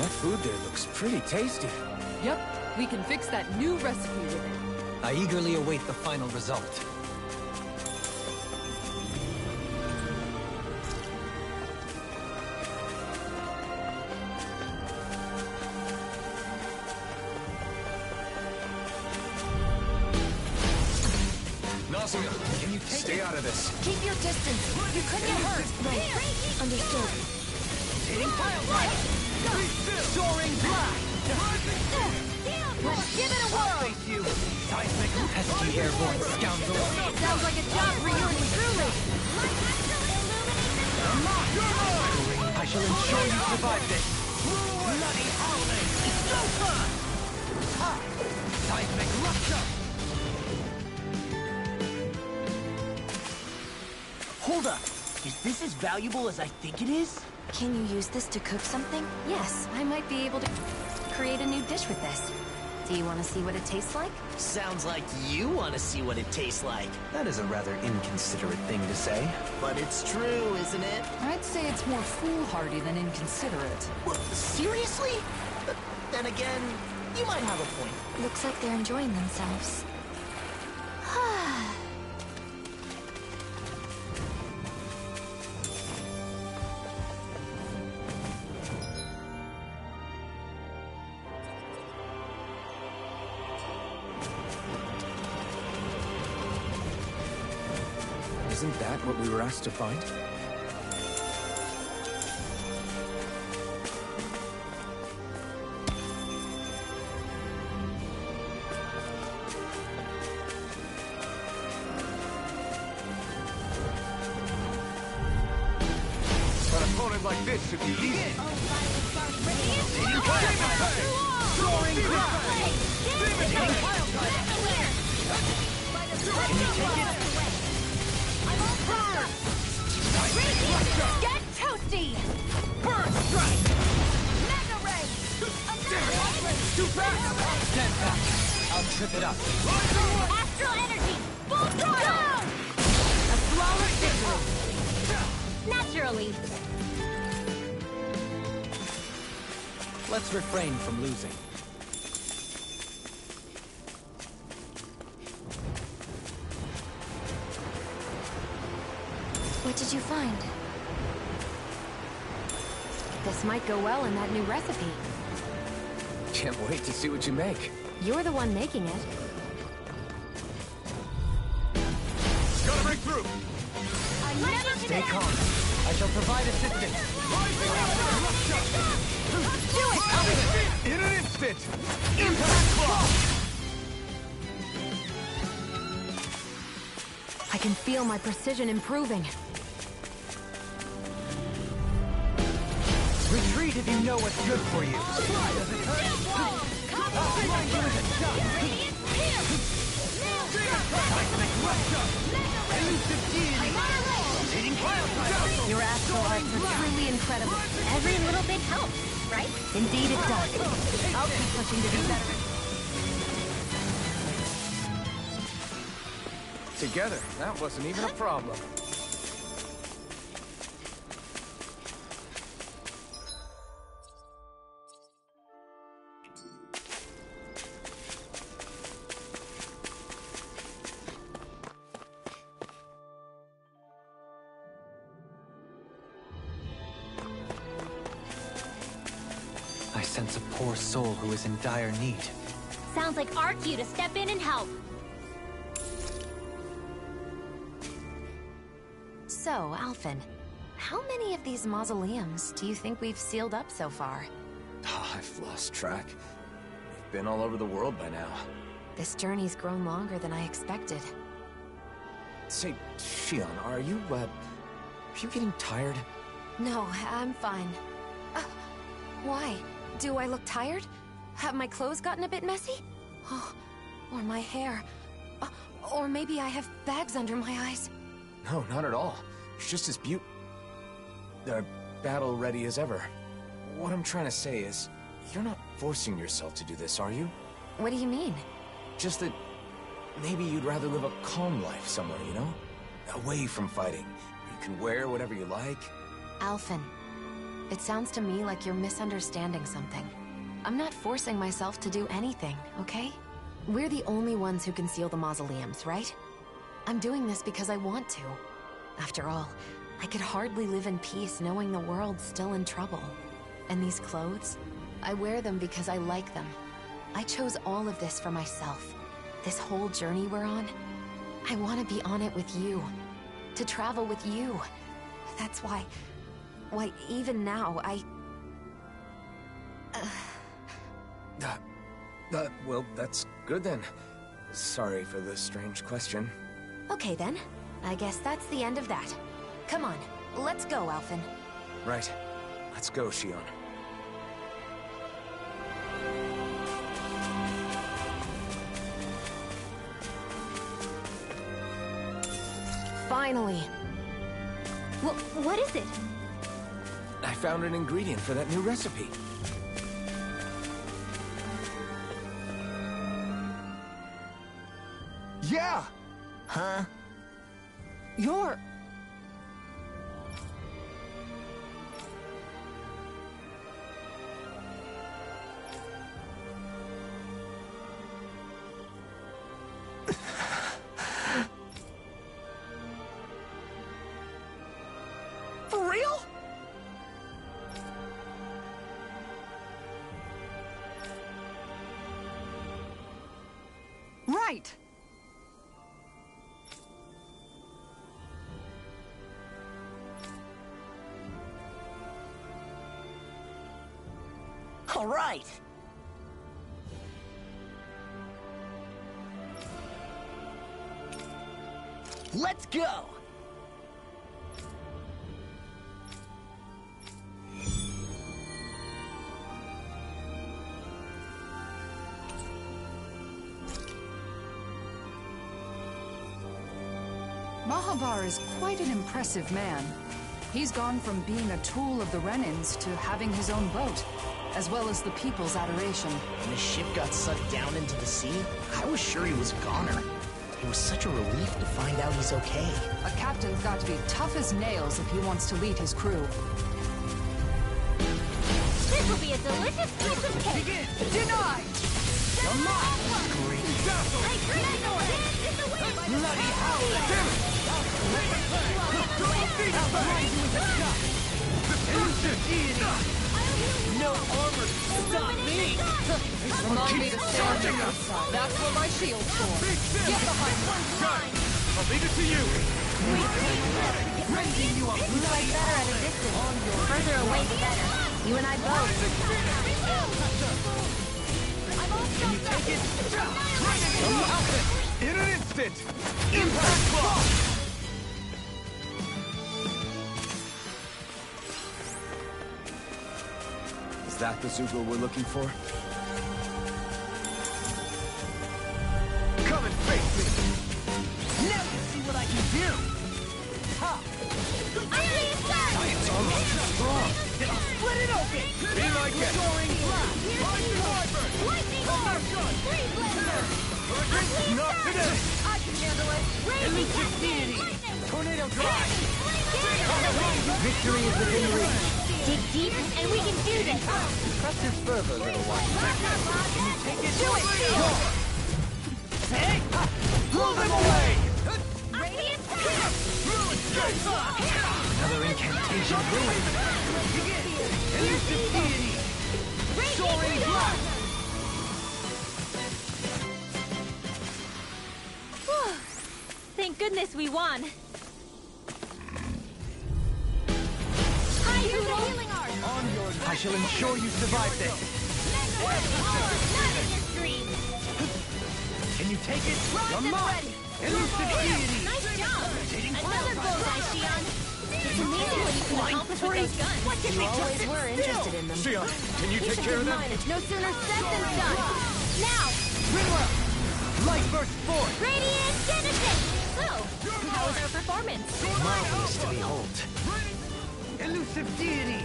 That food there looks pretty tasty. Yep, we can fix that new recipe with it. I eagerly await the final result. Can you stay out of this? Keep your distance. You could get hurt. Right. Understood. Hitting pile right. Soaring blast. Let's give it a whirl. Face you. Seismic. Pesky airborne scoundrel. Sounds like a job for you and truly. I shall ensure you survive this. Bloody howling. Super. Seismic rupture. Hold up! Is this as valuable as I think it is? Can you use this to cook something? Yes, I might be able to create a new dish with this. Do you want to see what it tastes like? Sounds like you want to see what it tastes like. That is a rather inconsiderate thing to say. But it's true, isn't it? I'd say it's more foolhardy than inconsiderate. What, seriously? But then again, you might have a point. Looks like they're enjoying themselves. Isn't that what we were asked to find? An opponent like this should be easy. Soaring blast. Hitting pile Can you take it? Get toasty! Burn strike! Mega ray! Too fast! Stand back. I'll trip it up. Astral energy! Full throttle! A flawless victory! Naturally! Let's refrain from losing. What did you find? This might go well in that new recipe. Can't wait to see what you make. You're the one making it. Gotta break through! Stay calm. I shall provide assistance. Do it! In an instant! Impact block! I can feel my precision improving. Retreat if you know what's good for you. Does it hurt? I'll blind you with a shot. Seismic rupture! Elusive deity! Hitting pile Your astral arts are truly incredible. Every little bit helps, right? Indeed it does. I'll keep pushing to be better. Together, that wasn't even a problem. I sense a poor soul who is in dire need. Sounds like our cue to step in and help. So, Alphen, how many of these mausoleums do you think we've sealed up so far? Oh, I've lost track. We've been all over the world by now. This journey's grown longer than I expected. Say, Shion, are you getting tired? No, I'm fine. Why? Do I look tired? Have my clothes gotten a bit messy? Oh, or my hair. Or maybe I have bags under my eyes. No, not at all. It's just as battle ready as ever. What I'm trying to say is, you're not forcing yourself to do this, are you? What do you mean? Just that maybe you'd rather live a calm life somewhere, you know? Away from fighting. You can wear whatever you like. Alphen, It sounds to me like you're misunderstanding something. I'm not forcing myself to do anything, okay? We're the only ones who can seal the mausoleums, right? I'm doing this because I want to. After all, I could hardly live in peace knowing the world's still in trouble. And these clothes? I wear them because I like them. I chose all of this for myself. This whole journey we're on, I want to be on it with you. To travel with you. That's why... even now, Well, that's good then. Sorry for the strange question. Okay then. I guess that's the end of that. Come on, let's go, Alphen. Right. Let's go, Shion. Finally. What is it? I found an ingredient for that new recipe. Yeah! Huh? You're... For real? Right! All right. Let's go. Mahavar is quite an impressive man. He's gone from being a tool of the Renins to having his own boat, as well as the people's adoration. When his ship got sucked down into the sea, I was sure he was a goner. It was such a relief to find out he's okay. A captain's got to be tough as nails if he wants to lead his crew. This will be a delicious piece of cake! Begin. Denied! Come on. Great. I agree! It's the way! Bloody howling. Elusive deity. No armor can stop me. Remind me to stand on your side. That's what my shield's for. Get behind me. I'll leave it to you. Rending you a bloody Better at a distance. Further away the better. You and I both. Can you take it? In an instant. Impact block. Is that the Zugo we're looking for? Come and face me. Now you see what I can do. Ha! It's almost too strong. Then I'll split it open. Be like it. Soaring blast. Lightning arm! Freeze blender! Not today. I can handle it. Elusive deity. Tornado drive. Victory is within reach. Dig deep, and we can do this! Trust your fervor, little one. Take it. Do it. Hey! Blow them away. Radiant Another incantation ruined. Elusive deity. Soaring blast. Thank goodness we won! I shall ensure you survive this. Can you take it? You're mine. Elusive deity. Nice job! Another bullseye, Shion! It's amazing what you can accomplish with those guns! What can You always were interested in them. Shion, can you take care of them? It's no sooner said than done! Now! Rinwell. Light burst forth. Radiant Genesis! So, how was our performance? Marvelous to behold. Elusive deity.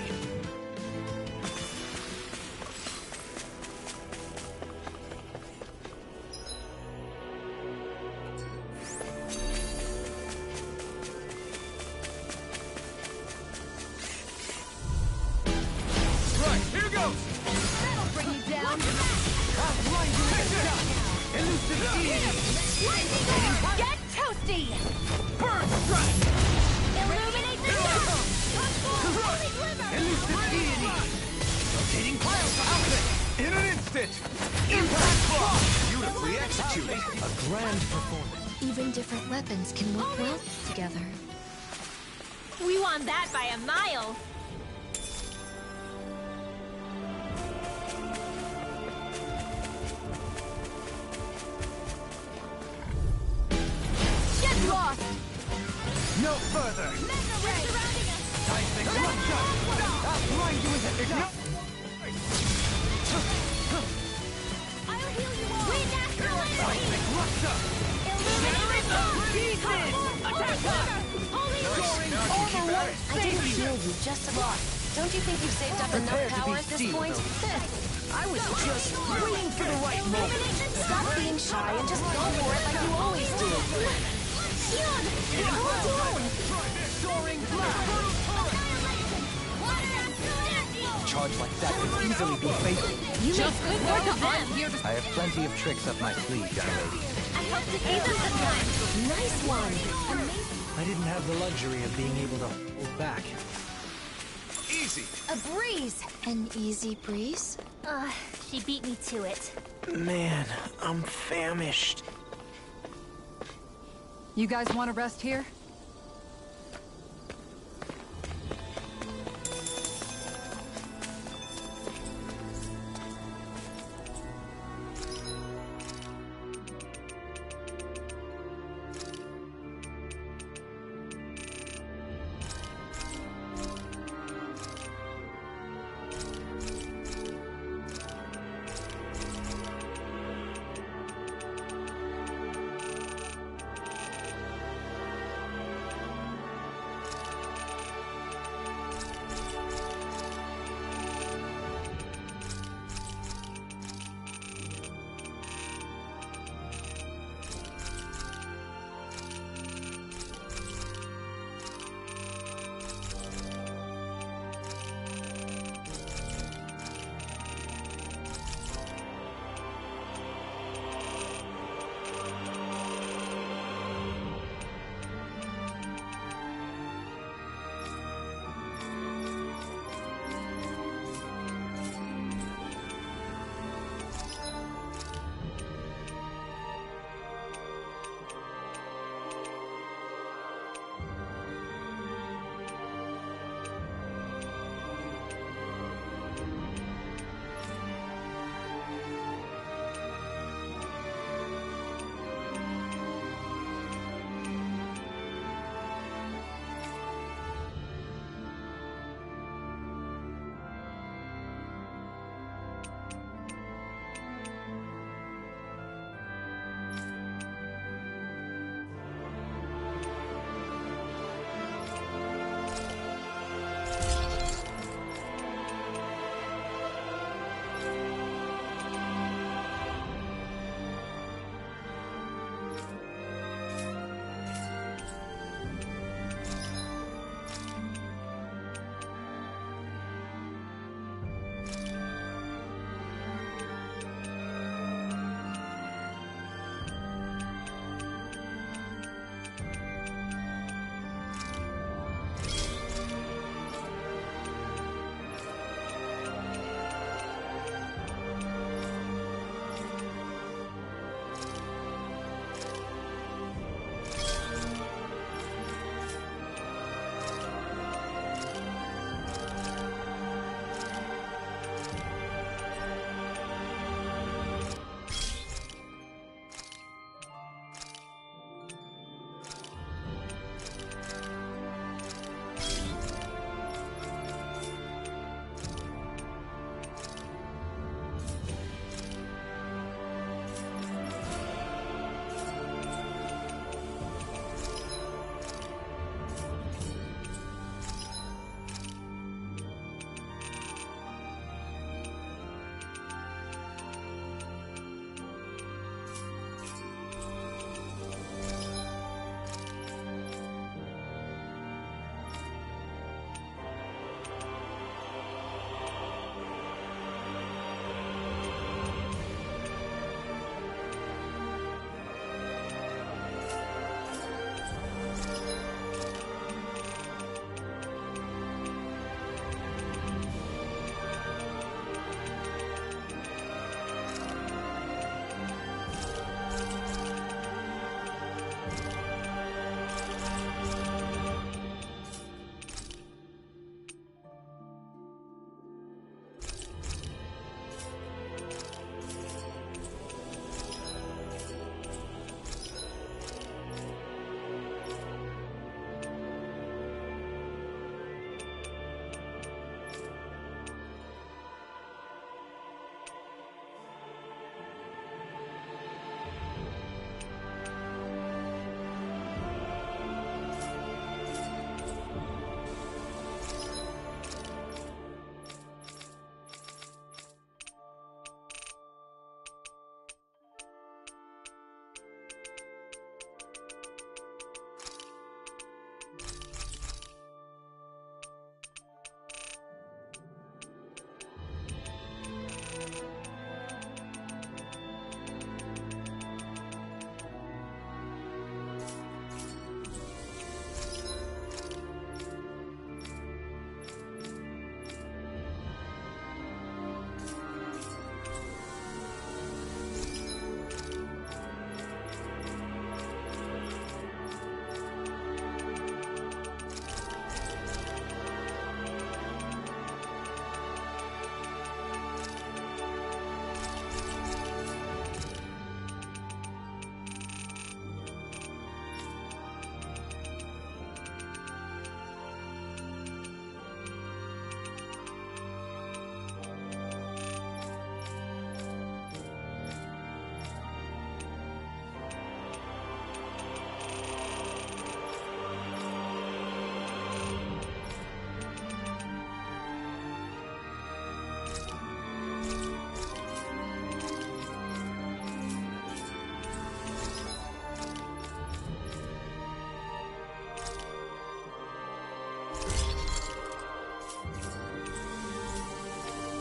executed. A grand performance. Even different weapons can work well together. We won that by a mile. Get lost! No further. Seismic rupture. I'll blind you with it. No. I'll heal you all. We naturalize Seismic rupture. Pieces! Attack us! Now I can keep at it. I didn't heal you just a lot. Don't you think you've saved up enough Prepare to power be at this sealed. point? I was just waiting for the right moment. Stop being shy and just go for it like you always do. Shion! Hold on! Soaring blast. Charge like that could easily be fatal. You Just make good work work of on them. here to I have plenty of tricks up my sleeve, young lady. I hope to see them sometime. Nice one. Amazing. I didn't have the luxury of being able to hold back. Easy. A breeze. An easy breeze? She beat me to it. Man, I'm famished. You guys want to rest here?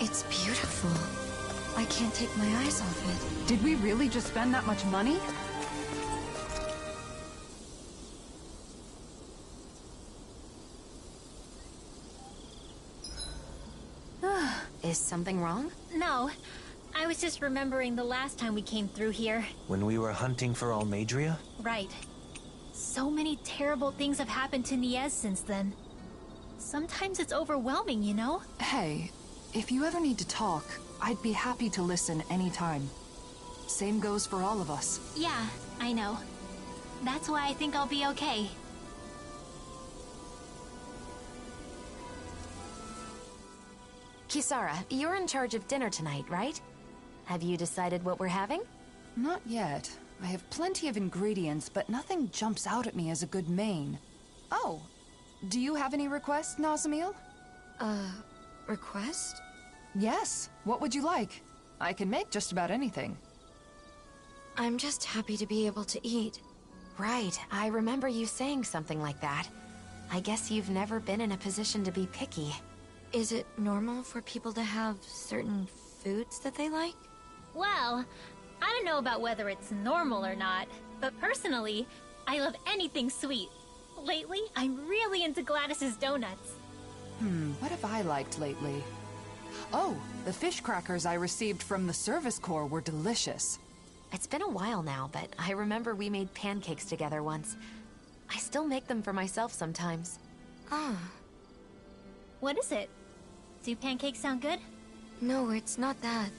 It's beautiful. I can't take my eyes off it. Did we really just spend that much money? Is something wrong? No, I was just remembering the last time we came through here. When we were hunting for Almadria? Right. So many terrible things have happened to Niez since then. Sometimes it's overwhelming, you know? Hey, if you ever need to talk, I'd be happy to listen anytime. Same goes for all of us. Yeah, I know. That's why I think I'll be okay. Kisara, you're in charge of dinner tonight, right? Have you decided what we're having? Not yet. I have plenty of ingredients, but nothing jumps out at me as a good main. Oh, do you have any requests, Nazamil? Request? Yes. What would you like? I can make just about anything. I'm just happy to be able to eat. Right, I remember you saying something like that. I guess you've never been in a position to be picky. Is it normal for people to have certain foods that they like? Well, I don't know about whether it's normal or not, but personally, I love anything sweet. Lately, I'm really into Gladys's donuts. What have I liked lately? Oh, the fish crackers I received from the service corps were delicious. It's been a while now, but I remember we made pancakes together once. I still make them for myself sometimes. What is it? Do pancakes sound good? No, it's not that.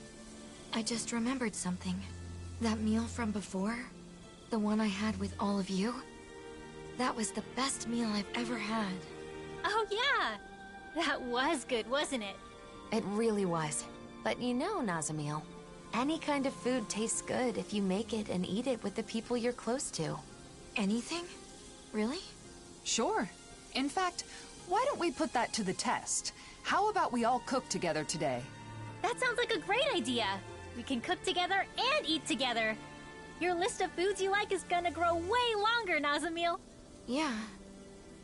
I just remembered something. That meal from before, the one I had with all of you, that was the best meal I've ever had. Oh yeah! That was good, wasn't it? It really was. But you know, Nazamil, any kind of food tastes good if you make it and eat it with the people you're close to. Anything? Really? Sure. In fact, why don't we put that to the test? How about we all cook together today? That sounds like a great idea! We can cook together and eat together! Your list of foods you like is gonna grow way longer, Nazamil! Yeah,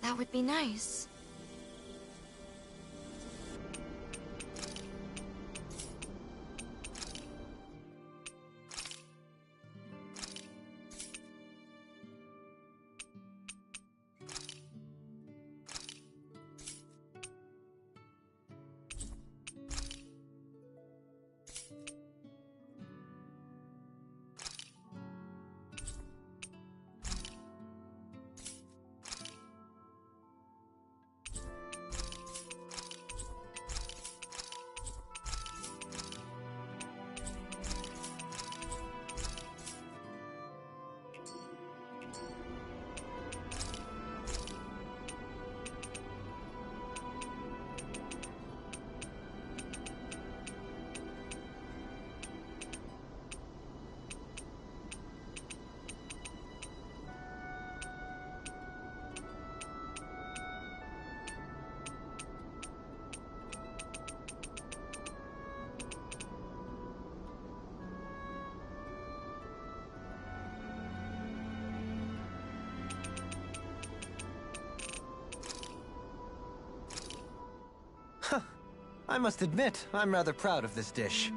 that would be nice. I must admit, I'm rather proud of this dish.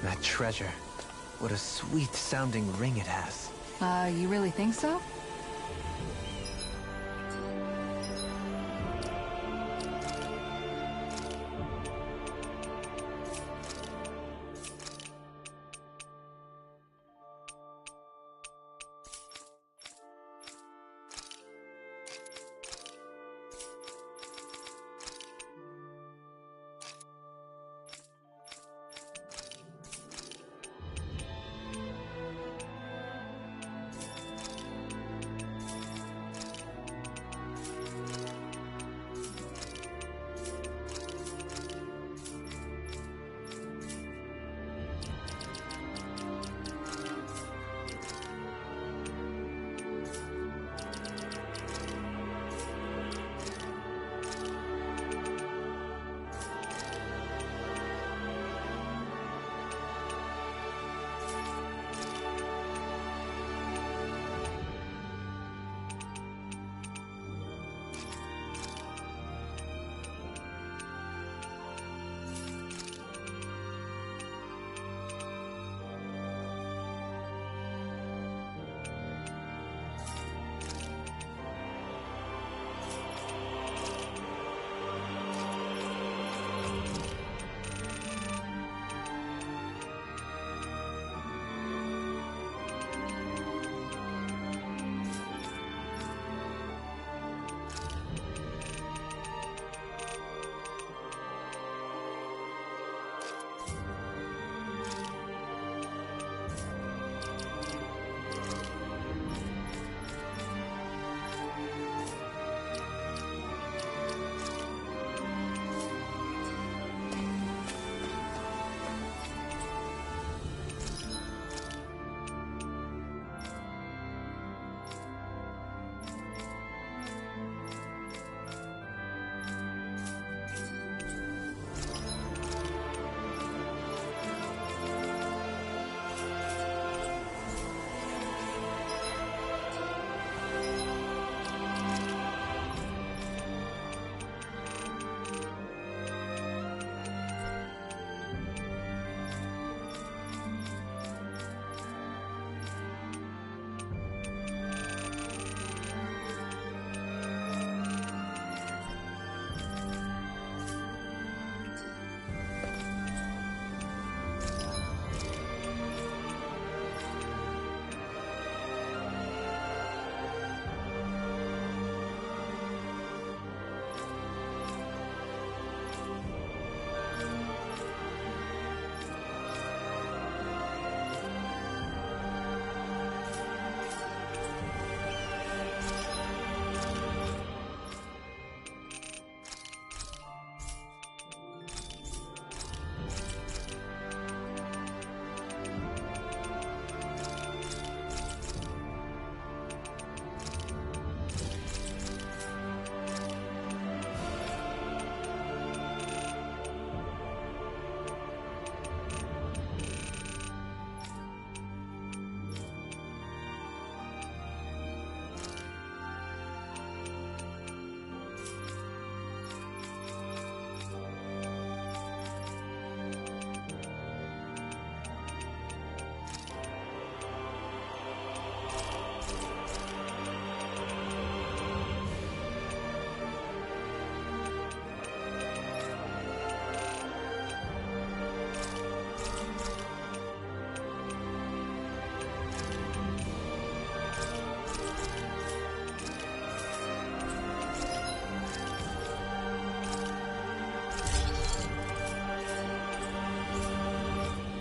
That treasure. What a sweet-sounding ring it has. You really think so?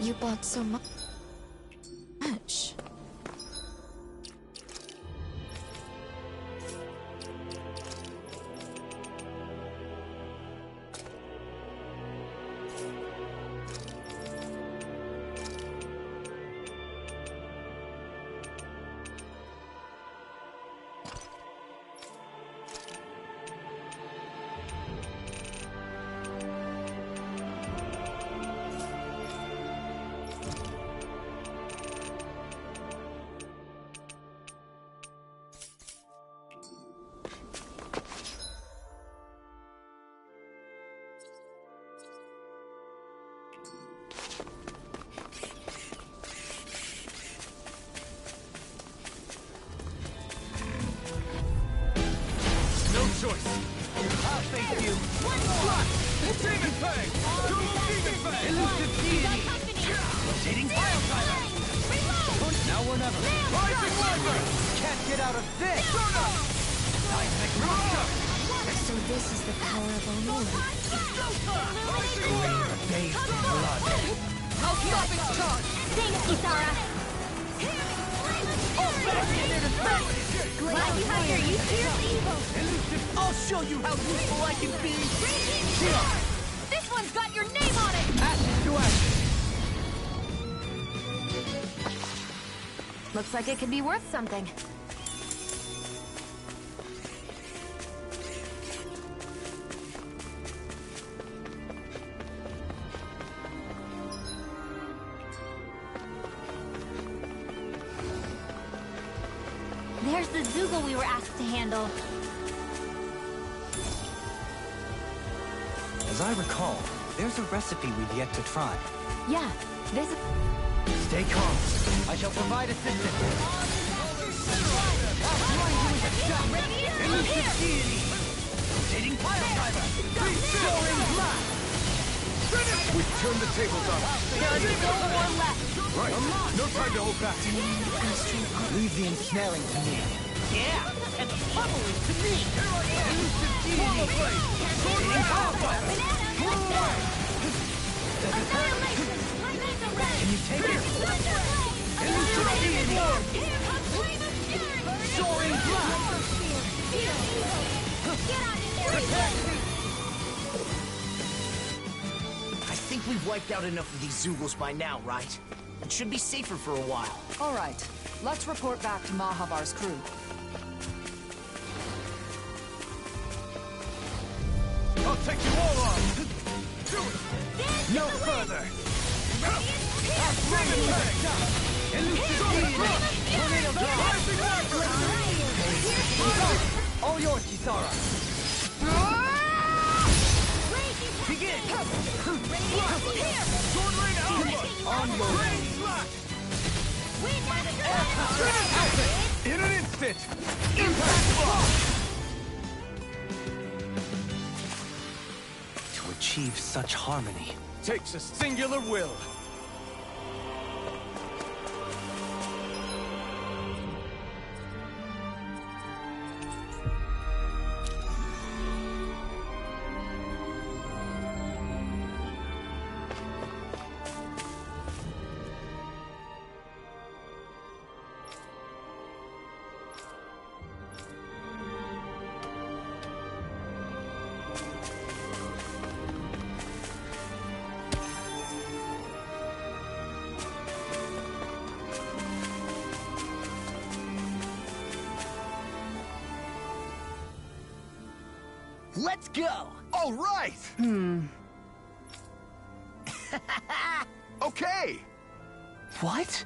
You bought so much. choice. I'll face you. One more. Demon Fang. Demon Fang. Elusive deity. Rotating fire timer. Now or never. Rising Lifer. Can't get out of this. Seismic rupture. So this is the power of Omori. Bathed in blood. I'll stop its charge! Thanks, Kisara. Glad you have your use for your evil. I'll show you how useful I can be. This one's got your name on it. Ashes to ashes. Looks like it could be worth something. There's the Zoogle we were asked to handle. As I recall, there's a recipe we've yet to try. Yeah, this is... Stay calm. I shall provide assistance. I'll blind you with a shot. Elusive deity. Rotating fire timer. Soaring blast. We've turned the tables on. There's no more left. Right. No time to hold back. Leave the ensnaring to me. Yeah, and the pummeling to me. Elusive deity. Rotating fire timer. Can you take it? Elusive deity. Soaring blast. I think we've wiped out enough of these Zoogles by now, right? It should be safer for a while. All right, let's report back to Mahavar's crew. I'll take you all on. No further. Demon Fang. Elusive deity. Tornado blast. All yours, Kisara. Begin! Sword Rain Alpha. Onward! Rain Slash. In an instant. Impact block! To achieve such harmony. Takes a singular will. Let's go! All right. Okay. What?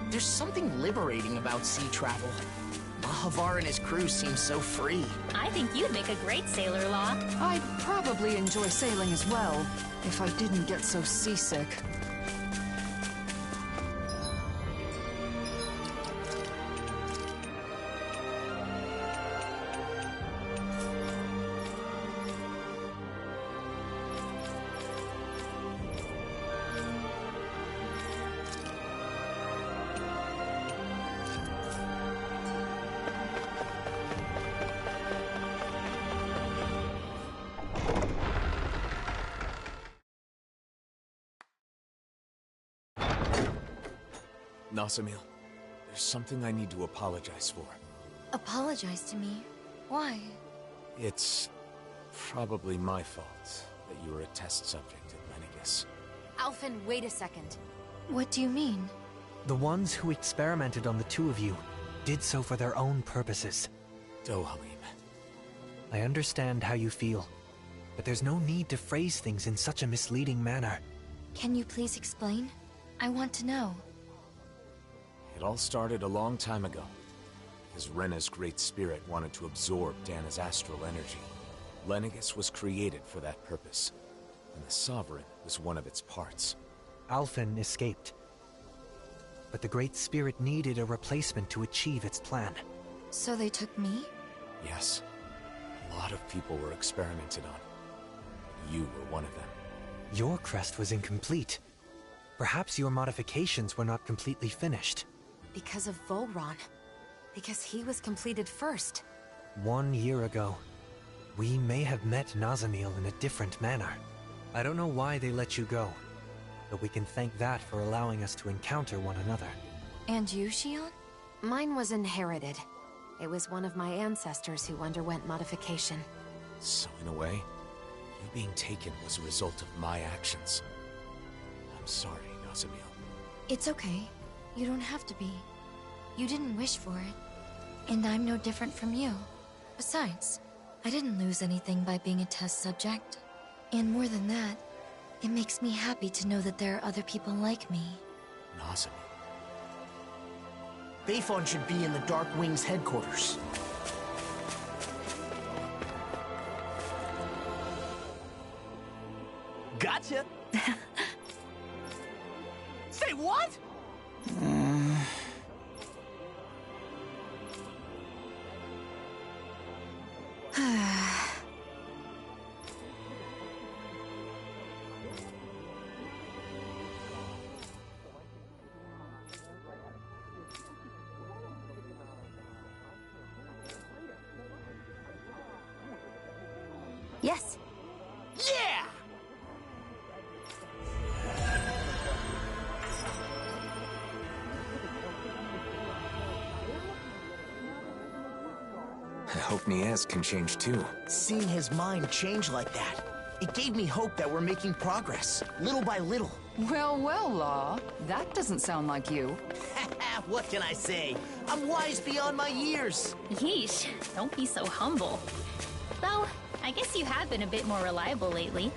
There's something liberating about sea travel. Mahavar and his crew seem so free. I think you'd make a great sailor, Law. I'd probably enjoy sailing as well, if I didn't get so seasick. Nasamil, there's something I need to apologize for. Apologize to me? Why? It's probably my fault that you were a test subject at Lenegus. Alphen, wait a second. What do you mean? The ones who experimented on the two of you did so for their own purposes. Dohalim. I understand how you feel, but there's no need to phrase things in such a misleading manner. Can you please explain? I want to know. It all started a long time ago, because Rena's great spirit wanted to absorb Dana's astral energy. Lenegus was created for that purpose, and the Sovereign was one of its parts. Alphen escaped, but the great spirit needed a replacement to achieve its plan. So they took me? Yes. A lot of people were experimented on. You were one of them. Your crest was incomplete. Perhaps your modifications were not completely finished. Because of Volron. Because he was completed first. 1 year ago, we may have met Nazamil in a different manner. I don't know why they let you go, but we can thank that for allowing us to encounter one another. And you, Shion? Mine was inherited. It was one of my ancestors who underwent modification. So in a way, you being taken was a result of my actions. I'm sorry, Nasamil. It's okay. You don't have to be. You didn't wish for it. And I'm no different from you. Besides, I didn't lose anything by being a test subject. And more than that, it makes me happy to know that there are other people like me. Nasamil. Bayfon should be in the Dark Wings headquarters. Gotcha! Say what? Yes. Yeah! I hope Niaz can change too. Seeing his mind change like that, it gave me hope that we're making progress, little by little. Well, well, Law. That doesn't sound like you. What can I say? I'm wise beyond my years. Yeesh, don't be so humble. Though, I guess you have been a bit more reliable lately.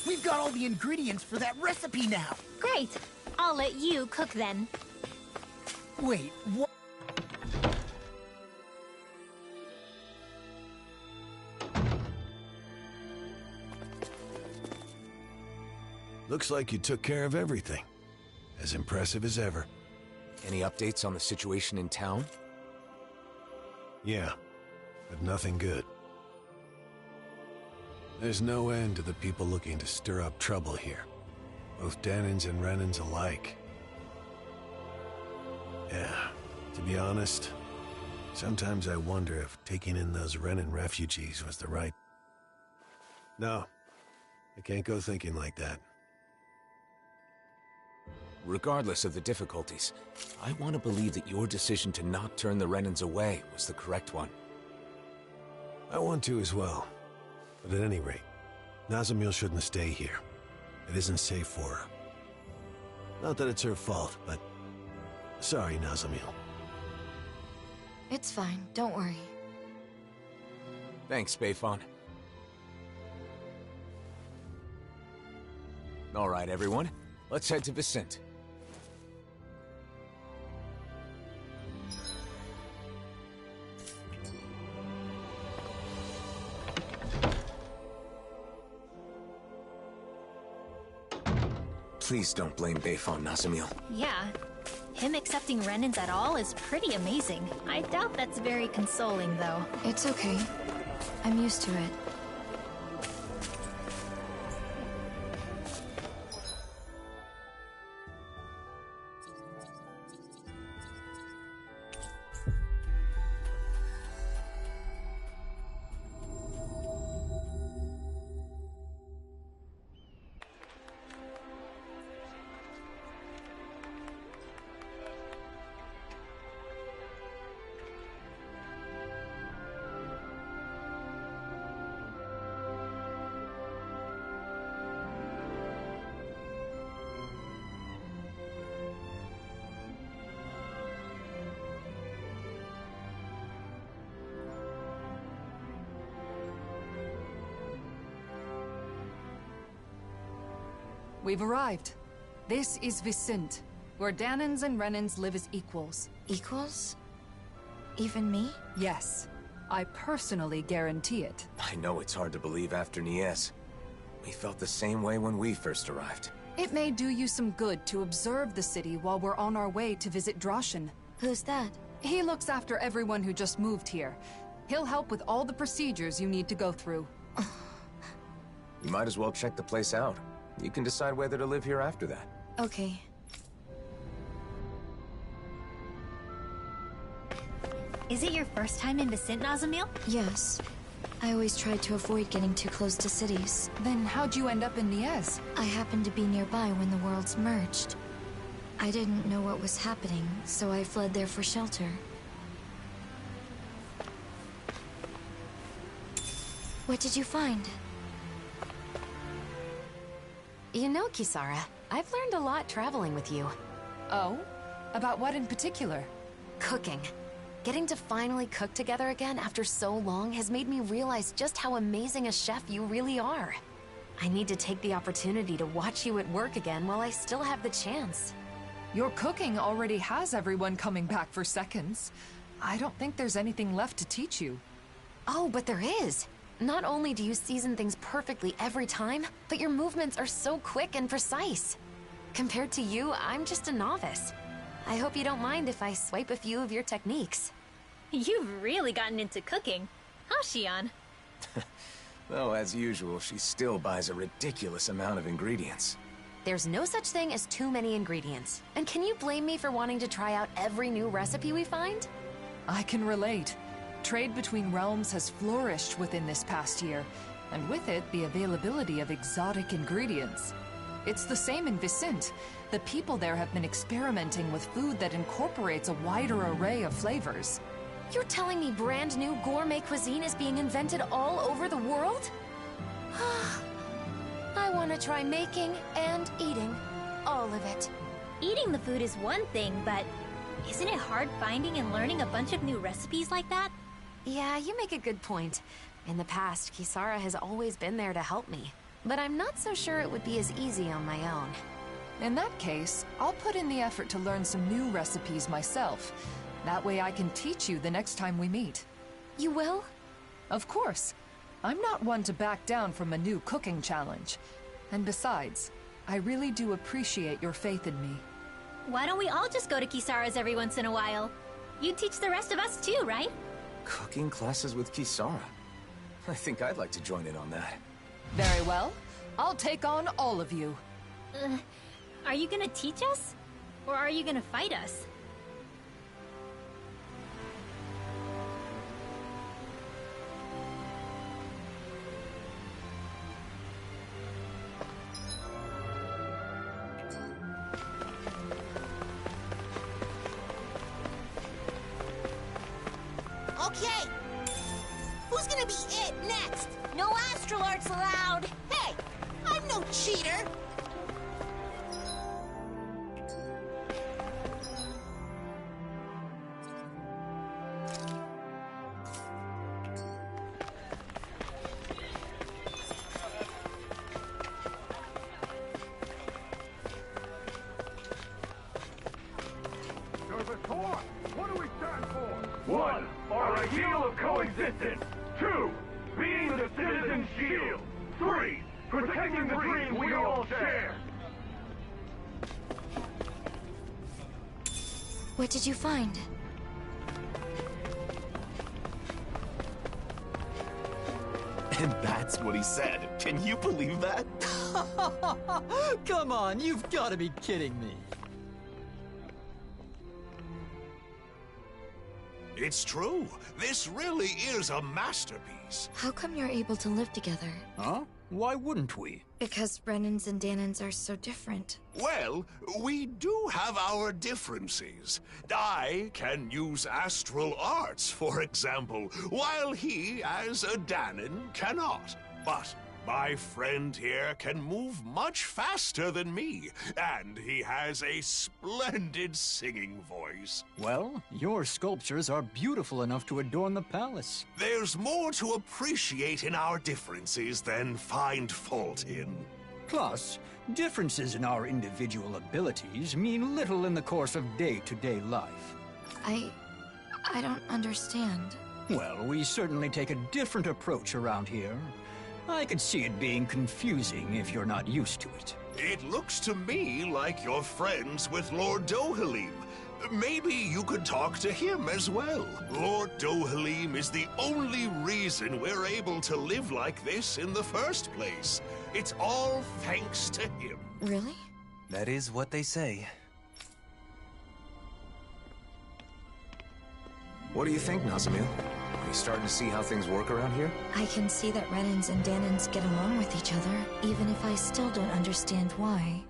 We've got all the ingredients for that recipe now. Great! I'll let you cook then. Wait, what? Looks like you took care of everything. As impressive as ever. Any updates on the situation in town? Yeah, but nothing good. There's no end to the people looking to stir up trouble here. Both Danins and Renins alike. Yeah, to be honest, sometimes I wonder if taking in those Renin refugees was the right... No, I can't go thinking like that. Regardless of the difficulties, I want to believe that your decision to not turn the Renins away was the correct one. I want to as well. But at any rate, Nazamil shouldn't stay here. It isn't safe for her. Not that it's her fault, but... Sorry, Nazamil. It's fine, don't worry. Thanks, Bayfon. All right, everyone. Let's head to Vicent. Please don't blame Bayfon, Nazamil. Yeah. Him accepting Renins at all is pretty amazing. I doubt that's very consoling, though. It's okay. I'm used to it. We've arrived. This is Vicent, where Danins and Renins live as equals. Equals? Even me? Yes. I personally guarantee it. I know it's hard to believe after Nies. We felt the same way when we first arrived. It may do you some good to observe the city while we're on our way to visit Droshin. Who's that? He looks after everyone who just moved here. He'll help with all the procedures you need to go through. You might as well check the place out. You can decide whether to live here after that. Okay. Is it your first time in Vicent, Nazamil? Yes. I always tried to avoid getting too close to cities. Then how'd you end up in Nies? I happened to be nearby when the worlds merged. I didn't know what was happening, so I fled there for shelter. What did you find? You know, Kisara, I've learned a lot traveling with you. Oh? About what in particular? Cooking. Getting to finally cook together again after so long has made me realize just how amazing a chef you really are. I need to take the opportunity to watch you at work again while I still have the chance. Your cooking already has everyone coming back for seconds. I don't think there's anything left to teach you. Oh, but there is. Not only do you season things perfectly every time, but your movements are so quick and precise. Compared to you, I'm just a novice. I hope you don't mind if I swipe a few of your techniques. You've really gotten into cooking. How's Shion? Though, as usual, she still buys a ridiculous amount of ingredients. There's no such thing as too many ingredients. And can you blame me for wanting to try out every new recipe we find? I can relate. Trade between realms has flourished within this past year, and with it, the availability of exotic ingredients. It's the same in Vicent. The people there have been experimenting with food that incorporates a wider array of flavors. You're telling me brand new gourmet cuisine is being invented all over the world? I want to try making and eating all of it. Eating the food is one thing, but isn't it hard finding and learning a bunch of new recipes like that? Yeah, you make a good point. In the past, Kisara has always been there to help me. But I'm not so sure it would be as easy on my own. In that case, I'll put in the effort to learn some new recipes myself. That way I can teach you the next time we meet. You will? Of course. I'm not one to back down from a new cooking challenge. And besides, I really do appreciate your faith in me. Why don't we all just go to Kisara's every once in a while? You teach the rest of us too, right? Cooking classes with Kisara. I think I'd like to join in on that. Very well. I'll take on all of you. Are you gonna teach us? Or are you gonna fight us? Okay! Who's gonna be it next? No astral arts allowed! Hey! I'm no cheater! What do we stand for? 1. Our ideal of coexistence. 2. Being the citizen shield. 3. Protecting the dream we all share. What did you find? And that's what he said. Can you believe that? Come on, you've got to be kidding me. It's true. This really is a masterpiece. How come you're able to live together? Huh? Why wouldn't we? Because Renans and Danans are so different. Well, we do have our differences. I can use astral arts, for example, while he, as a Danan, cannot. But my friend here can move much faster than me, and he has a splendid singing voice. Well, your sculptures are beautiful enough to adorn the palace. There's more to appreciate in our differences than find fault in. Plus, differences in our individual abilities mean little in the course of day-to-day life. I don't understand. Well, we certainly take a different approach around here. I could see it being confusing if you're not used to it. It looks to me like you're friends with Lord Dohalim. Maybe you could talk to him as well. Lord Dohalim is the only reason we're able to live like this in the first place. It's all thanks to him. Really? That is what they say. What do you think, Nazamil? Are you starting to see how things work around here? I can see that Renans and Danans get along with each other, even if I still don't understand why.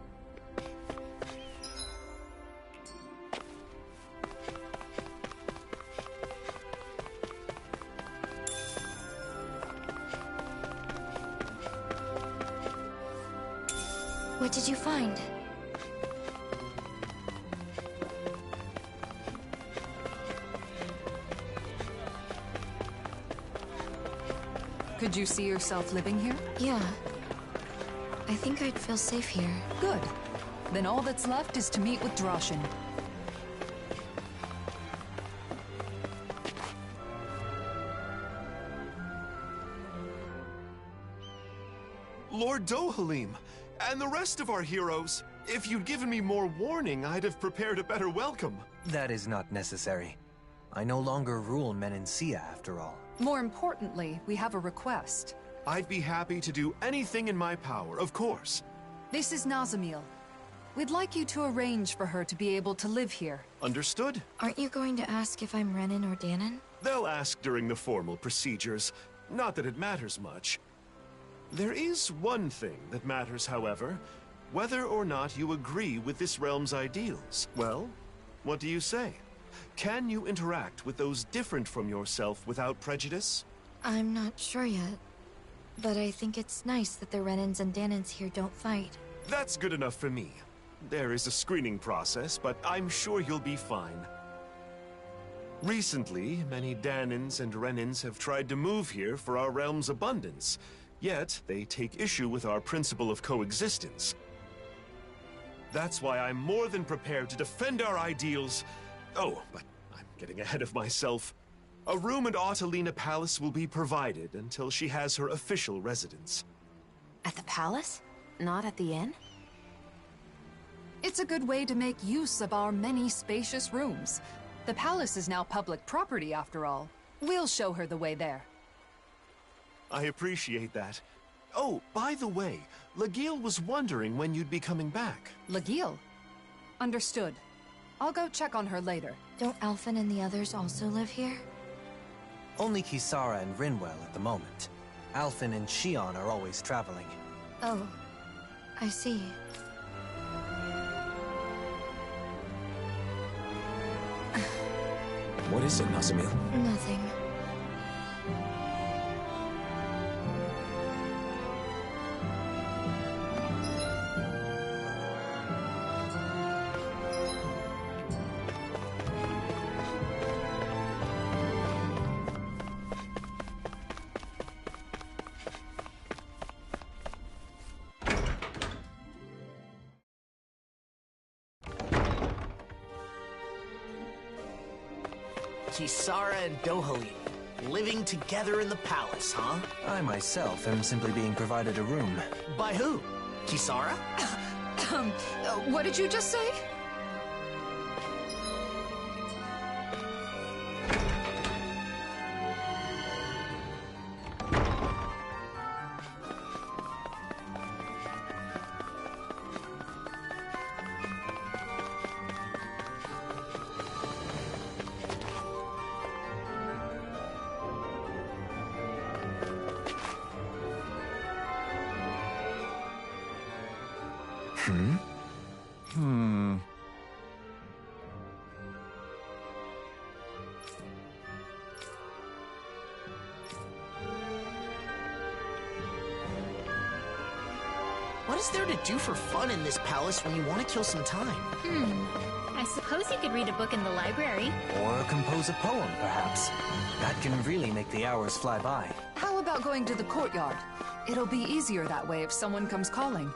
What did you find? Could you see yourself living here? Yeah. I think I'd feel safe here. Good. Then all that's left is to meet with Droshin. Lord Dohalim, and the rest of our heroes. If you'd given me more warning, I'd have prepared a better welcome. That is not necessary. I no longer rule Menancia, after all. More importantly, we have a request. I'd be happy to do anything in my power, of course. This is Nazamil. We'd like you to arrange for her to be able to live here. Understood? Aren't you going to ask if I'm Renan or Danan? They'll ask during the formal procedures. Not that it matters much. There is one thing that matters, however. Whether or not you agree with this realm's ideals. Well, what do you say? Can you interact with those different from yourself without prejudice? I'm not sure yet. But I think it's nice that the Renans and Danans here don't fight. That's good enough for me. There is a screening process, but I'm sure you'll be fine. Recently, many Danans and Renans have tried to move here for our realm's abundance, yet they take issue with our principle of coexistence. That's why I'm more than prepared to defend our ideals. Oh, but I'm getting ahead of myself. A room at Autalina Palace will be provided until she has her official residence. At the palace? Not at the inn? It's a good way to make use of our many spacious rooms. The palace is now public property, after all. We'll show her the way there. I appreciate that. Oh, by the way, Lagiel was wondering when you'd be coming back. Lagiel? Understood. I'll go check on her later. Don't Alphen and the others also live here? Only Kisara and Rinwell at the moment. Alphen and Shion are always traveling. Oh, I see. What is it, Nazamil? Nothing. Kisara and Dohalim, living together in the palace, huh? I myself am simply being provided a room. By who? Kisara? What did you just say? What is there to do for fun in this palace when you want to kill some time? I suppose you could read a book in the library. Or compose a poem, perhaps. That can really make the hours fly by. How about going to the courtyard? It'll be easier that way if someone comes calling.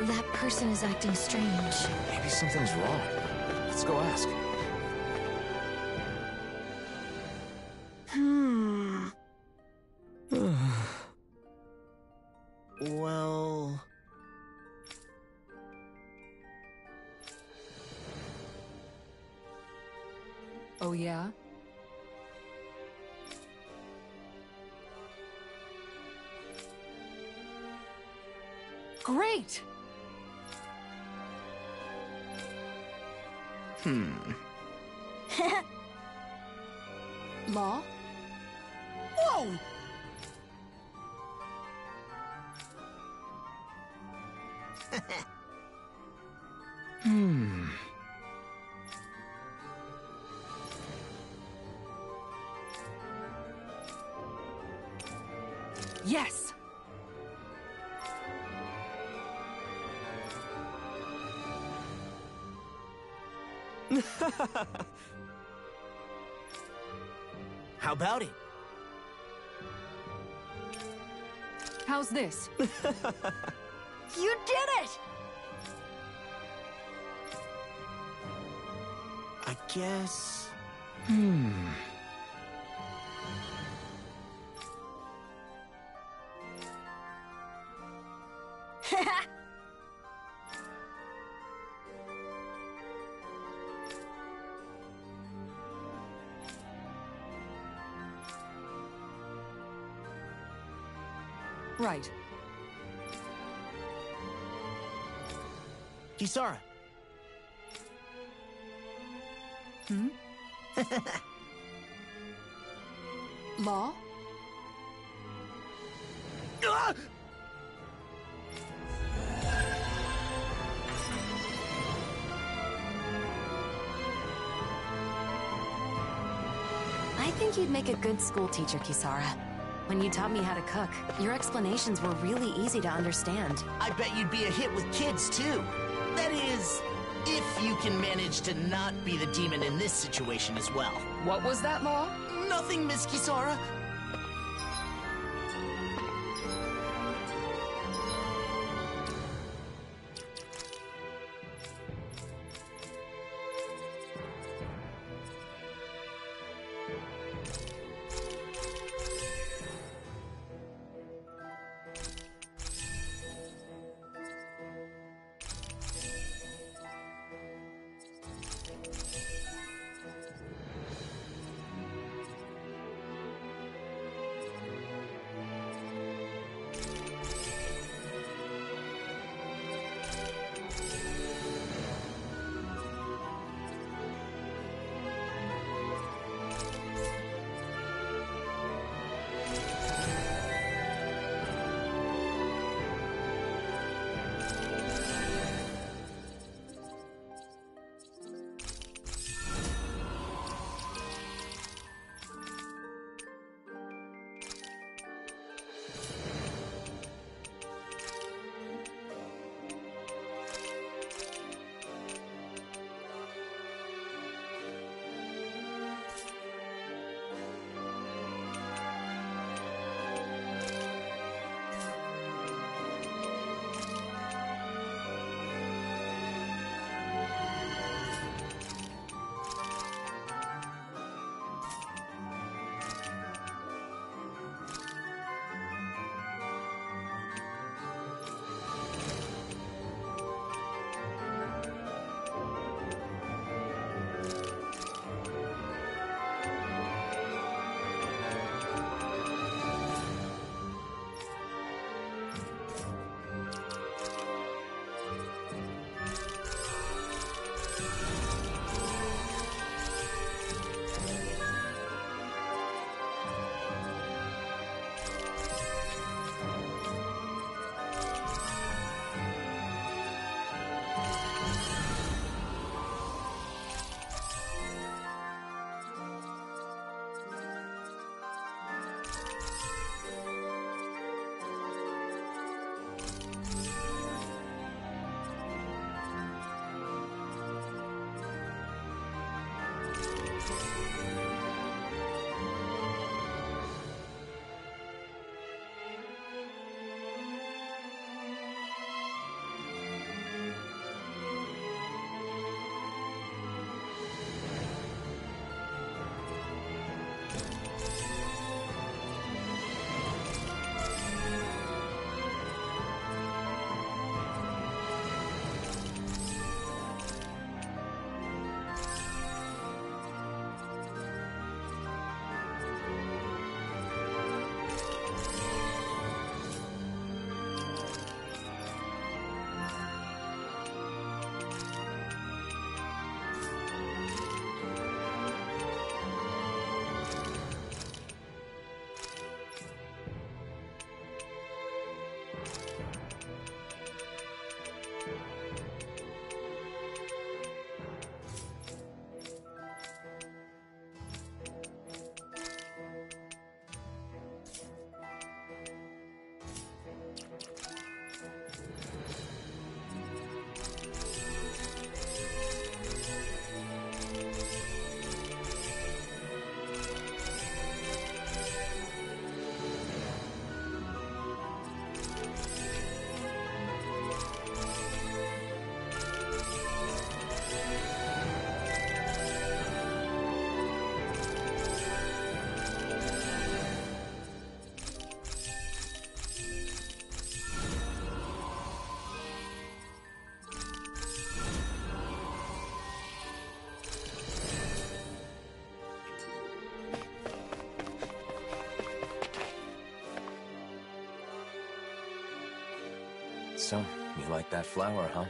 That person is acting strange. Maybe something's wrong. Let's go ask. Well... Oh, yeah? Great! Law? Whoa! Yes! How about it? How's this? You did it! I guess... Right. Kisara. Hmm? Law? Ah! I think you'd make a good school teacher, Kisara. When you taught me how to cook, your explanations were really easy to understand. I bet you'd be a hit with kids, too. That is, if you can manage to not be the demon in this situation as well. What was that, Law? Nothing, Miss Kisara. So, you like that flower, huh?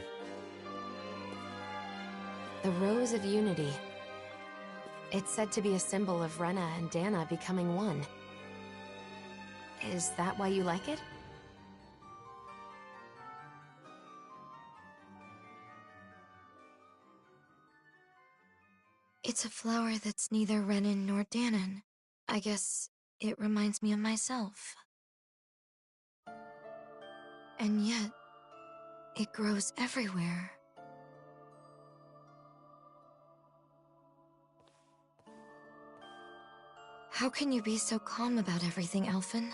The Rose of Unity. It's said to be a symbol of Rena and Dana becoming one. Is that why you like it? It's a flower that's neither Renan nor Danon. I guess it reminds me of myself. And yet, it grows everywhere. How can you be so calm about everything, Elfin?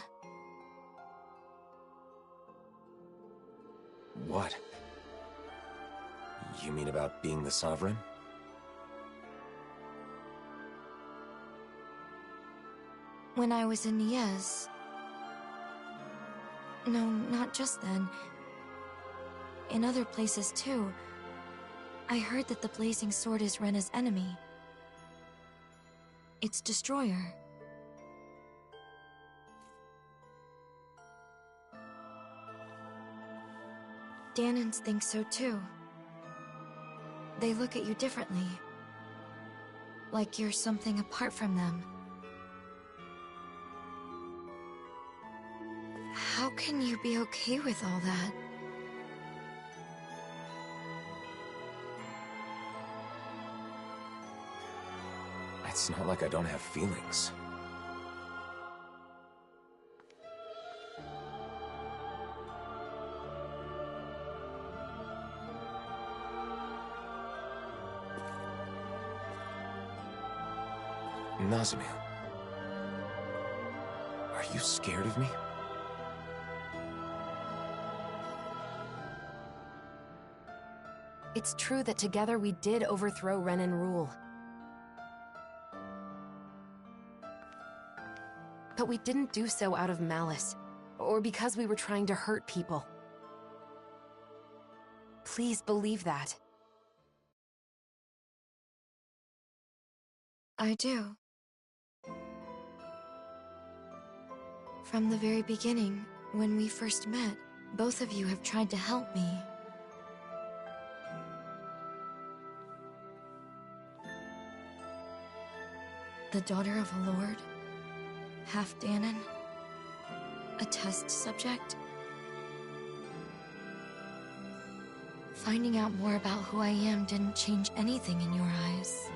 What? You mean about being the Sovereign? When I was in Niez... No, not just then. In other places too. I heard that the Blazing Sword is Rena's enemy. Its destroyer. Danons think so too. They look at you differently. Like you're something apart from them. How can you be okay with all that? It's not like I don't have feelings. Nazamil, are you scared of me? It's true that together we did overthrow Renan rule. But we didn't do so out of malice, or because we were trying to hurt people. Please believe that. I do. From the very beginning, when we first met, both of you have tried to help me. The daughter of a lord, half Danon, a test subject. Finding out more about who I am didn't change anything in your eyes.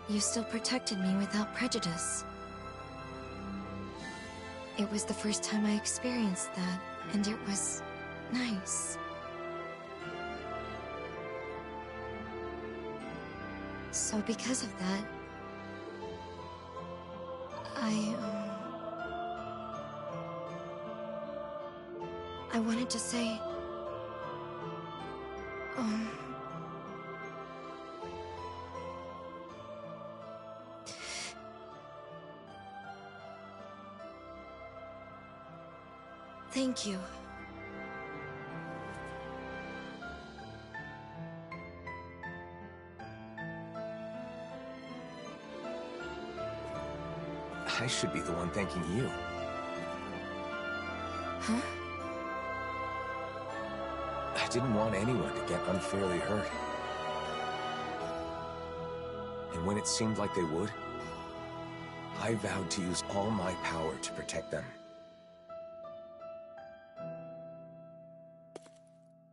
You still protected me without prejudice. It was the first time I experienced that, and it was nice. So because of that, I wanted to say, thank you. I should be the one thanking you. Huh? I didn't want anyone to get unfairly hurt. And when it seemed like they would, I vowed to use all my power to protect them.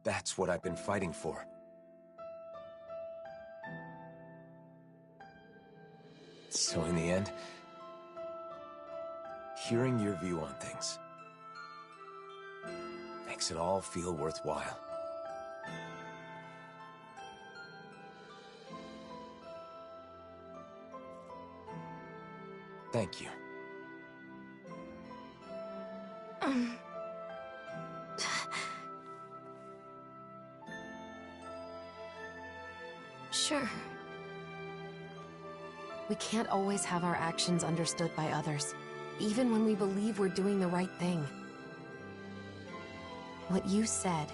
That's what I've been fighting for. So in the end, hearing your view on things makes it all feel worthwhile. Thank you. Sure. We can't always have our actions understood by others, even when we believe we're doing the right thing. What you said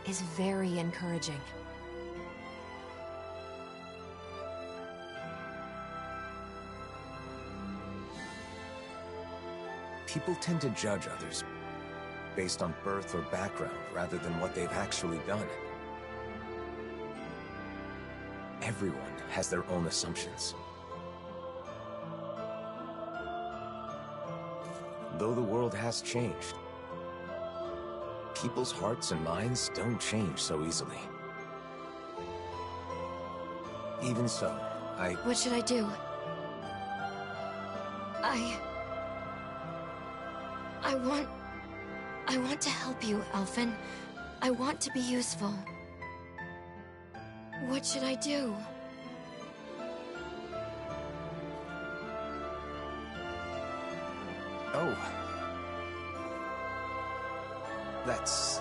is very encouraging. People tend to judge others based on birth or background rather than what they've actually done. Everyone has their own assumptions. Though the world has changed, people's hearts and minds don't change so easily. Even so, What should I do? I want to help you, Alphen. I want to be useful. What should I do? Oh. That's,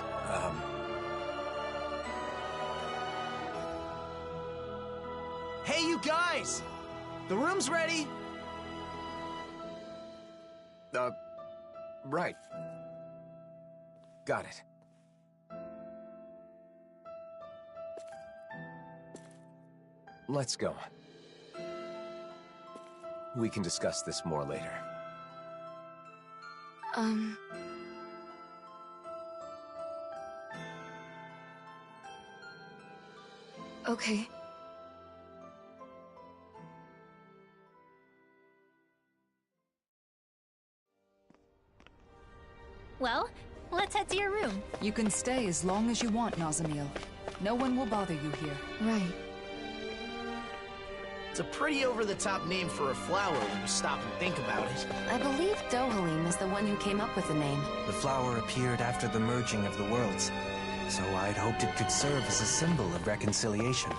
Hey, you guys! The room's ready! right. Got it. Let's go. We can discuss this more later. Okay. Well, let's head to your room. You can stay as long as you want, Nazamil. No one will bother you here. Right. It's a pretty over-the-top name for a flower when you stop and think about it. I believe Dohalim is the one who came up with the name. The flower appeared after the merging of the worlds, so I'd hoped it could serve as a symbol of reconciliation.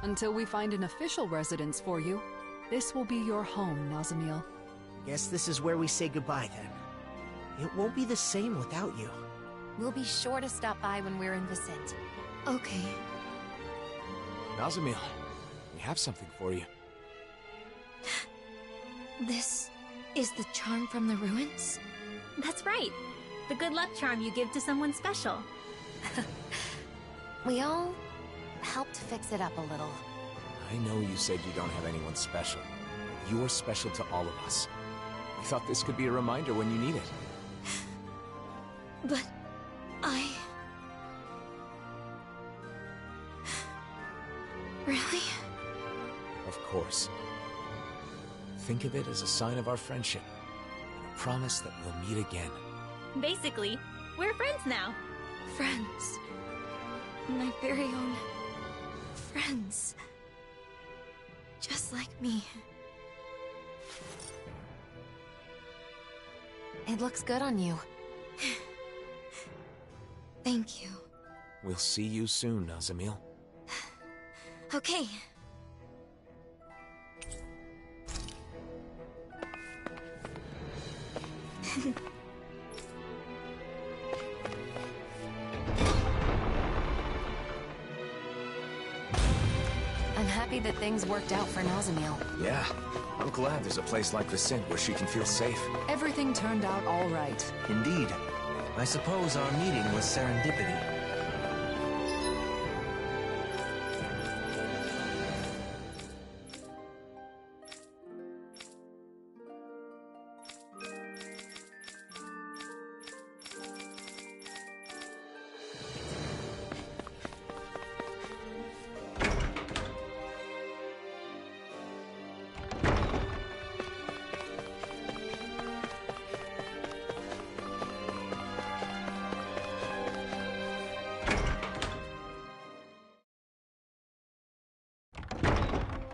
Until we find an official residence for you, this will be your home, Nazamil. Guess this is where we say goodbye then. It won't be the same without you. We'll be sure to stop by when we're in Vicent. Okay. Nazamil, we have something for you. This is the charm from the ruins? That's right. The good luck charm you give to someone special. We all helped fix it up a little. I know you said you don't have anyone special. You're special to all of us. We thought this could be a reminder when you need it. But Really? Of course. Think of it as a sign of our friendship, and a promise that we'll meet again. Basically, we're friends now. Friends. My very own friends. Just like me. It looks good on you. Thank you. We'll see you soon, Nazamil. Okay. I'm happy that things worked out for Nazamil. Yeah, I'm glad there's a place like Vicent where she can feel safe. Everything turned out all right. Indeed. I suppose our meeting was serendipity.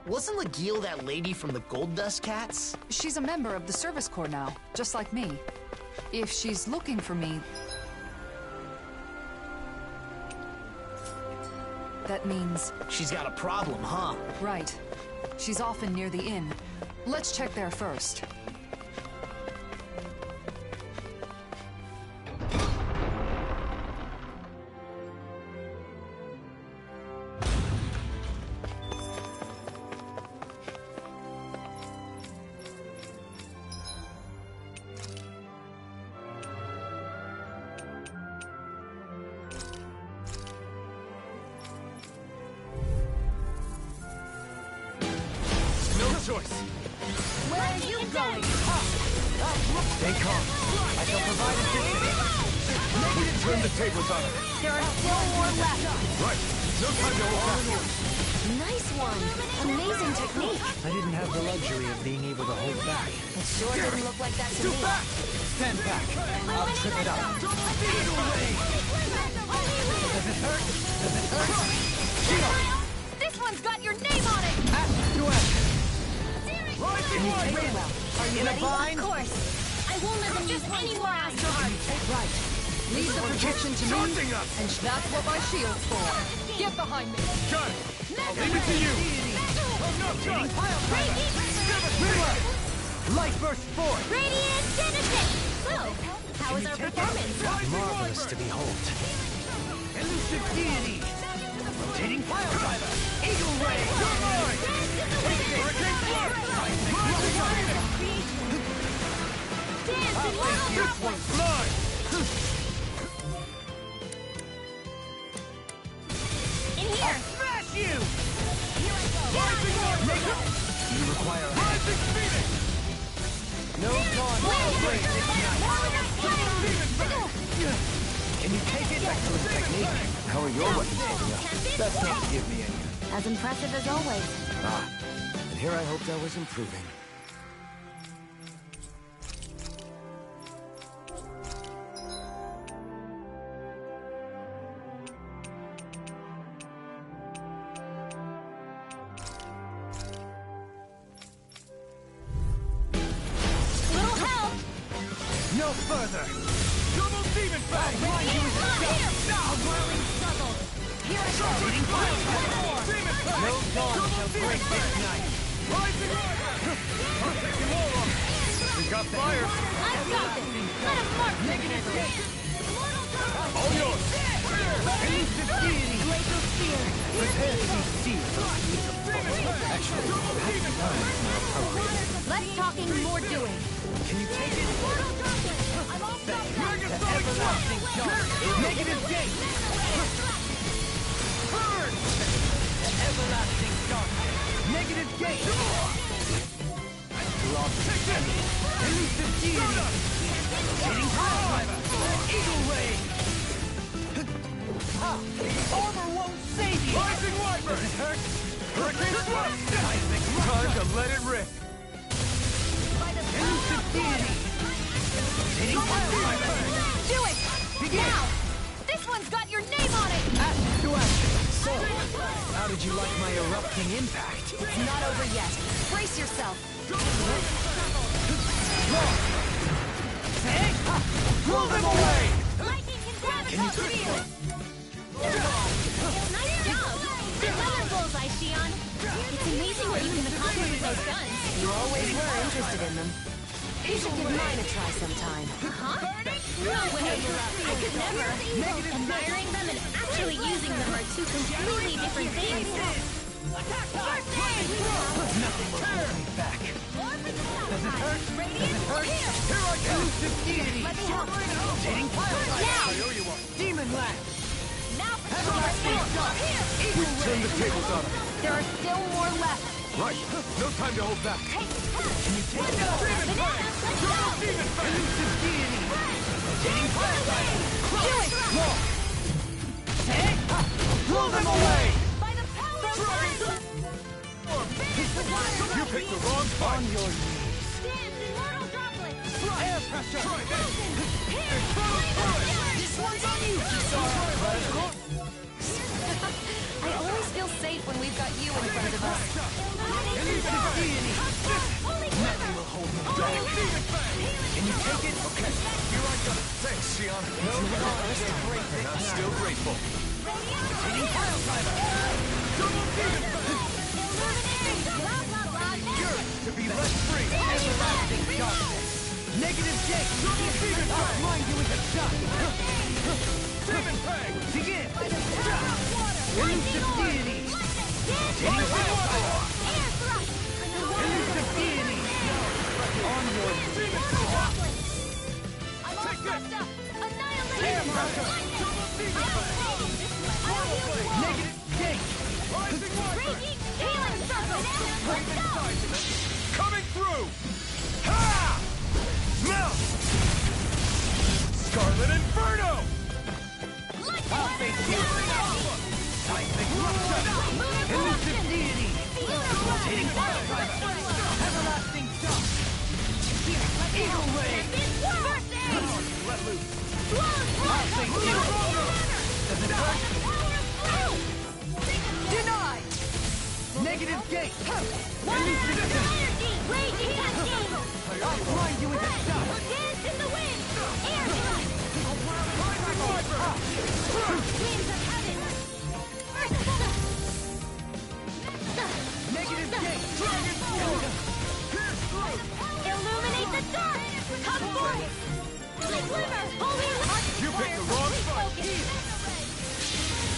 Wasn't Legil that lady from the Gold Dust Cats? She's a member of the Service Corps now, just like me. If she's looking for me, that means... She's got a problem, huh? Right. She's often near the inn. Let's check there first. Choice. Where are you going? Stay calm. I shall provide assistance. Negative. Turn the tables on her. There are still more left. Right. No time to hold back. Nice one. Amazing technique. I didn't have the luxury of being able to hold back. It sure didn't look like that to me. Stand back. I'll trip it up. Does it hurt? Does it hurt? Shield. This one's got your name on it. Do it. Can you take it? Are you in a bind? Of course. I won't let them use any more astral arts. Right. Leave the protection to me, and that's what my shield's for. Get behind me. Got it. I'll leave it to you. Oh, no, John. Light burst forth. Radiant Genesis! So, how was our performance? Marvelous to behold. Elusive deity. Rotating fire driver. Eagle ray. You're mine. Hurricane flood. Dance in little droplets! Fly. In here! Smash you. Here I go! Rising water. You require rising phoenix. No dawn. Can you take it? Excellent technique. How are your weapons holding up? That's not to give me any. As impressive as always. Ah, and here I hoped I was improving. Little help! No further. Double demon fang. A whirling struggle. Here I go! Demon fang. No dawn shall break this night. Rising water. Protecting wall. We got fire. I've got this! Let us mark Negative gate. All yours. Elusive deity. Glacial Spear! Prepare to be sealed. Actually, demon fang. Less talking, more doing. Can you take it? The everlasting dark. Negative gate. Burn. The everlasting dark. Negative gate. Take it. Elusive deity. Hitting power driver. Eagle ray. Armor won't save you. Rising wyvern. Does it hurt? Hurricane thrust. Time to let it rip. Elusive deity. Hitting power driver. Do it! Now! This one's got your name on it! Action to action. So, how did you like my erupting impact? It's not over yet. Brace yourself. Roll them away! Lightning can grab Can you us field! Nice job! Another bullseye, Shion! It's amazing what you can accomplish with those guns. You always were interested in them. You should give mine a try sometime. Huh? No way! I could never! Admiring them and actually using them are two completely different things. Nothing will hold me back. Does it hurt? Does it hurt? Here I go! Elusive deity! Let me help. Rotating fire! Now! I owe you one. Demon lash! Now for Everlasting dark! Eagle ray! Turn the tables on her. There are still more left. Right. No time to hold back. Take Can you take it? Demon fang! Double demon fang! Elusive deity! Rotating fire driver! Do it! Roll! Roll them away! By the power of light! You picked the wrong fight! On your knees. Dance in mortal droplets! Air pressure! Try this! This one's on you, I always feel safe when we've got you in front of us. Elusive deity! Nothing will hold me back. Can you take it? Okay, here I go. Thanks, Xion. No cause to break And I'm still grateful. Rotating pile driver! Double demon fang! Yours to be let free! Everlasting darkness! Negative gate! Double demon fang! I'll blind you with a shot! Demon fang! Begin! Elusive deity! Rotating pile driver! Elusive deity! On your demon fang! Take this! Air pressure! Double demon fang! Negative gate! Raging healing circle! Coming through! Ha! Melt! Scarlet Inferno! I'll face you! Seismic Rupture! Elusive deity! Rotating pile driver! Everlasting shock! Eagle ray! Let loose! I'll face you! Does it hurt? Denied! Negative gate! Elusive gate! Raging cascade! I'll blind you with a shot! Dance in the wind! Air thrust! Winds of heaven! Negative gate! Dragon form! Illuminate the dark! Come forth! Glimmer! Holy light! You picked the wrong fight!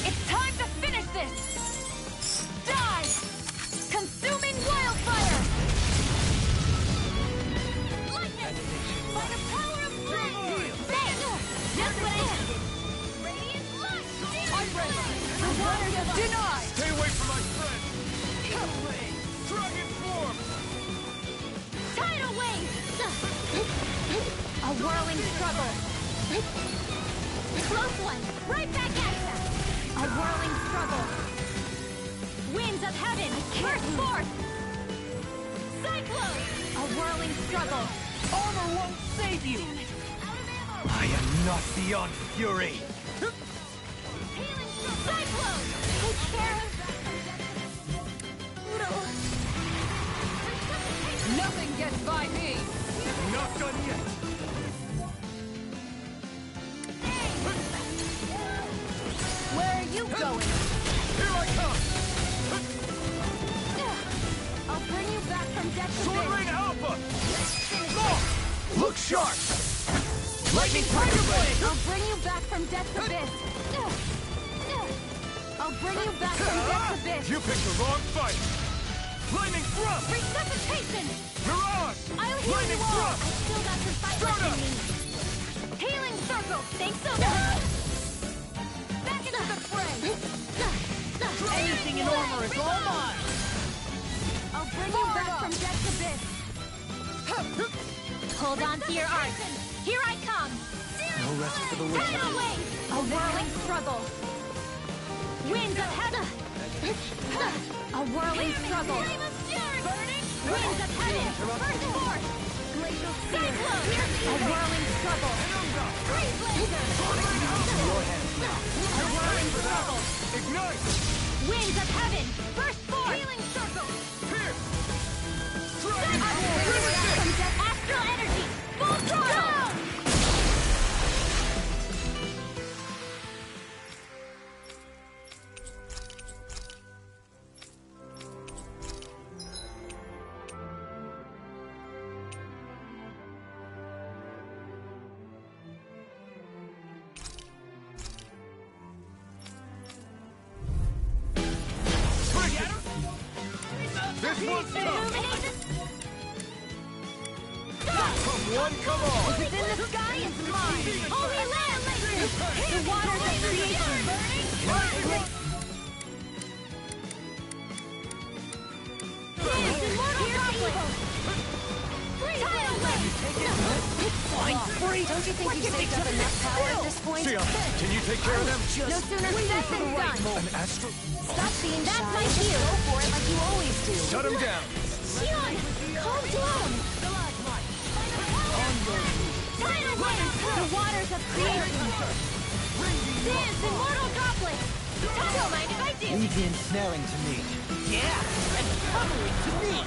It's time to finish this! Die! Consuming wildfire! Lightning! By the power of flame! Bang! Just what I needed! Radiant light! I'm ready! The waters of denied! Stay away from my friend! Dragon form! Tidal wave! A whirling struggle! Close one! Right back at ya! A whirling struggle! Winds of heaven! Burst forth! Cyclone! A whirling struggle! Armor won't save you! I am not beyond fury! Healing cyclone! Take care! Nothing gets by me! Not done yet! Where are you going? Here I come! I'll bring you back from death to Sword bit. Rain Alpha! Look sharp! Lightning Tiger Blade! I'll bring you back from death to bit. I'll bring you back from death to bit. You picked the wrong fight! Lightning Thrust! Resuscitation! Mirage! I'll heal Lightning you all! Thrust! I still got some fight left in me! Healing circle! Thanks so much! Back into the fray! Anything in armor is all mine! I'll bring you back from death to bit. Hold on to your arts! Here I come! No rest for the wicked. Tidal wave! A whirling struggle. Winds of heaven! A whirling struggle. Flame of fury! Winds of heaven! Burst forth! Glacial Cyclone! A whirling struggle. Freeze laser! A whirling struggle. Ignite! Winds of heaven! Burst forth! Healing circle! Pierce! Astral energy! Full throttle! This one's tough! Illuminate the Come one, come all! It's in the sky, it's mine! Holy land! The waters of creation! It's immortal evil! Tidal wave! Flying free! Don't you think you've saved up enough power at this point? Xion, can you take care of them? No sooner said than done. An astral... Stop being That's shy. my Just cue. go for it like you always do. Shut him down! Xion! Calm down! Tidal wave! The waters of creation! Dance, immortal droplets! Don't mind if I do! Leave the ensnaring to me. Yeah, and tunnel it to me!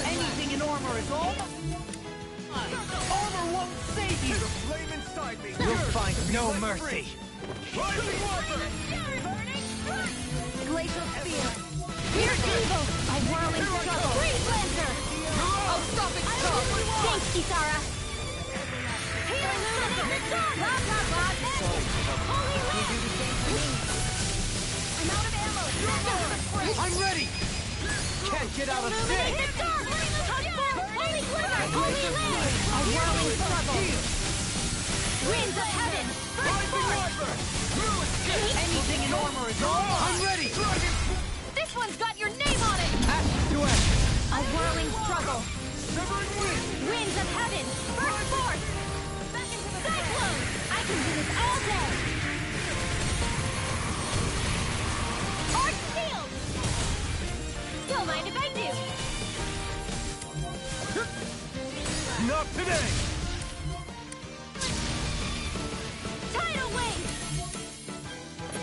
Anything in armor is all... Armor won't save you! Flame inside me! You'll find no mercy! Glacial Spear. Here's evil! A whirling struggle. Freeze Lancer! Oh, stop it, stop! Thanks, Kisara! Healing Circle! Blah, blah, blah! Holy Land! You do the same for me. I'm out of ammo! I'm ready! Can't get out of sight! Illuminate the dark! Holy Glimmer! Holy Land! A whirling struggle! Winds of Heaven! Burst forth! Anything in armor is all mine! I'm ready! This one's got your name on it! Ash to ash! A whirling struggle! Severing wind! Winds of Heaven! Burst forth! Back into the Cyclone! I can do this all day! Arch Shield! Don't mind if I do! Not today! Tidal Wave!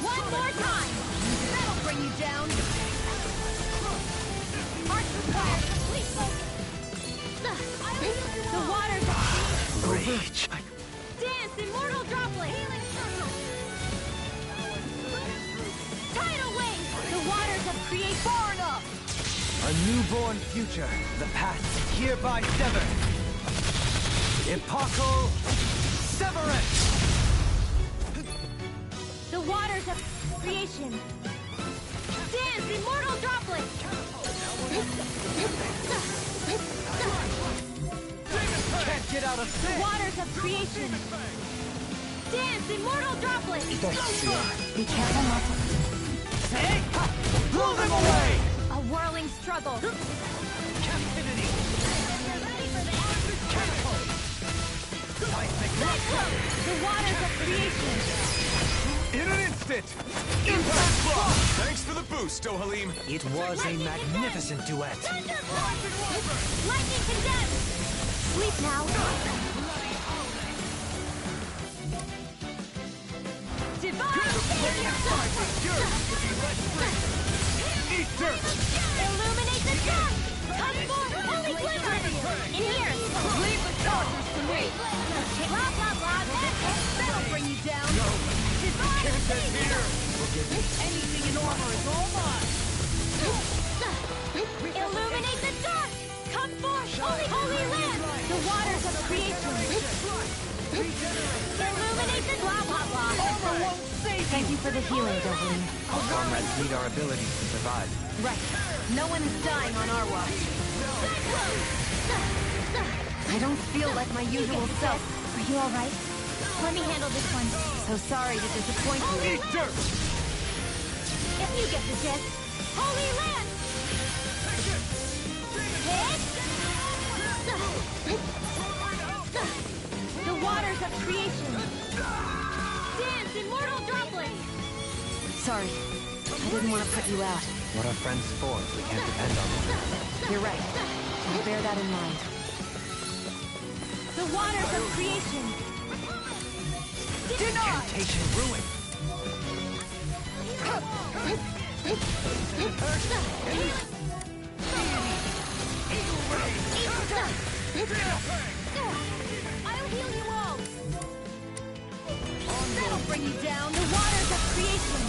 One more time! That'll bring you down! Arch requires complete focus! The waters of Rage! Dance, Immortal Droplet! Healing Circle! Tidal Wave! The waters of create far enough! A newborn future, the past hereby severed. Epochal Severance! The waters of creation! Dance, Immortal Droplet! Can't get out of The sight! waters of creation! Dance, Immortal Droplet! Be careful not to... Hey! Blow them away! A whirling struggle! Captivity! Cyclone! The waters of creation! In an instant! Impact block! Thanks for the boost, Halim. It was a magnificent duet. Thunderbolt! Lightning Condensed! Sleep now! Divine Eat dirt! Illuminate the dark! Come forth, Holy Glimmer! In here! Leave the charges to me! Blah, blah, blah! That'll bring you down! No! Divine Here! Anything in armor is all mine! Illuminate the dark! Come forth, Holy Land! The waters of creation! Illuminate the blah, blah, blah! Armor won't save Thank you for the healing, Dovaline. Our comrades need our abilities to survive. Right. No one is dying on our watch. I don't feel like my usual self. Are you alright? Let me handle this one. So sorry to disappoint you. Eat dirt! If you get the gist. Holy Land! Hit! The waters of creation. Dance, Immortal Droplet! Sorry. I didn't want to put you out. What are friends for if we can't depend on them? You're right. I'll bear that in mind. The waters of creation! Incantation ruin! I'll heal you all! That'll bring you down! The waters of creation!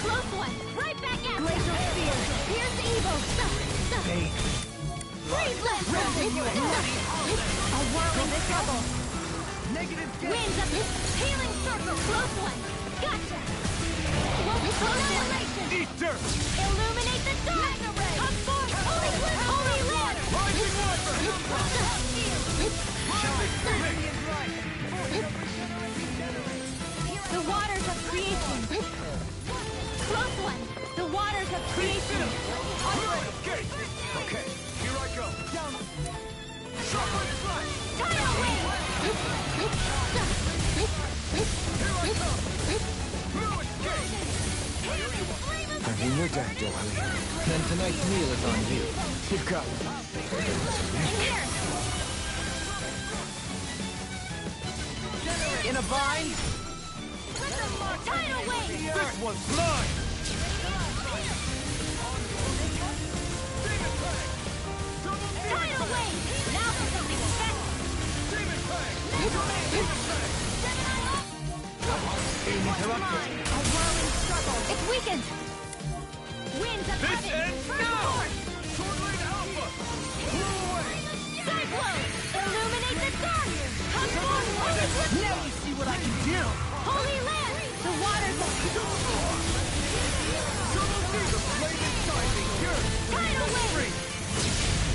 Close one! Right back at you! Glacial Spear! Here's the evil! Freeze Lancer! A whirling struggle! Winds of healing circle! Close one! Gotcha! Annihilation! Eat dirt! Illuminate the dark! Come forth! Holy Land! Rising The waters of creation! Close one! The waters of creation! Okay, here I go. Down. Tidal Wave! I'm in your debt, Dohalim. Then tonight's meal is on you. Keep up. In a bind? Tidal wave! This one's mine! Tidal wave! Now for something special! Interrupted. A whirling struggle! It's weakened! Winds of This heaven! ends First now! force! Sword Lane Alpha! Blow away! Cyclone! Illuminate the dark! Come forth, holy flip! Now you see what I can do! Holy land! The waters of Double the flaming sizing! Here! tidal wave!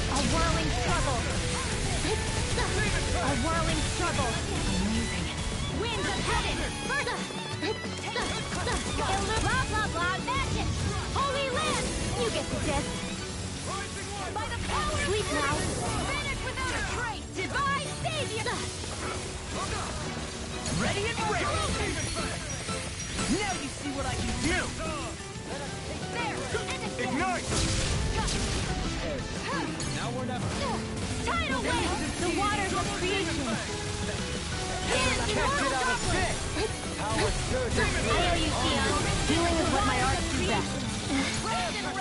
A whirling struggle! A whirling struggle! Amazing! Winds of heaven! Blah blah blah magic! Holy land! You get the gist! By the power sleep now! Finish without a trace! Divine savior! Ready and ready! Now you see what I can do! There! Ignite! Now or never. Tidal wave! The waters of creation! Dance in mortal droplets! Power surge! I owe you, Theon. Healing is what my arts do best.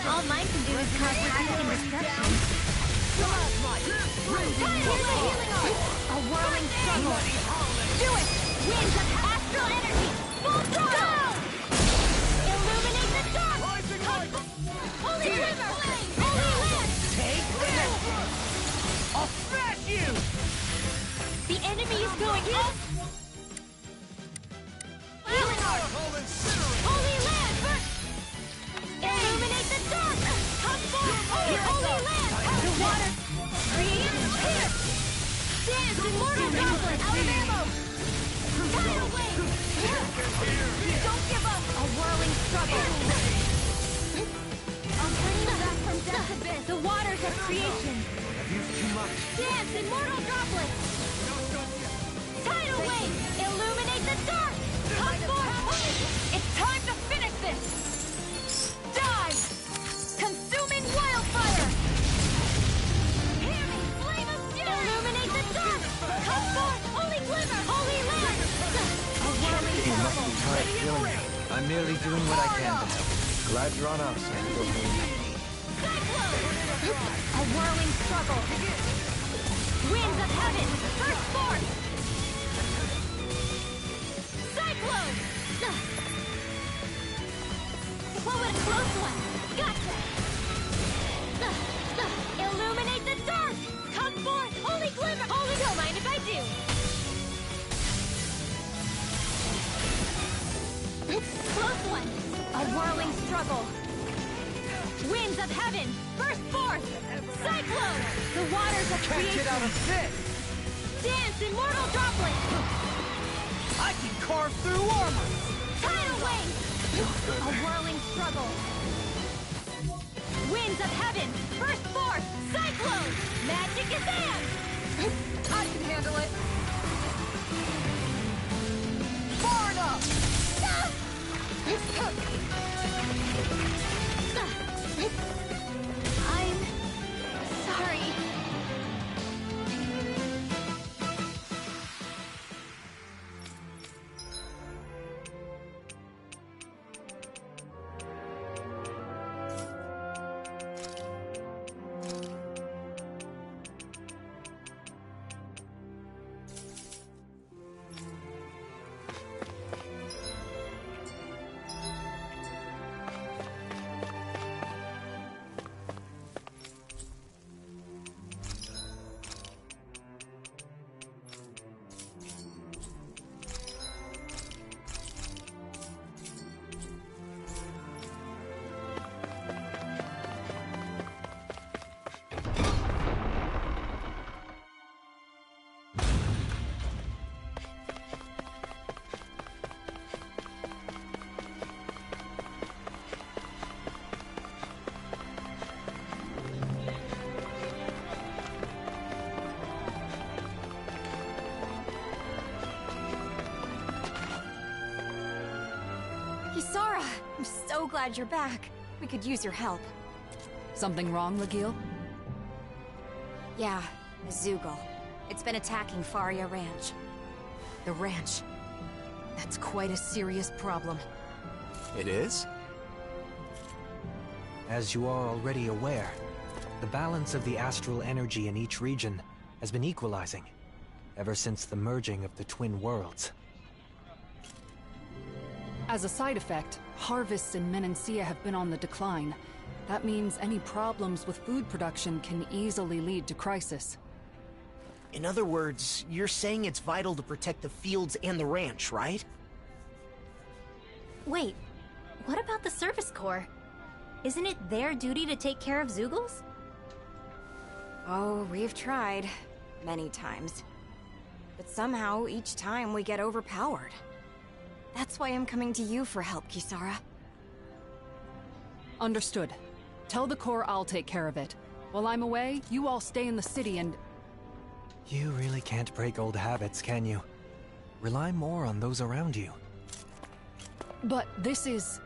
All mine can do is cause havoc and destruction. Tidal wave! A whirling struggle! Do it! Winds of astral energy! Full throttle! Illuminate the dark! Holy river! Holy land! Take this! I'll smash you! The enemy is going up! Healing art! Holy land! Illuminate the dark! Come forth! Holy land! The water! Creation here! Dance immortal goblin! Out of ammo! Tidal wave! Don't give up! A whirling struggle! I'll bring you back from death's abyss! The waters of creation! I've used too much. Dance immortal droplets! Tidal wave! Illuminate the dark! Come forth! It's time to finish this! Die! Consuming wildfire! Hear me! Flame of fury! Illuminate the dark! Come forth! Holy glimmer! Holy land! A whirling You must struggle! be tired of killing me. I'm merely doing what I can to help. Glad you're on our side. Cyclone! A whirling struggle! Winds of heaven! First force! Cyclone! What a close one! Gotcha! Illuminate the dark! Come forth! Holy glimmer! Holy... Don't mind if I do! Close one! A whirling struggle! Winds of heaven! Burst forth! Cyclone! The waters of Can't creation! get out of this! Dance immortal droplet! I can carve through armor! Tidal wave! A whirling struggle! Winds of heaven! Burst forth! Cyclone! Magic is in! I can handle it! Far enough! I'm sorry. Ysara, I'm so glad you're back. We could use your help. Something wrong, Legil? Yeah, Zoogle. It's been attacking Faria Ranch. The ranch. That's quite a serious problem. It is? As you are already aware, the balance of the astral energy in each region has been equalizing ever since the merging of the twin worlds. As a side effect, harvests in Menancia have been on the decline. That means any problems with food production can easily lead to crisis. In other words, you're saying it's vital to protect the fields and the ranch, right? Wait, what about the Service Corps? Isn't it their duty to take care of Zeugles? Oh, we've tried. Many times. But somehow, each time we get overpowered. That's why I'm coming to you for help, Kisara. Understood. Tell the Corps I'll take care of it. While I'm away, you all stay in the city and... You really can't break old habits, can you? Rely more on those around you. But this is...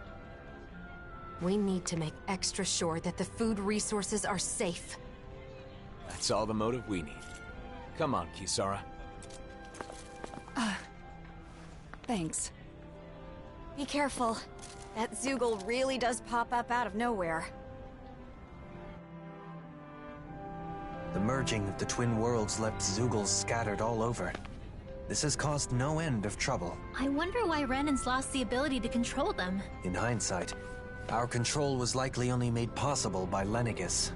We need to make extra sure that the food resources are safe. That's all the motive we need. Come on, Kisara. Thanks. Be careful. That Zeugle really does pop up out of nowhere. The merging of the twin worlds left Zeugles scattered all over. This has caused no end of trouble. I wonder why Renan's lost the ability to control them. In hindsight, our control was likely only made possible by Lenegis.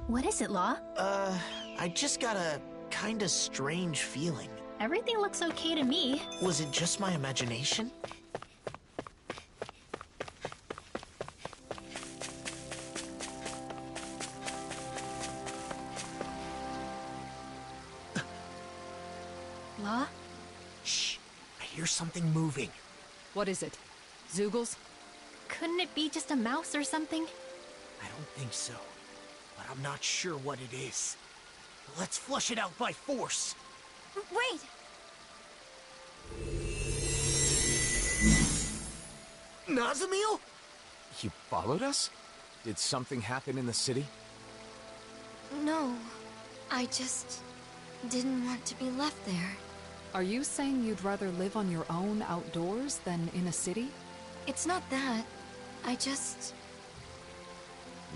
What is it, Law? I just got a kinda strange feeling. Everything looks okay to me. Was it just my imagination? Law? Shh! I hear something moving. What is it? Zeugles? Couldn't it be just a mouse or something? I don't think so. But I'm not sure what it is. Let's flush it out by force! Wait! Nazamil? You followed us? Did something happen in the city? No, I just didn't want to be left there. Are you saying you'd rather live on your own outdoors than in a city? It's not that. I just...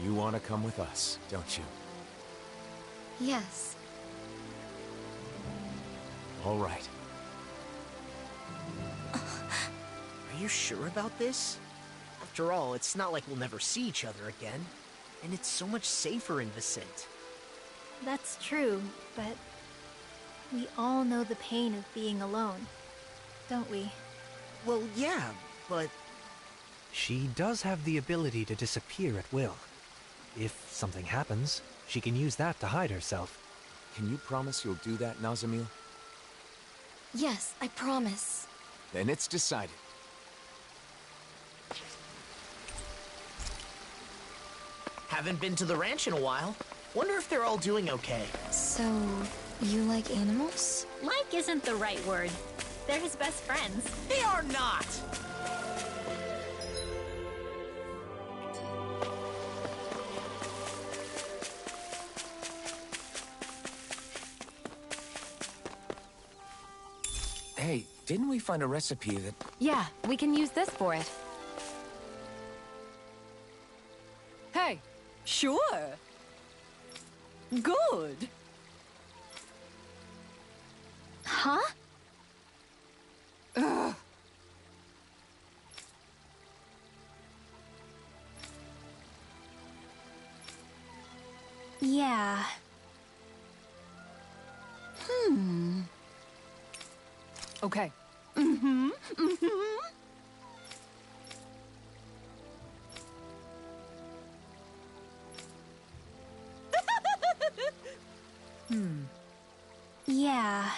You want to come with us, don't you? Yes. All right. Are you sure about this? After all, it's not like we'll never see each other again. And it's so much safer in Vicent. That's true, but we all know the pain of being alone, don't we? Well, yeah, but... She does have the ability to disappear at will. If something happens, she can use that to hide herself. Can you promise you'll do that, Nazamil? Yes, I promise. Then it's decided. Haven't been to the ranch in a while. Wonder if they're all doing okay. So, you like animals? Like isn't the right word. They're his best friends. They are not! Hey, didn't we find a recipe that... Yeah, we can use this for it. Hey! Sure. Good. Huh? Ugh. Yeah. Okay. Yeah.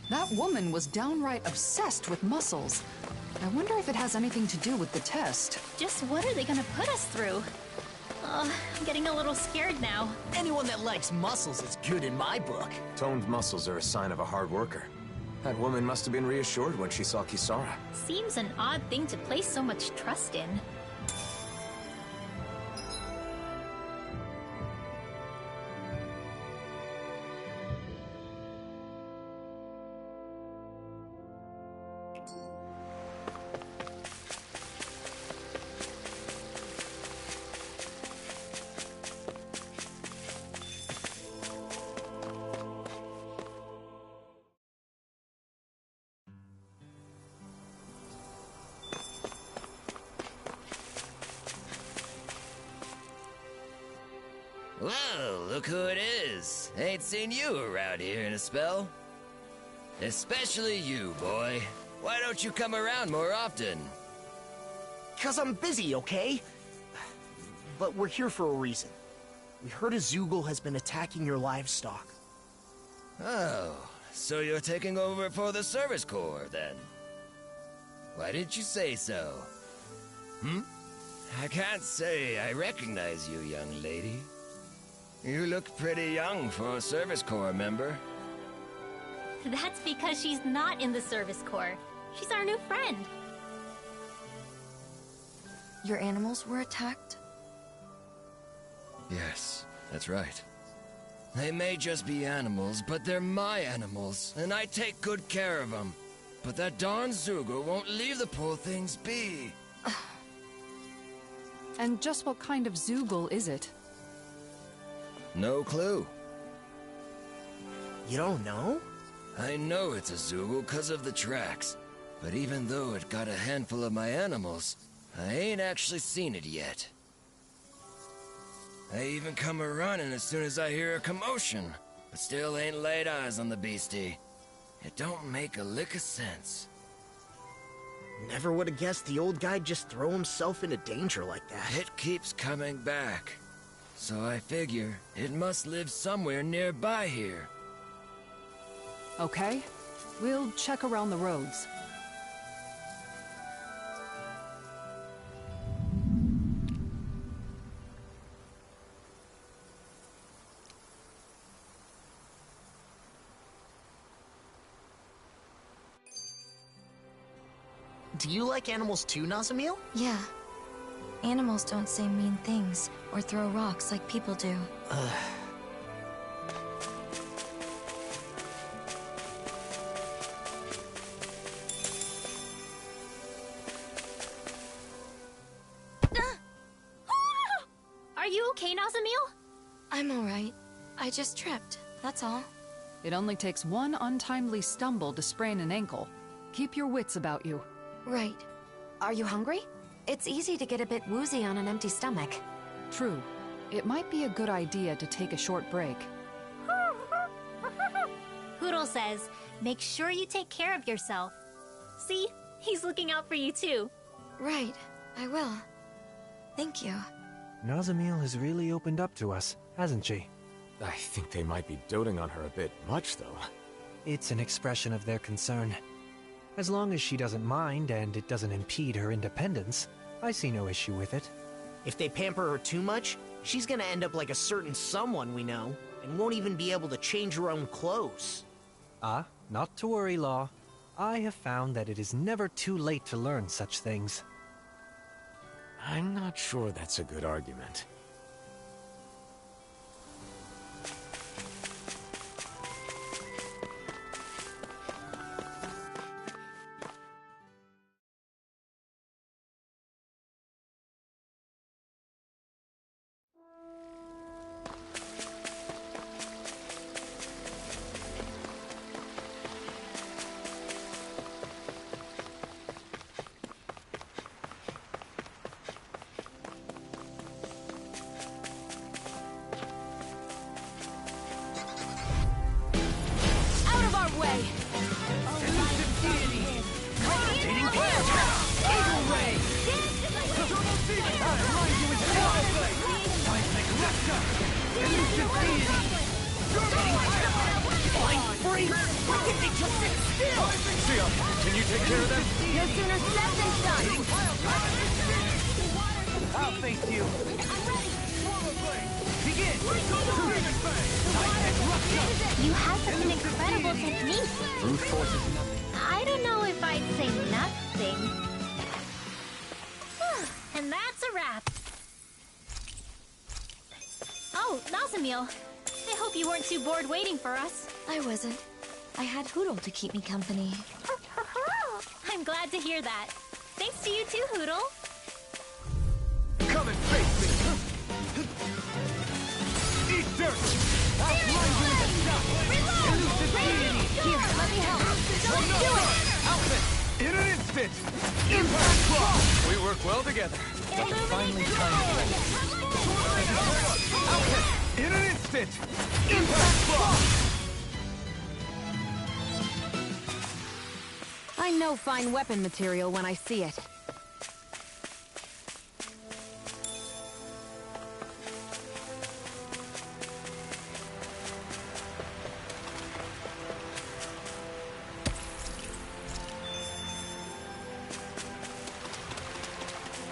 That woman was downright obsessed with muscles. I wonder if it has anything to do with the test. Just what are they gonna put us through? I'm getting a little scared now. Anyone that likes muscles is good in my book. Toned muscles are a sign of a hard worker. That woman must have been reassured when she saw Kisara. Seems an odd thing to place so much trust in. Whoa, look who it is. Ain't seen you around here in a spell. Especially you, boy. Why don't you come around more often? 'Cause I'm busy, okay? But we're here for a reason. We heard a Zoogle has been attacking your livestock. Oh, so you're taking over for the Service Corps, then? Why didn't you say so? I can't say I recognize you, young lady. You look pretty young for a Service Corps member. That's because she's not in the Service Corps. She's our new friend. Your animals were attacked? Yes, that's right. They may just be animals, but they're my animals, and I take good care of them. But that darn Zoogle won't leave the poor things be. And just what kind of Zoogle is it? No clue. You don't know? I know it's a Zoogle because of the tracks, but even though it got a handful of my animals, I ain't actually seen it yet. I even come a-running as soon as I hear a commotion, but still ain't laid eyes on the beastie. It don't make a lick of sense. Never would have guessed the old guy'd just throw himself into danger like that. It keeps coming back, so I figure it must live somewhere nearby here. Okay, we'll check around the roads. Do you like animals too, Nazamil? Yeah. Animals don't say mean things or throw rocks like people do. Are you okay, Nazamil? I'm alright. I just tripped, that's all. It only takes one untimely stumble to sprain an ankle. Keep your wits about you. Right. Are you hungry? It's easy to get a bit woozy on an empty stomach. True. It might be a good idea to take a short break. Poodle says, make sure you take care of yourself. See? He's looking out for you too. Right. I will. Thank you. Nazamil has really opened up to us, hasn't she? I think they might be doting on her a bit much, though. It's an expression of their concern. As long as she doesn't mind and it doesn't impede her independence, I see no issue with it. If they pamper her too much, she's gonna end up like a certain someone we know, and won't even be able to change her own clothes. Ah, not to worry, Law. I have found that it is never too late to learn such things. I'm not sure that's a good argument. Free! Can they just sit still? Sia, can you take care of them? No sooner said than done. I'll face you. I'm ready. Begin. You have such an incredible technique. Brute force is nothing. I don't know if I'd say nothing. And that's a wrap. Oh, Nazamil. I hope you weren't too bored waiting for us. I wasn't. I had Hoodle to keep me company. I'm glad to hear that. Thanks to you too, Hoodle. Come and face me. Eat dirt. I'll blind you with a shot. Elusive deity. Here, let me help. Let's do it. Outfit. In an instant. Impact block. We work well together. Finally time. Outfit. In an instant. Impact block. I know fine weapon material when I see it.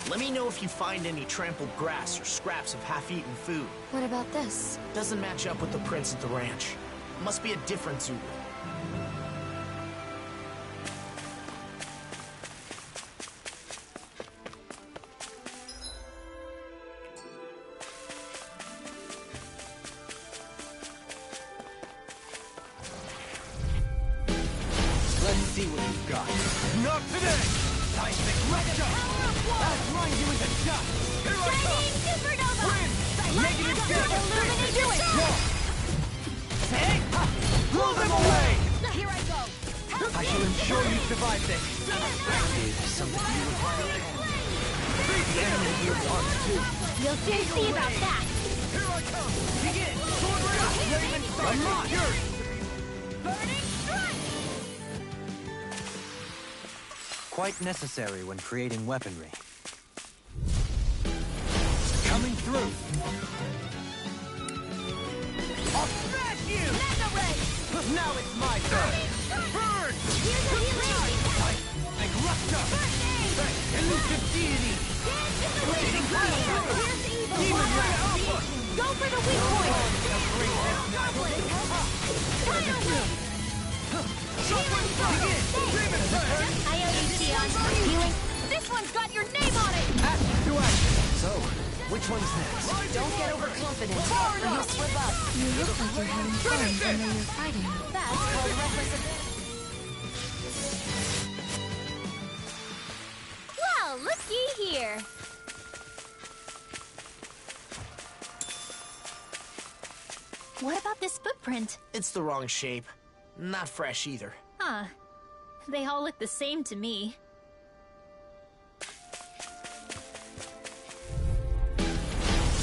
Let me know if you find any trampled grass or scraps of half-eaten food. What about this? Doesn't match up with the prints at the ranch. Must be a different Zulu. Let's see what you've got. Not today! Seismic Recto! I'll grind you into dust! Here I come! Supernova! Negative damage! Illuminate do it! Hey! Blow them away! Here I go! I shall ensure you survive this. Is something you require? The enemy here wants too. You'll soon see about that. Here I come! Begin! Sword Raven! Unlock! Yours! Burning strike! Quite necessary when creating weaponry. Coming through! I'll smash you! Mega ray! Now it's my turn! Burn! Here's a healing! Like Rupta! Elusive deity! Here's evil! Demon Rat Alpha! Go for the weak point! I owe you, Sion. Healing. This one's got your name on it! Action to action! So, which one's next? Don't get overconfident, or you'll slip up. You look like you're having fun, even though you're fighting. That's called reckless. Well, looky here. What about this footprint? It's the wrong shape. Not fresh either. Huh. They all look the same to me.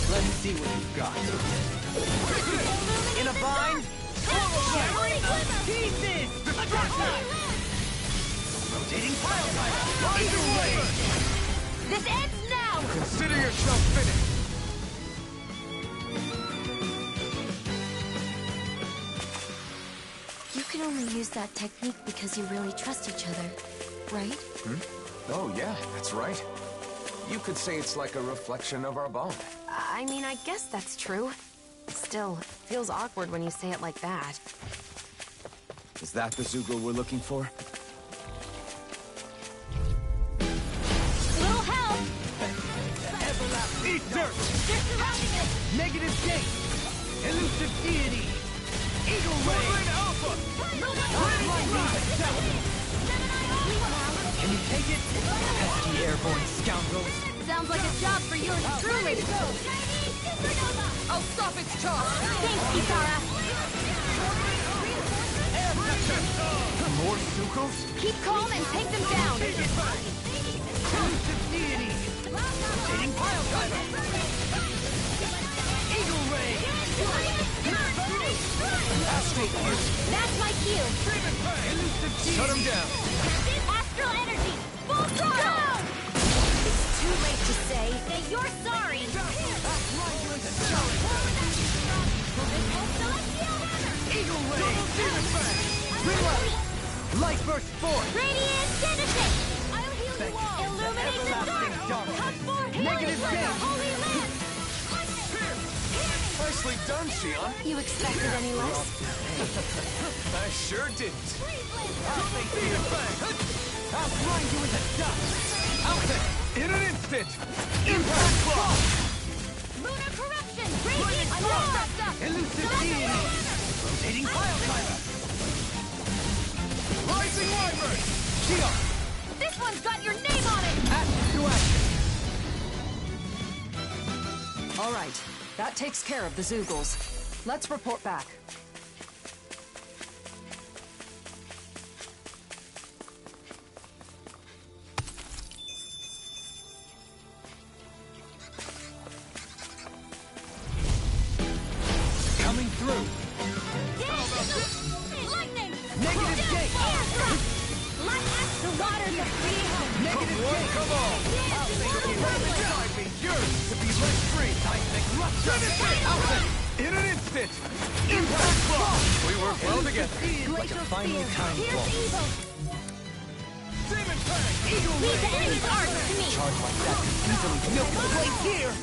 Let's see what you've got. In a bind? Pieces! Destruction! Rotating pile driver! Rising wave! This ends now! Consider yourself finished! You can only use that technique because you really trust each other, right? Oh, yeah, that's right. You could say it's like a reflection of our bond. I mean, I guess that's true. Still, it feels awkward when you say it like that. Is that the Zoogle we're looking for? Little help! Eat dirt! They're surrounding us! Negative gate! Elusive deity! Eagle Ray! Alpha! Can you take it? Pesky airborne scoundrels! Sounds like a job for yours truly! I'll stop its charge! Thanks, Kisara! More Zoogles? Keep calm and take them down! Elusive deity! Rotating pile driver! Eagle Ray! Astrate Pierce! That's my cue! Elusive deity! Shut him down! Astral energy! Full throttle! It's too late to say. Say you're sorry! Eagle Ray! Demon Fang! Light burst forth! Radiant Genesis! I'll heal you all! Illuminate the dark! Come forth! Negative like a damage. holy lance! Nicely done, Shion. You expected any less? I sure didn't. I'll grind you into dust! Out there! In an instant! Impact block! Lunar corruption! Radiant Storm! Elusive deity! Rotating pile driver! Rising Wyvern! Shion! This one's got your name on it! Action to action! All right, that takes care of the Zoogles. Let's report back. Coming through! Lightning! Negative gate! Light axe the waters of freedom! Negative gate! Come on! Beside me, yours to be let free! Seismic rupture! In an instant! Impact block! We work well together. Like a finely timed Here's blow. evil! Demon Fang! Eagle Leave the ray! enemy's arc to me! Charge like that could easily milk the blade here!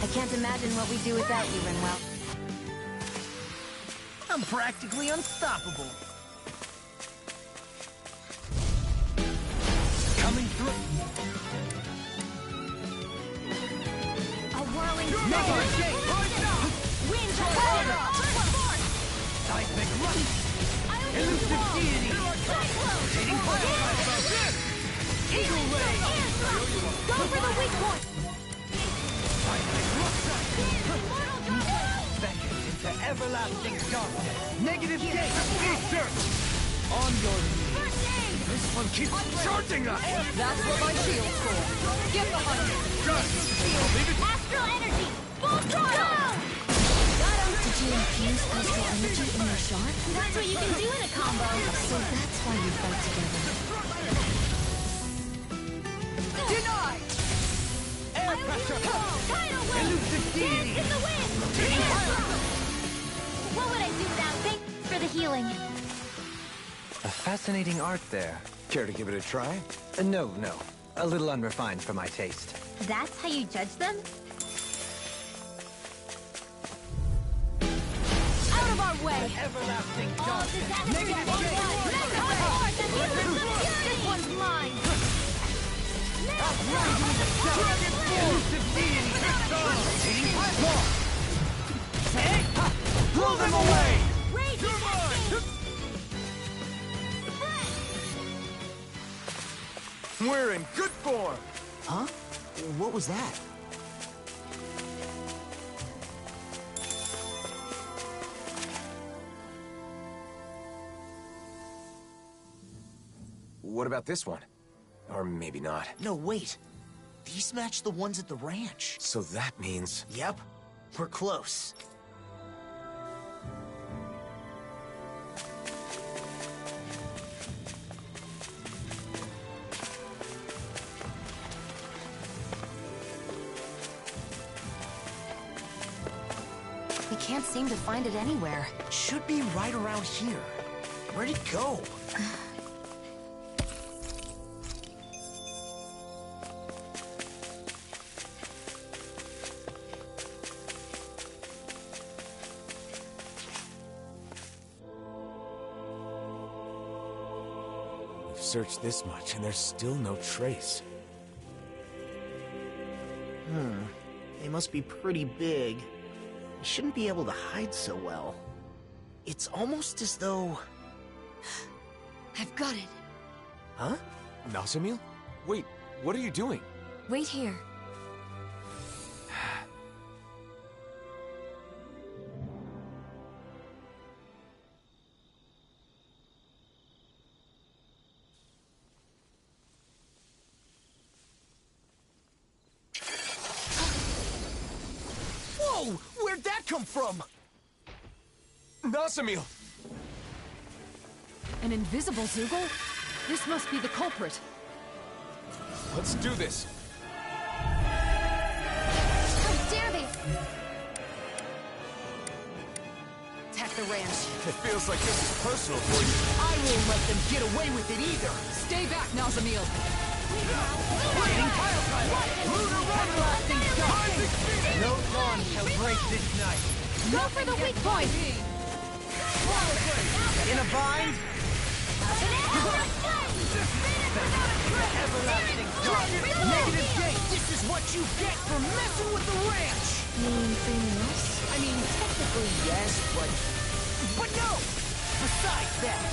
I can't imagine what we'd do without you, Rinwell. I'm practically unstoppable. Coming through. A whirling Negative storm! gate! Winds of fire! Force! Seismic rush! I'll heal you Elusive all! deity! Cyclone! Rotating pile driver! Eagle ray! Go for the weak point! Seismic rupture! Immortal droplet! Vengeance into everlasting darkness! Negative gate! Easter! On your knees! First aid! This one keeps charging us! That's what my shield's for. Get behind me. Astral energy! Full throttle! Got him! Did you infuse astral energy in your shot? That's what you can do in a combo. So that's why you fight together. Denied! Air pressure! Tidal wave! Elusive deity! In the wind! Rotating pile What would I do without? Thanks for the healing. A fascinating art there. Care to give it a try? No. A little unrefined for my taste. That's how you judge them? Out of our way! everlasting All darkness! disaster! Negative This one's mine! Elusive deity! Rotating pile block! Blow them away! We're in good form! Huh? What was that? What about this one? Or maybe not. No, wait. These match the ones at the ranch. So that means... Yep. We're close. We can't seem to find it anywhere. Should be right around here. Where'd it go? We've searched this much and there's still no trace. They must be pretty big. They shouldn't be able to hide so well. It's almost as though... I've got it. Huh? Nazamil? Wait, what are you doing? Wait here. Whoa! Where'd that come from? Nazamil! An invisible Zoogle? This must be the culprit. Let's do this. How dare they! Tech the ranch. It feels like this is personal for you. I won't let them get away with it either! Stay back, Nazamil. Lightning pile driver! Lunar everlasting dark! No dawn shall break this night! Go for the weak point! In a bind? Everlasting dark! Negative gate! This is what you get for messing with the ranch! Meaning something else? I mean, technically yes, but no! Besides that,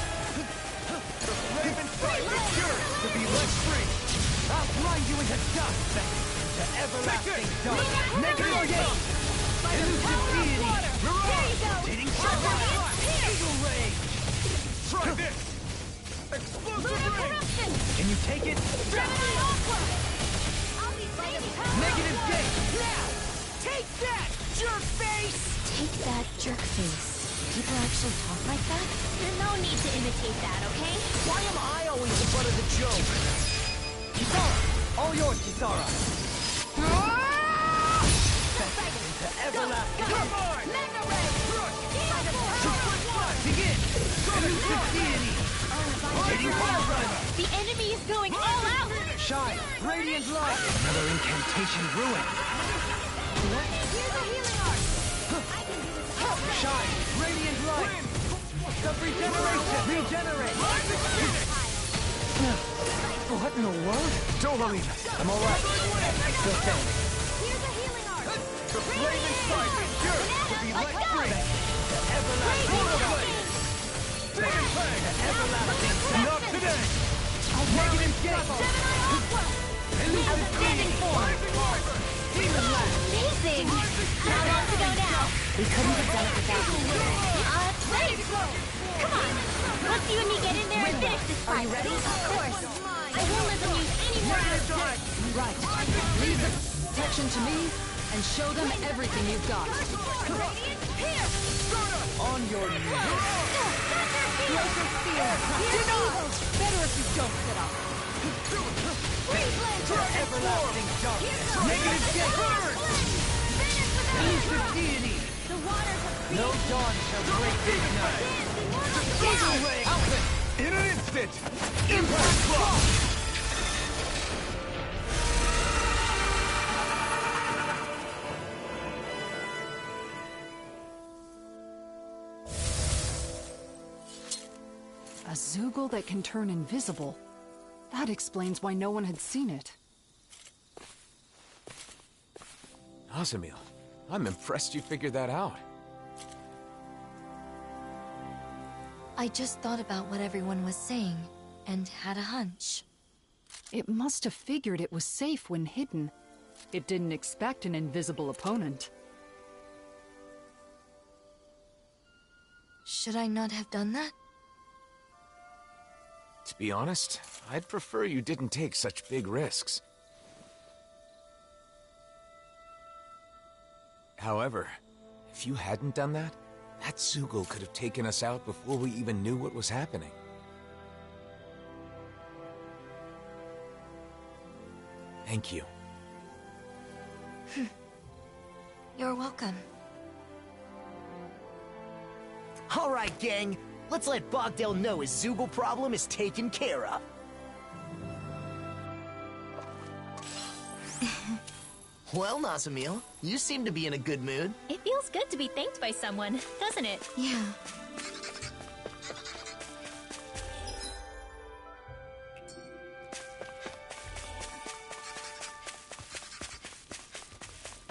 the Raven fight is yours to be let free! I'll grind you into dust! To everlasting dark! Negative gate! Elusive deity! Mirage! Rotating circle! Eagle ray! Try this! Explosive ray! Can you take it? Negative gate! Now! Take that, jerk face! Take that, jerk face. People actually talk like that? There's no need to imitate that, okay? Why am I always the butt of the joke? Kisara! All yours, Kisara! Into everlasting... Come on! Mega Ray! Begin! Elusive deity! Rotating pile driver! The enemy is going all out! Shine! Radiant light! Another incantation ruined! Here's a healing art! Shine! Radiant light! The regeneration! Regenerate! What in the world? Don't believe it. I'm alright. Still standing. Here's a healing art! The flaming fight is yours to be let free! The everlasting dark! Dragon Fang! The everlasting not today! Negative gate! Outstanding form! Demon Land! Amazing! How long to go now? We couldn't have done it without you. Ready? Come on! Let's you and me get in there and finish this fight. Are you ready? Of course. I won't let them use any more assets. Right. Leave the protection to me and show them everything you've got. On your knees! Laser spear! Denied! Better if you don't sit up. To everlasting darkness! Negative gate! Elusive deity! No dawn shall break this night! Eagle ray! Outfit! In an instant! Impact block! A Zoogle that can turn invisible. That explains why no one had seen it. Nazamil, I'm impressed you figured that out. I just thought about what everyone was saying, and had a hunch. It must have figured it was safe when hidden. It didn't expect an invisible opponent. Should I not have done that? To be honest, I'd prefer you didn't take such big risks. However, if you hadn't done that, that Zoogle could have taken us out before we even knew what was happening. Thank you. You're welcome. All right, gang. Let's let Bogdale know his Zoogle problem is taken care of. Well, Nazamil, you seem to be in a good mood. It feels good to be thanked by someone, doesn't it? Yeah.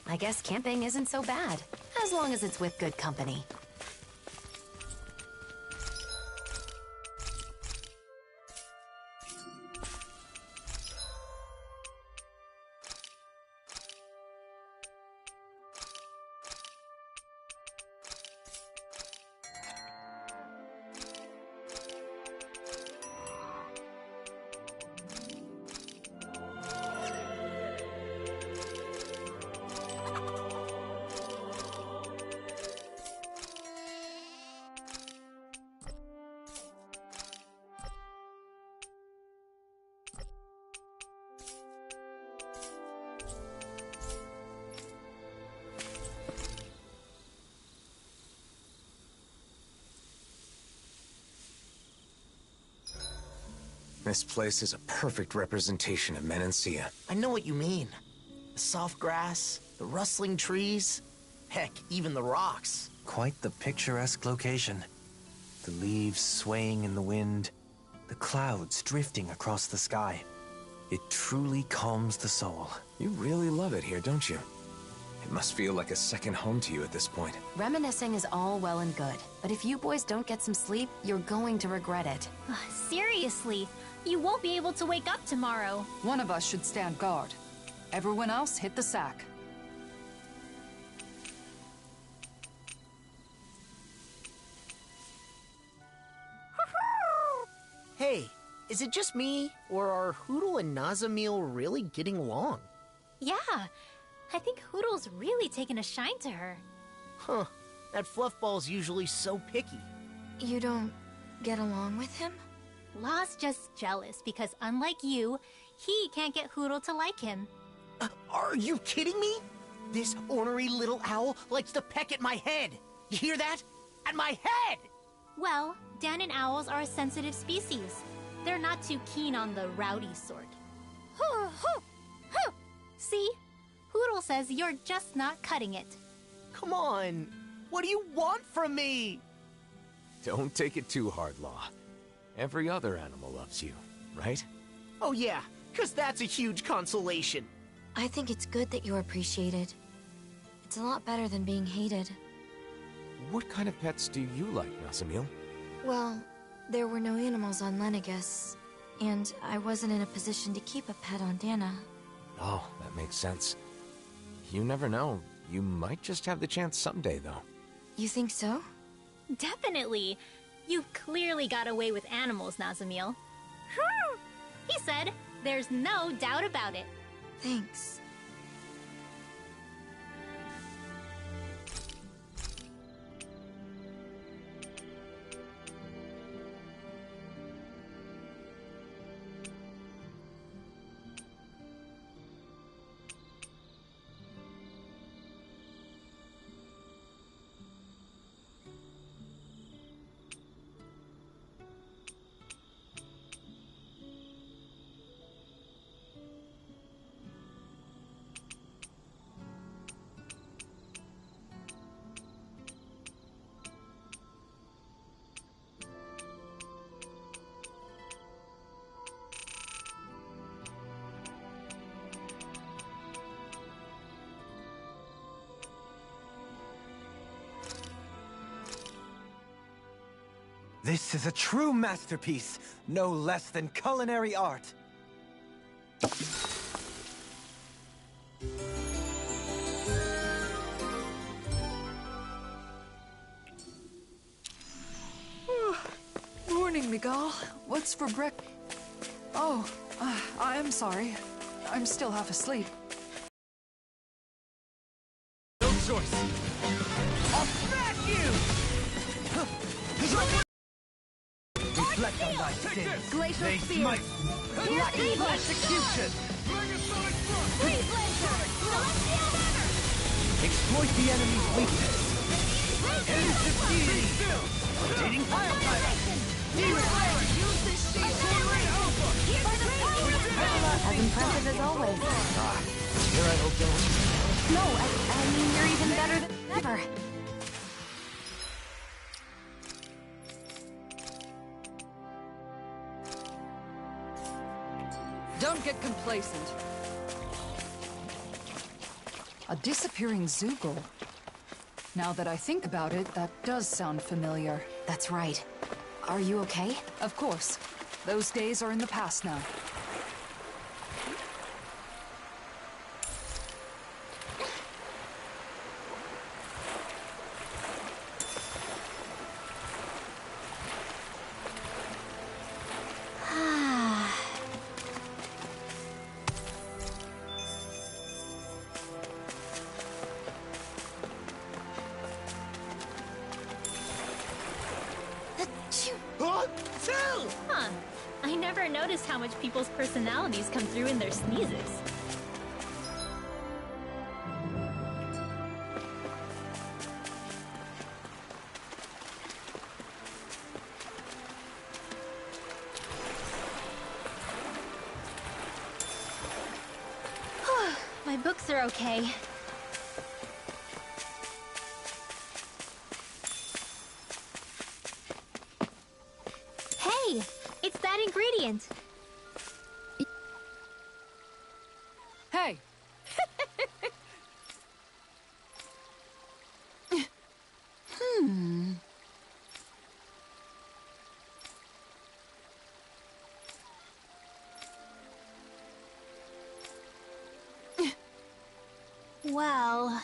I guess camping isn't so bad, as long as it's with good company. This place is a perfect representation of Menancia. I know what you mean. The soft grass, the rustling trees, heck, even the rocks. Quite the picturesque location. The leaves swaying in the wind, the clouds drifting across the sky. It truly calms the soul. You really love it here, don't you? It must feel like a second home to you at this point. Reminiscing is all well and good, but if you boys don't get some sleep, you're going to regret it. Seriously, you won't be able to wake up tomorrow. One of us should stand guard. Everyone else hit the sack. Hey, is it just me, or are Hootle and Nazamil really getting along? Yeah, I think Hoodle's really taken a shine to her. Huh, that fluffball's usually so picky. You don't get along with him? Law's just jealous because unlike you, he can't get Hootle to like him. Are you kidding me? This ornery little owl likes to peck at my head. You hear that? At my head! Well, Danon owls are a sensitive species. They're not too keen on the rowdy sort. Hoo, hoo, hoo! See? Hootle says you're just not cutting it. Come on! What do you want from me? Don't take it too hard, Law. Every other animal loves you, right? Oh yeah, 'cause that's a huge consolation. I think it's good that you're appreciated. It's a lot better than being hated. What kind of pets do you like, Nazamil? Well, there were no animals on Lenegus, and I wasn't in a position to keep a pet on Dana. Oh, that makes sense. You never know. You might just have the chance someday, though. You think so? Definitely. You've clearly got away with animals, Nazamil. He said, there's no doubt about it. Thanks. This is a true masterpiece, no less than culinary art. Morning, Miguel. What's for Oh, I'm sorry. I'm still half asleep. No choice. I'll smack you! Reflect on thy sins. Glacial They Spear. smite. Bloody Execution! Freeze Lancer! Celestial Hammer! Exploit the enemy's weakness. Elusive deity. Rotating fire pilot. Use this shield! By the power of God! As impressive as always. Here I hope don't. No, I mean, you're even better than ever. Don't get complacent. A disappearing Zoogle. Now that I think about it, that does sound familiar. That's right. Are you okay? Of course. Those days are in the past now. Huh. I never noticed how much people's personalities come through in their sneezes. they're okay. Hey! It's that ingredient! Hey! Well...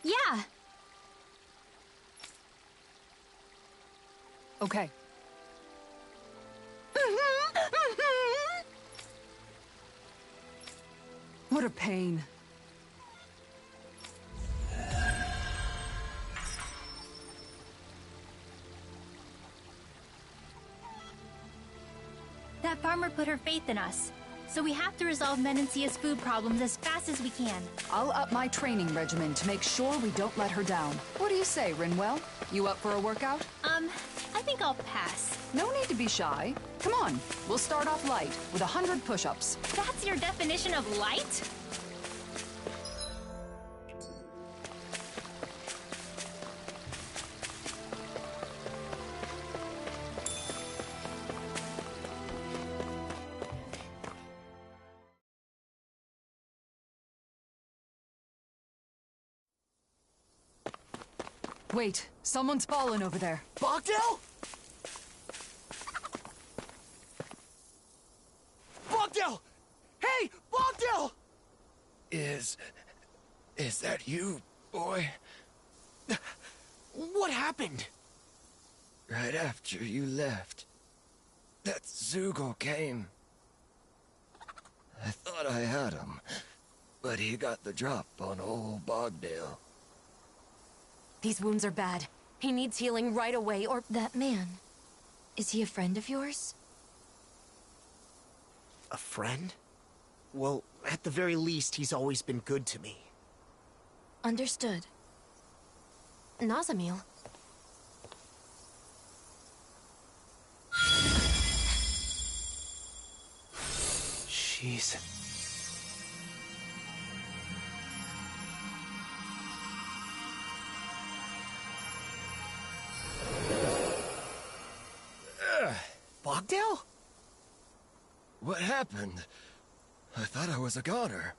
yeah! Okay. What a pain. That farmer put her faith in us. So we have to resolve Menencia's food problems as fast as we can. I'll up my training regimen to make sure we don't let her down. What do you say, Rinwell? You up for a workout? I think I'll pass. No need to be shy. Come on, we'll start off light with 100 push-ups. That's your definition of light? Wait, someone's fallen over there. Bogdell? Bogdell! Hey, Bogdell! Is that you, boy? What happened? Right after you left, that Zoogle came. I thought I had him, but he got the drop on old Bogdale. These wounds are bad. He needs healing right away, or... That man, is he a friend of yours? A friend? Well, at the very least, he's always been good to me. Understood. Nazamil. Jeez. Bogdell? What happened? I thought I was a goner.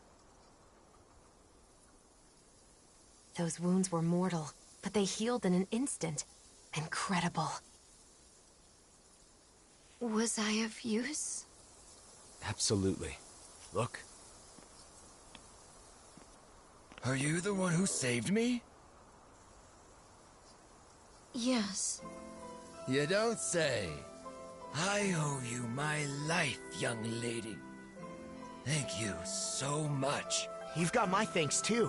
Those wounds were mortal, but they healed in an instant. Incredible. Was I of use? Absolutely. Look. Are you the one who saved me? Yes. You don't say. I owe you my life, young lady. Thank you so much. You've got my thanks, too.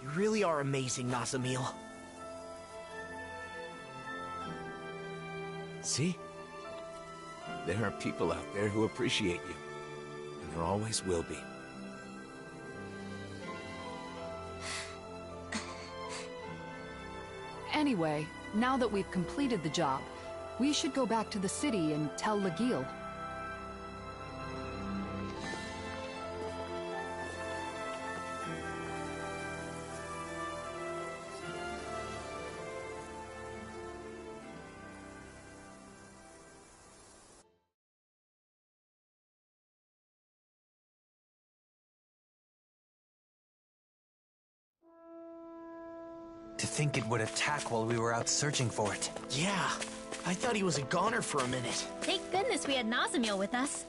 You really are amazing, Nazamil. See? There are people out there who appreciate you. And there always will be. Anyway, now that we've completed the job, we should go back to the city and tell Legil. To think it would attack while we were out searching for it. Yeah, I thought he was a goner for a minute. Thank goodness we had Nazamil with us.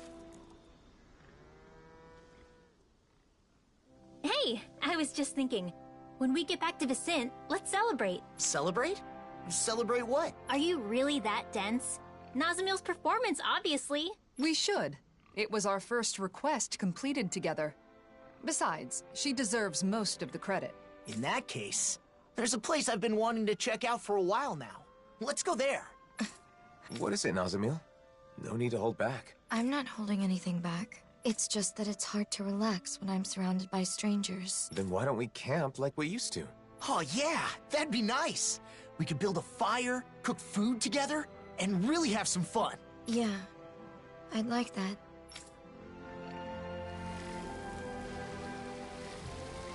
Hey, I was just thinking, when we get back to Vicent, let's celebrate. Celebrate? Celebrate what? Are you really that dense? Nazamil's performance, obviously. We should. It was our first request completed together. Besides, she deserves most of the credit. In that case, there's a place I've been wanting to check out for a while now. Let's go there. What is it, Nazamil? No need to hold back. I'm not holding anything back. It's just that it's hard to relax when I'm surrounded by strangers. Then why don't we camp like we used to? Oh yeah, that'd be nice. We could build a fire, cook food together, and really have some fun. Yeah, I'd like that.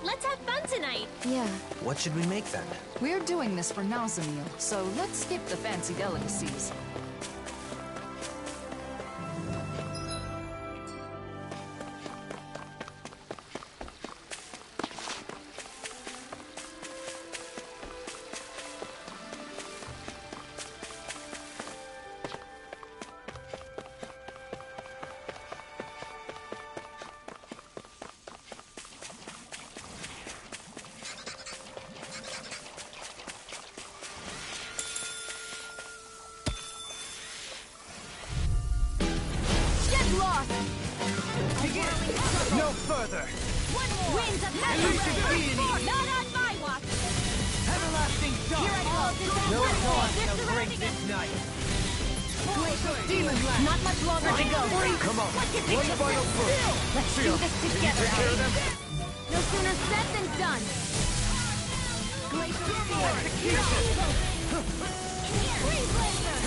Let's have fun tonight! Yeah. What should we make then? We're doing this for Nazamil, so let's skip the fancy delicacies. No further! Winds of Heaven! Not on my watch! Everlasting dawn! Here I go! No dawn shall break this night! Demon Blast! Not much longer to go! Come on! One final push! Let's do this together! No sooner said than done! Glacier Freeze Laser!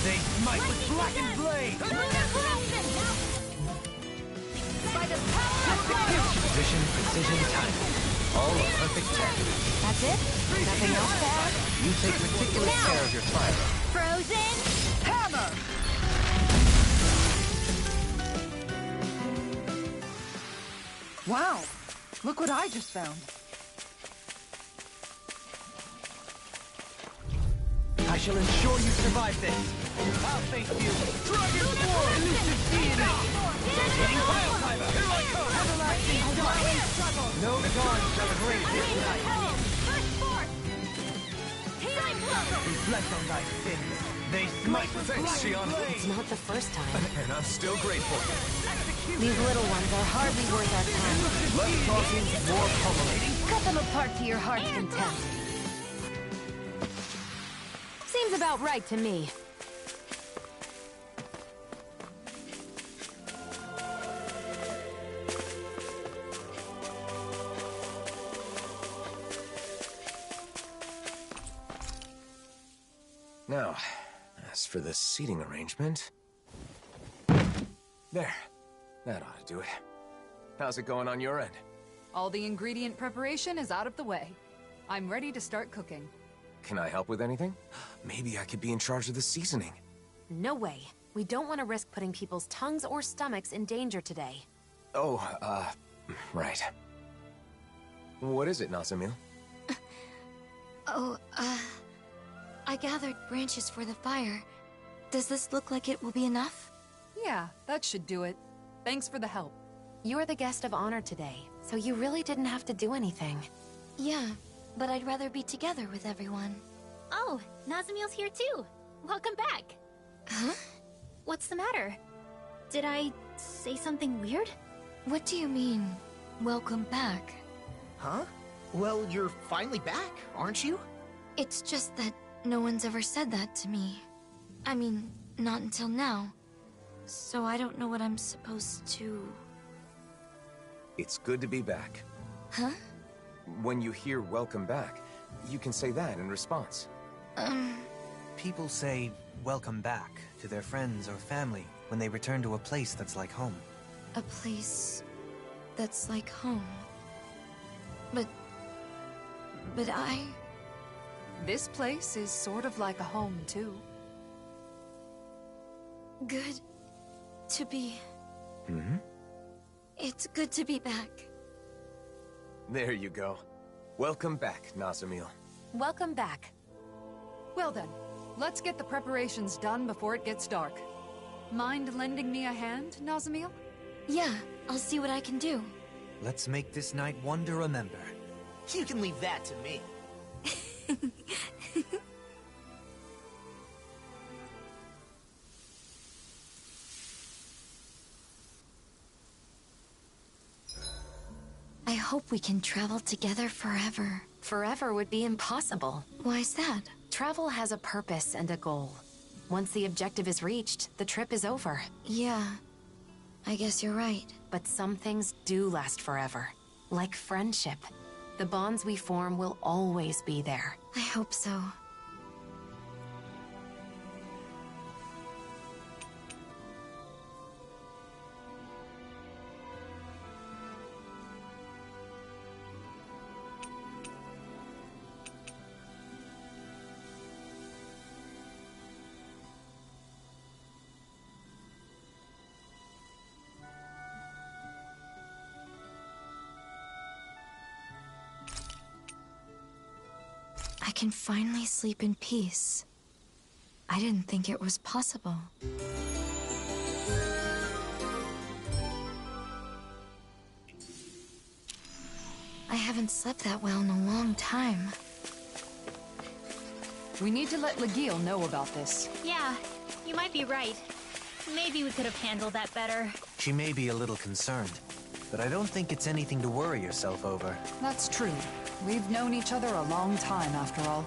They smite with blackened blade! By the power of Royal! Precision, time. All a perfect 10. That's it? Nothing else to add? You take meticulous care of your fire. Frozen Hammer! Wow! Look what I just found. I shall ensure you survive this! I'll face you! Dragon Form! Elusive Deity! Hitting Fire Timer! Here I come! Everlasting Dawn! No dawn shall break this night! Reflect on thy sins! They smite with blackened blade! It's not the first time. And I'm still grateful. These little ones are hardly worth our time. Less talking, more pummeling. Cut them apart to your heart's content. Seems about right to me. Now, as for the seating arrangement... There. That ought to do it. How's it going on your end? All the ingredient preparation is out of the way. I'm ready to start cooking. Can I help with anything? Maybe I could be in charge of the seasoning. No way. We don't want to risk putting people's tongues or stomachs in danger today. Oh, right. What is it, Nazamil? Oh, I gathered branches for the fire. Does this look like it will be enough? Yeah, that should do it. Thanks for the help. You're the guest of honor today, so you really didn't have to do anything. Yeah, but I'd rather be together with everyone. Oh, Nazamil's here too. Welcome back. Huh? What's the matter? Did I say something weird? What do you mean, welcome back? Huh? Well, you're finally back, aren't you? It's just that no one's ever said that to me. I mean, not until now. So I don't know what I'm supposed to... It's good to be back. Huh? When you hear welcome back, you can say that in response. People say welcome back to their friends or family when they return to a place that's like home. A place that's like home. But I... This place is sort of like a home, too. Good to be... Mm-hmm. It's good to be back. There you go. Welcome back, Nazamil. Welcome back. Well then, let's get the preparations done before it gets dark. Mind lending me a hand, Nazamil? Yeah, I'll see what I can do. Let's make this night one to remember. You can leave that to me. I hope we can travel together forever. Forever would be impossible. Why's that? Travel has a purpose and a goal. Once the objective is reached, the trip is over. Yeah, I guess you're right. But some things do last forever. Like friendship. The bonds we form will always be there. I hope so. I can finally sleep in peace. I didn't think it was possible. I haven't slept that well in a long time. We need to let Legil know about this. Yeah, you might be right. Maybe we could have handled that better. She may be a little concerned, but I don't think it's anything to worry yourself over. That's true. We've known each other a long time, after all.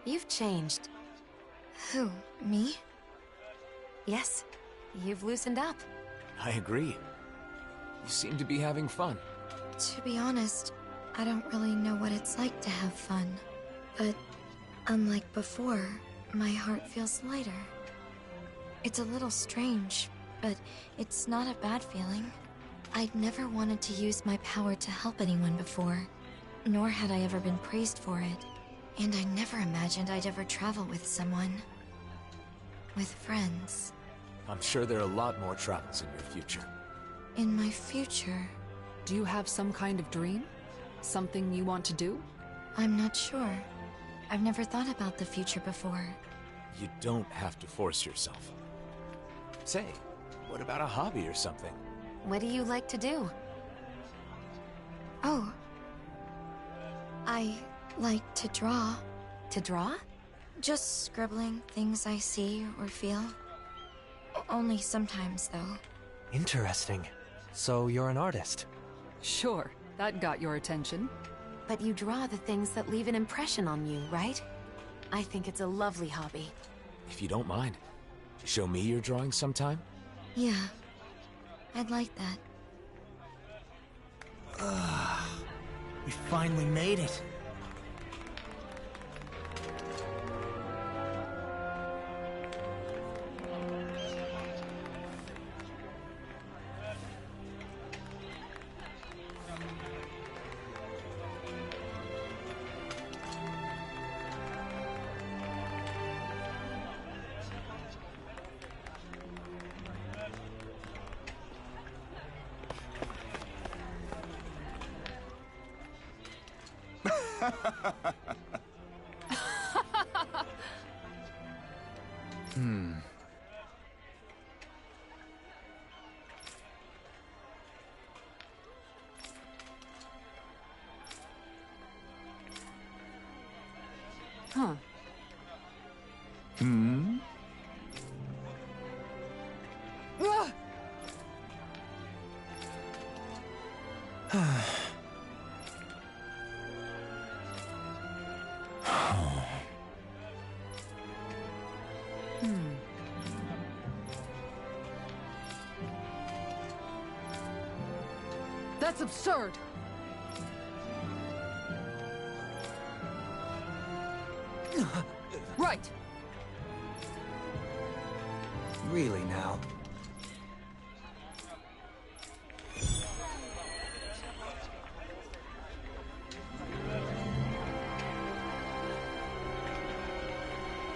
You've changed. Who? Me? Yes, you've loosened up. I agree. You seem to be having fun. To be honest, I don't really know what it's like to have fun. But unlike before, my heart feels lighter. It's a little strange, but it's not a bad feeling. I'd never wanted to use my power to help anyone before, nor had I ever been praised for it. And I never imagined I'd ever travel with someone. With friends. I'm sure there are a lot more travels in your future. In my future? Do you have some kind of dream? Something you want to do? I'm not sure. I've never thought about the future before. You don't have to force yourself. Say, what about a hobby or something? What do you like to do? Oh. I like to draw. To draw? Just scribbling things I see or feel. Only sometimes, though. Interesting. So you're an artist? Sure, that got your attention. But you draw the things that leave an impression on you, right? I think it's a lovely hobby. If you don't mind, show me your drawing sometime? Yeah, I'd like that. We finally made it. Huh. That's absurd! Right! Really now?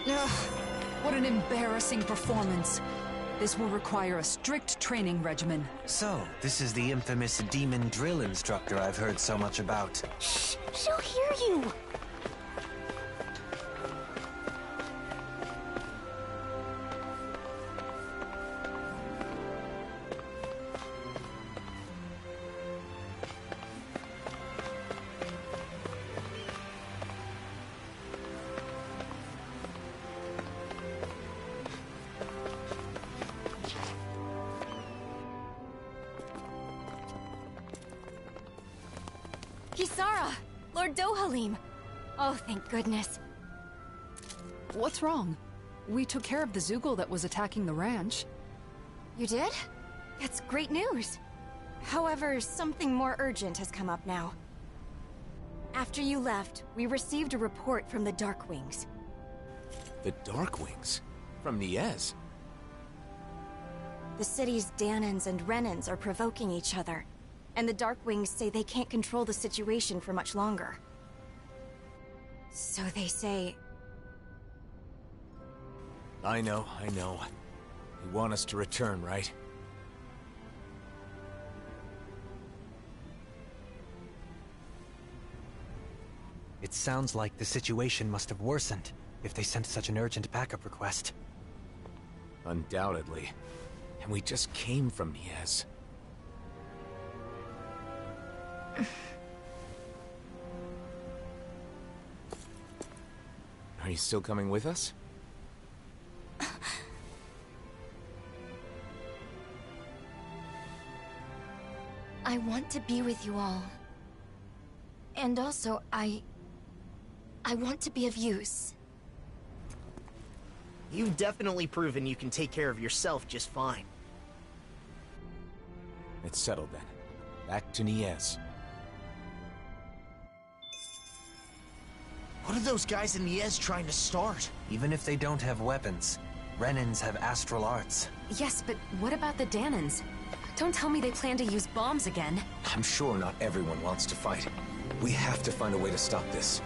Ugh, what an embarrassing performance. This will require a strict training regimen. So, this is the infamous demon drill instructor I've heard so much about. Shh! She'll hear you! Kisara! Lord Dohalim! Oh, thank goodness. What's wrong? We took care of the Zoogle that was attacking the ranch. You did? That's great news. However, something more urgent has come up now. After you left, we received a report from the Darkwings. The Darkwings? From Niez? The city's Danans and Renans are provoking each other, and the Darkwings say they can't control the situation for much longer. So they say... I know. You want us to return, right? It sounds like the situation must have worsened if they sent such an urgent backup request. Undoubtedly. And we just came from Niez. Are you still coming with us? I want to be with you all. And also, I want to be of use. You've definitely proven you can take care of yourself just fine. It's settled then. Back to Niez. What are those guys in Niez trying to start? Even if they don't have weapons, Renans have astral arts. Yes, but what about the Danans? Don't tell me they plan to use bombs again. I'm sure not everyone wants to fight. We have to find a way to stop this.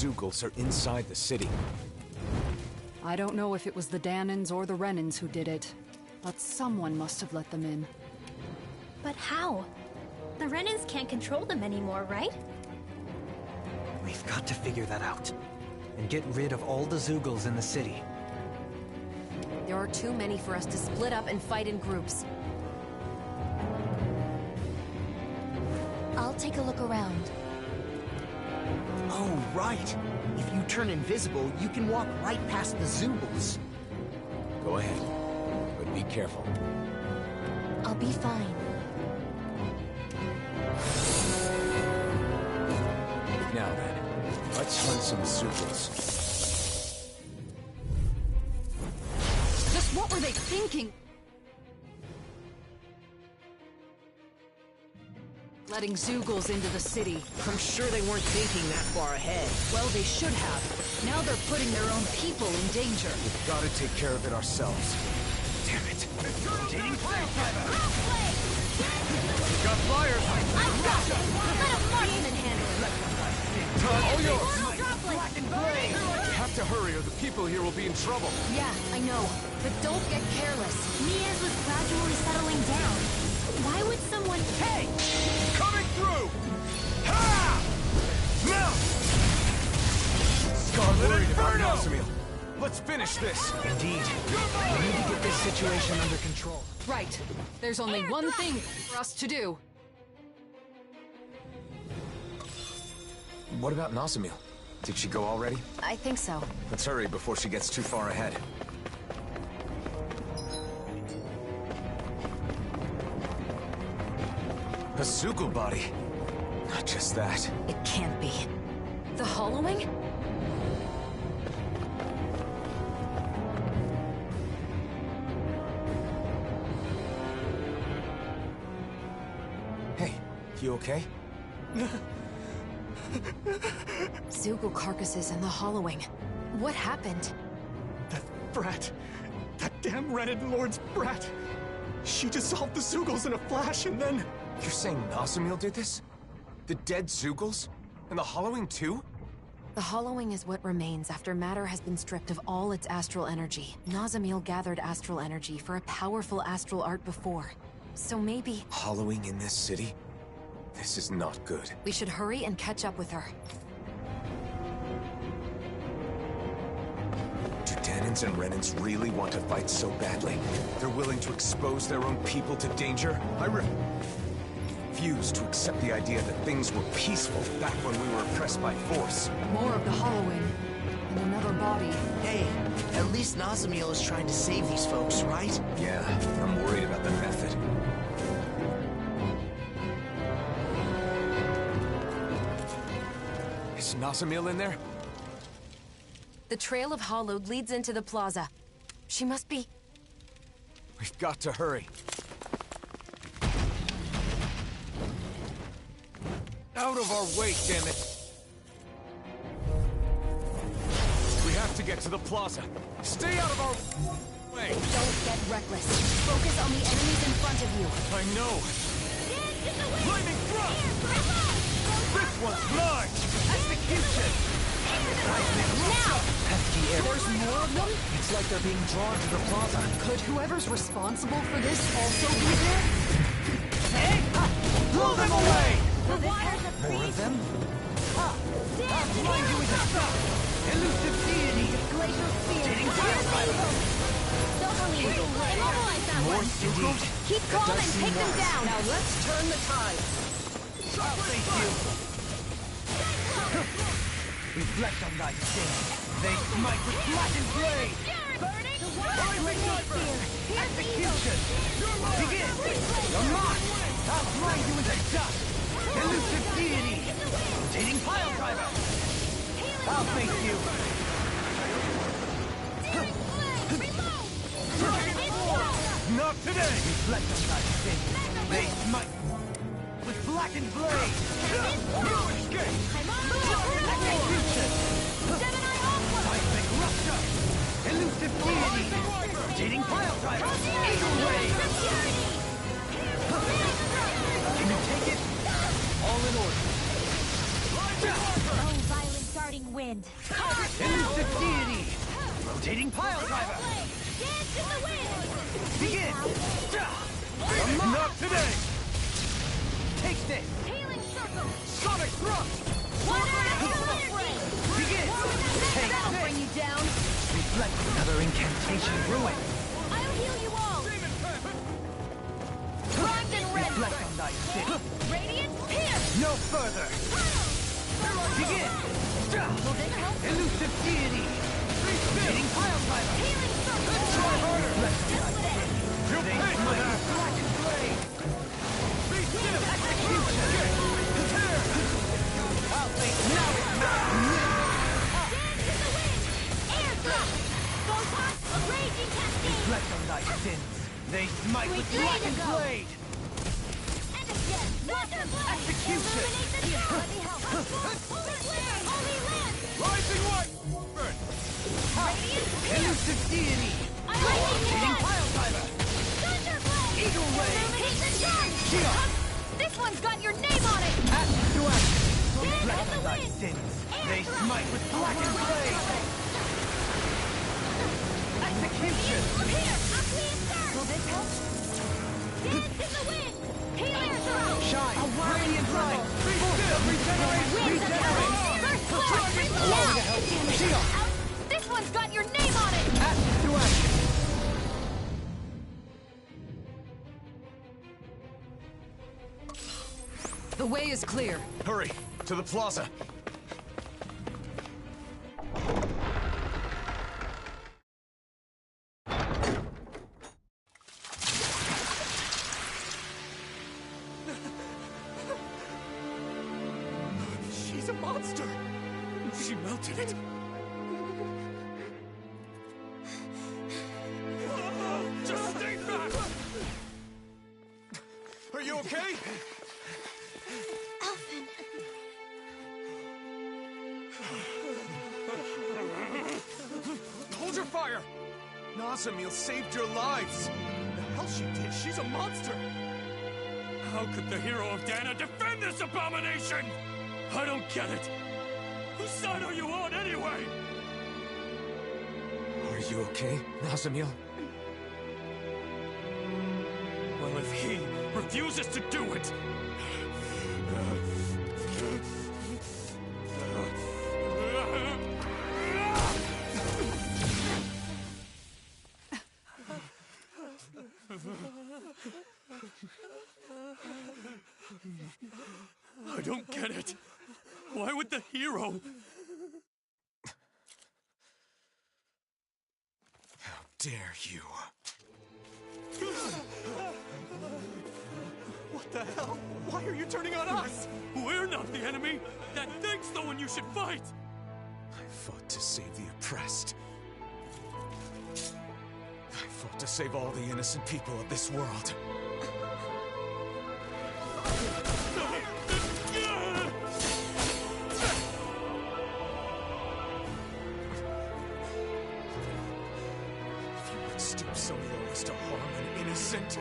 Zeugles are inside the city. I don't know if it was the Danans or the Renans who did it, but someone must have let them in. But how? The Renans can't control them anymore, right? We've got to figure that out. And get rid of all the Zeugles in the city. There are too many for us to split up and fight in groups. I'll take a look around. Oh, right. If you turn invisible, you can walk right past the Zeugles. Go ahead, but be careful. I'll be fine. Now then, let's hunt some Zeugles. Just what were they thinking? Letting Zeugles into the city. I'm sure they weren't thinking that far ahead. Well, they should have. Now they're putting their own people in danger. We've got to take care of it ourselves. Damn it. Rotating fire driver! Got flyers! I've got it! Let a marksman handle it! THUD, all yours! Portal droplet! You have to hurry or the people here will be in trouble. Yeah, I know. But don't get careless. Mia's was gradually settling down. Why would someone... Hey! Coming through! Ha! Now! Scarlet Inferno! Nosamil. Let's finish this. Indeed. We need to get this situation under control. Right. There's only one thing for us to do. What about Nosamil? Did she go already? I think so. Let's hurry before she gets too far ahead. A Zeugl body. Not just that. It can't be. The hollowing? Hey, you okay? Zeugl carcasses and the hollowing. What happened? That brat. That damn Renin Lord's brat. She dissolved the Zeugles in a flash and then... You're saying Nosamil did this? The dead Zeugles? And the hollowing too? The hollowing is what remains after matter has been stripped of all its astral energy. Nosamil gathered astral energy for a powerful astral art before. So maybe... Hollowing in this city? This is not good. we should hurry and catch up with her. Do Danans and Renans really want to fight so badly? They're willing to expose their own people to danger? I refuse to accept the idea that things were peaceful back when we were oppressed by force. More of the hollowing. And another body. Hey, at least Nosamil is trying to save these folks, right? Yeah, I'm worried about the method. Is Nosamil in there? The trail of hollowed leads into the plaza. She must be... We've got to hurry. Out of our way, damn it! We have to get to the plaza. Stay out of our way! Don't get reckless. Focus on the enemies in front of you. I know! Lightning thrust! This one's mine! Execution! Now! Pesky air. There's more of them? It's like they're being drawn to the plaza. Could whoever's responsible for this also be there? Hey! Blow them away! More of them? I'll blind you with a stop! Elusive deity! Glacial spear! Rotating fire driver! Immobilize that More one! indeed. Keep calm does and seem take them wise. down! Now let's turn the tide. I'll thank you! Reflect on thy sin. They smite with blackened blade! Rising sniper! Execution! Begin! You're mine! I'll blind you into dust! Elusive deity! Rotating pile driver! I'll thank you! Not today! Reflect on thy sin. They smite with blackened blade! No escape! Execution! Seismic rupture! Elusive deity! Rotating pile driver! Eagle wave! Can you take it? All in order. Oh, violent darting wind! wind. Elusive deity! Rotating pile driver! Dance in the wind! Begin! Not today! Take this! Healing circle! Sonic thrust! Water energy! Begin! Take That'll this! bring you down! Reflect another incantation ruin! I'll heal you all! Primed and ready! Reflect on thy sin! Radiant pierce! No further! Begin! Elusive deity! Rotating pile driver! Healing circle! Try harder! You'll pay for that! Black and blade! Execution! I'll think now it's not! Dance in the wind! Air thrust! Photon of raging cascade! Reflect on thy sins! They smite with black and blade! And again! Thunder blade! Execution! Illuminate the dark! Let me help! Holy land! Rising white! Radiant pierce! Elusive deity! Rotating pile driver! Thunder blade! Eagle ray! Illuminate the dark! Shield! This one's got your name on it! Act to act! Dance Reflect in the on thy wind! sins! Air They thrust! smite with black and blade! Execution! Here! Aqueous surge! Will this help? Dance in the wind! Healing thrust! Shine! A whirling Radiant light! whirl. Regenerate! Winds of heaven! First class! Allow me to help! Shield! This one's got your name on it! Act to act! The way is clear. Hurry, to the plaza. She's a monster! She melted it! Just stay back! Are you okay? Elfin. Hold your fire! Nazamil saved your lives! The hell she did? She's a monster! How could the hero of Dana defend this abomination? I don't get it! Whose side are you on anyway? Are you okay, Nazamil? Well, if he refuses to do it... I don't get it. Why would the hero... How dare you? What the hell? Why are you turning on us? We're not the enemy. That thing's the one you should fight. I fought to save the oppressed. I fought to save all the innocent people of this world. If you would stoop so low as to harm an innocent...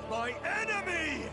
My enemy!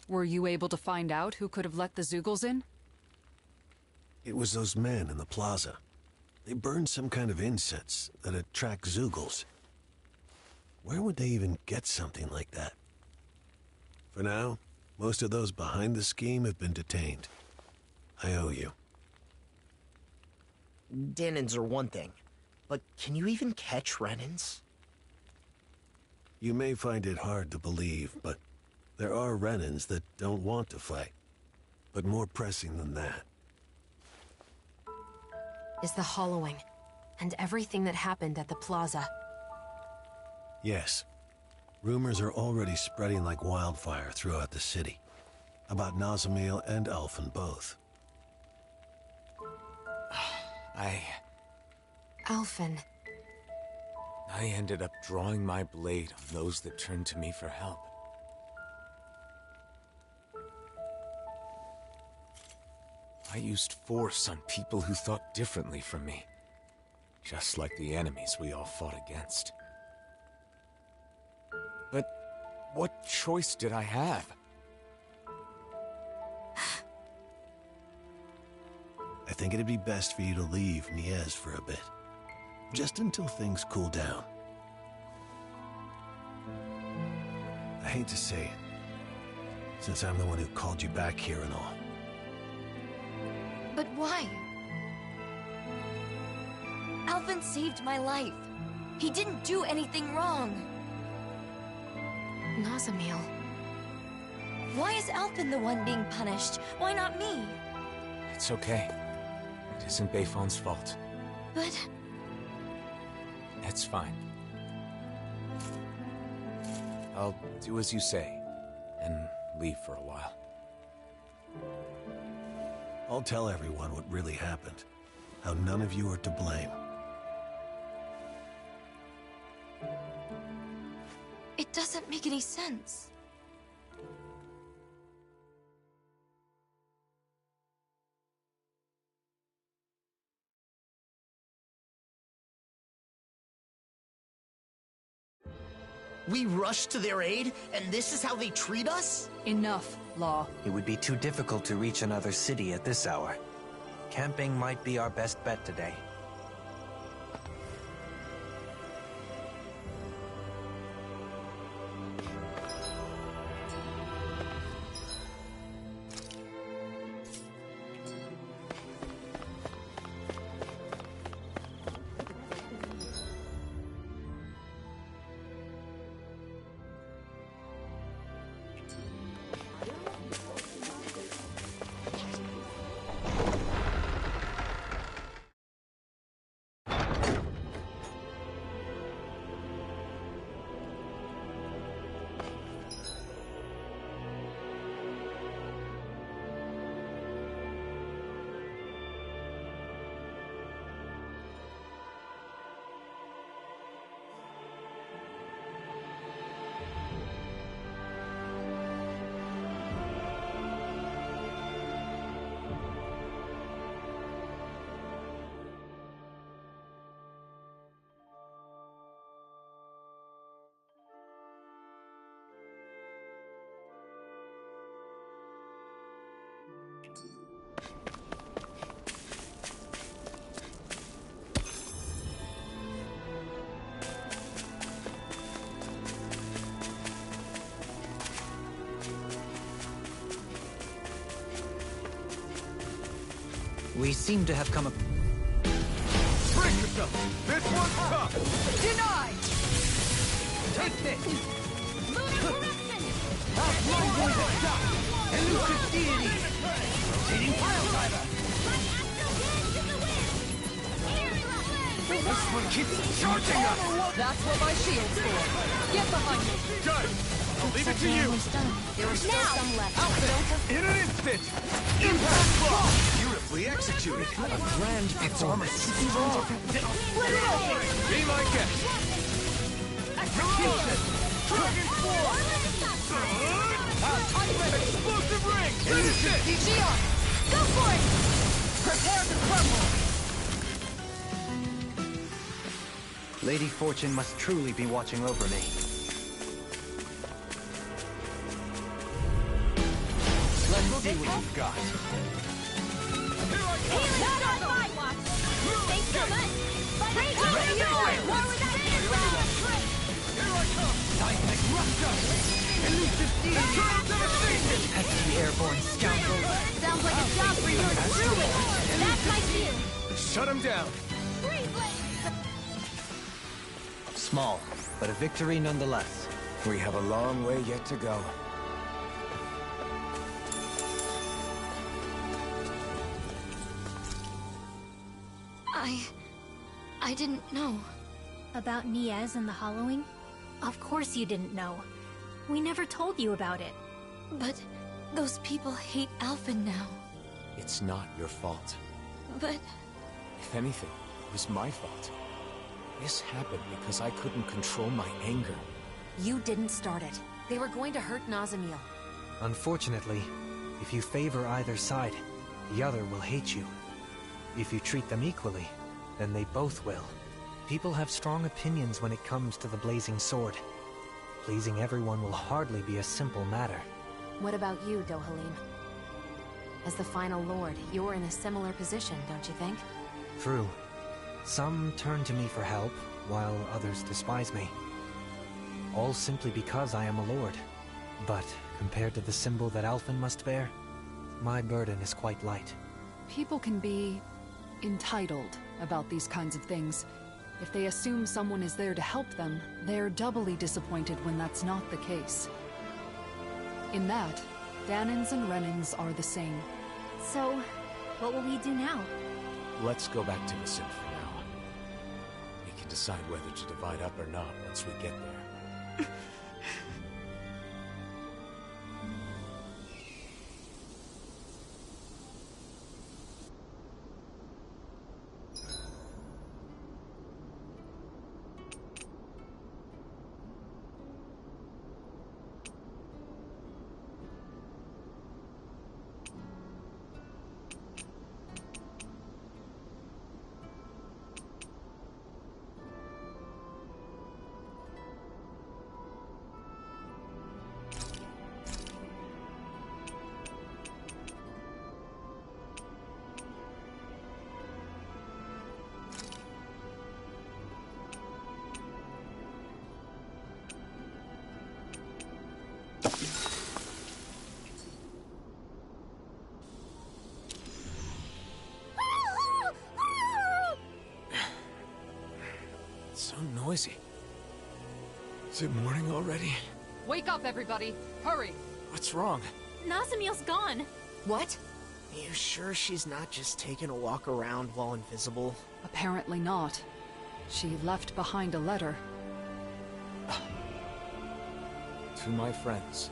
Were you able to find out who could have let the Zeugles in? It was those men in the plaza. They burned some kind of incense that attracts Zeugles. Where would they even get something like that? For now, most of those behind the scheme have been detained. I owe you. Danins are one thing, but can you even catch Renins? You may find it hard to believe, but there are Renins that don't want to fight. But more pressing than that is the hollowing, and everything that happened at the plaza. Yes. Rumors are already spreading like wildfire throughout the city. About Nazamil and Alphen both. Alphen. I ended up drawing my blade on those that turned to me for help. I used force on people who thought differently from me. Just like the enemies we all fought against. But what choice did I have? I think it'd be best for you to leave Mies for a bit. Just until things cool down. I hate to say it, since I'm the one who called you back here and all. But why? Alphen saved my life. He didn't do anything wrong. Nazamil. Why is Alphen the one being punished? Why not me? It's okay. It isn't Bayfon's fault. But... It's fine. I'll do as you say, and leave for a while. I'll tell everyone what really happened. How none of you are to blame. It doesn't make any sense. We rushed to their aid, and this is how they treat us? Enough, Law. It would be too difficult to reach another city at this hour. Camping might be our best bet today. We seem to have come up. Brace yourself! This one's tough! Denied! Take this! Lunar corruption! Outlaw poison shot! Elusive deity! Rotating pile driver! This one keeps charging us! That's what my shield's for. Get behind me! Guys, I'll leave it to you! There are still some left. Outfit! In an instant! Impact block! Beautifully executed. A grand performance. Split it open! Be my guest! Execution! Dragon Force! Explosive ring! Finish it! Gion! Go for it! Prepare to crumble! Lady Fortune must truly be watching over me. see what you've got. Not on my watch! Thanks so much! Great More with that Here I come! Seismic rupture! Elusive deity! Pesky airborne scoundrel! Sounds like a job for yours truly! That's my cue! Shut him down! Small, but a victory nonetheless. We have a long way yet to go. I didn't know. About Niez and the hollowing? Of course you didn't know. We never told you about it. But those people hate Alphen now. It's not your fault. But... If anything, it was my fault. This happened because I couldn't control my anger. You didn't start it. They were going to hurt Nazamiel. Unfortunately, if you favor either side, the other will hate you. If you treat them equally, then they both will. People have strong opinions when it comes to the Blazing Sword. Pleasing everyone will hardly be a simple matter. What about you, Dohalim? As the final lord, you're in a similar position, don't you think? True. Some turn to me for help, while others despise me. All simply because I am a lord. But compared to the symbol that Alphen must bear, my burden is quite light. People can be entitled about these kinds of things. If they assume someone is there to help them, they're doubly disappointed when that's not the case. In that, Dahnans and Renans are the same. So, what will we do now? Let's go back to Vicent for now. We can decide whether to divide up or not once we get there. So noisy. Is it morning already? Wake up, everybody! Hurry! What's wrong? Nazamiel's gone! What? Are you sure she's not just taking a walk around while invisible? Apparently not. She left behind a letter. To my friends.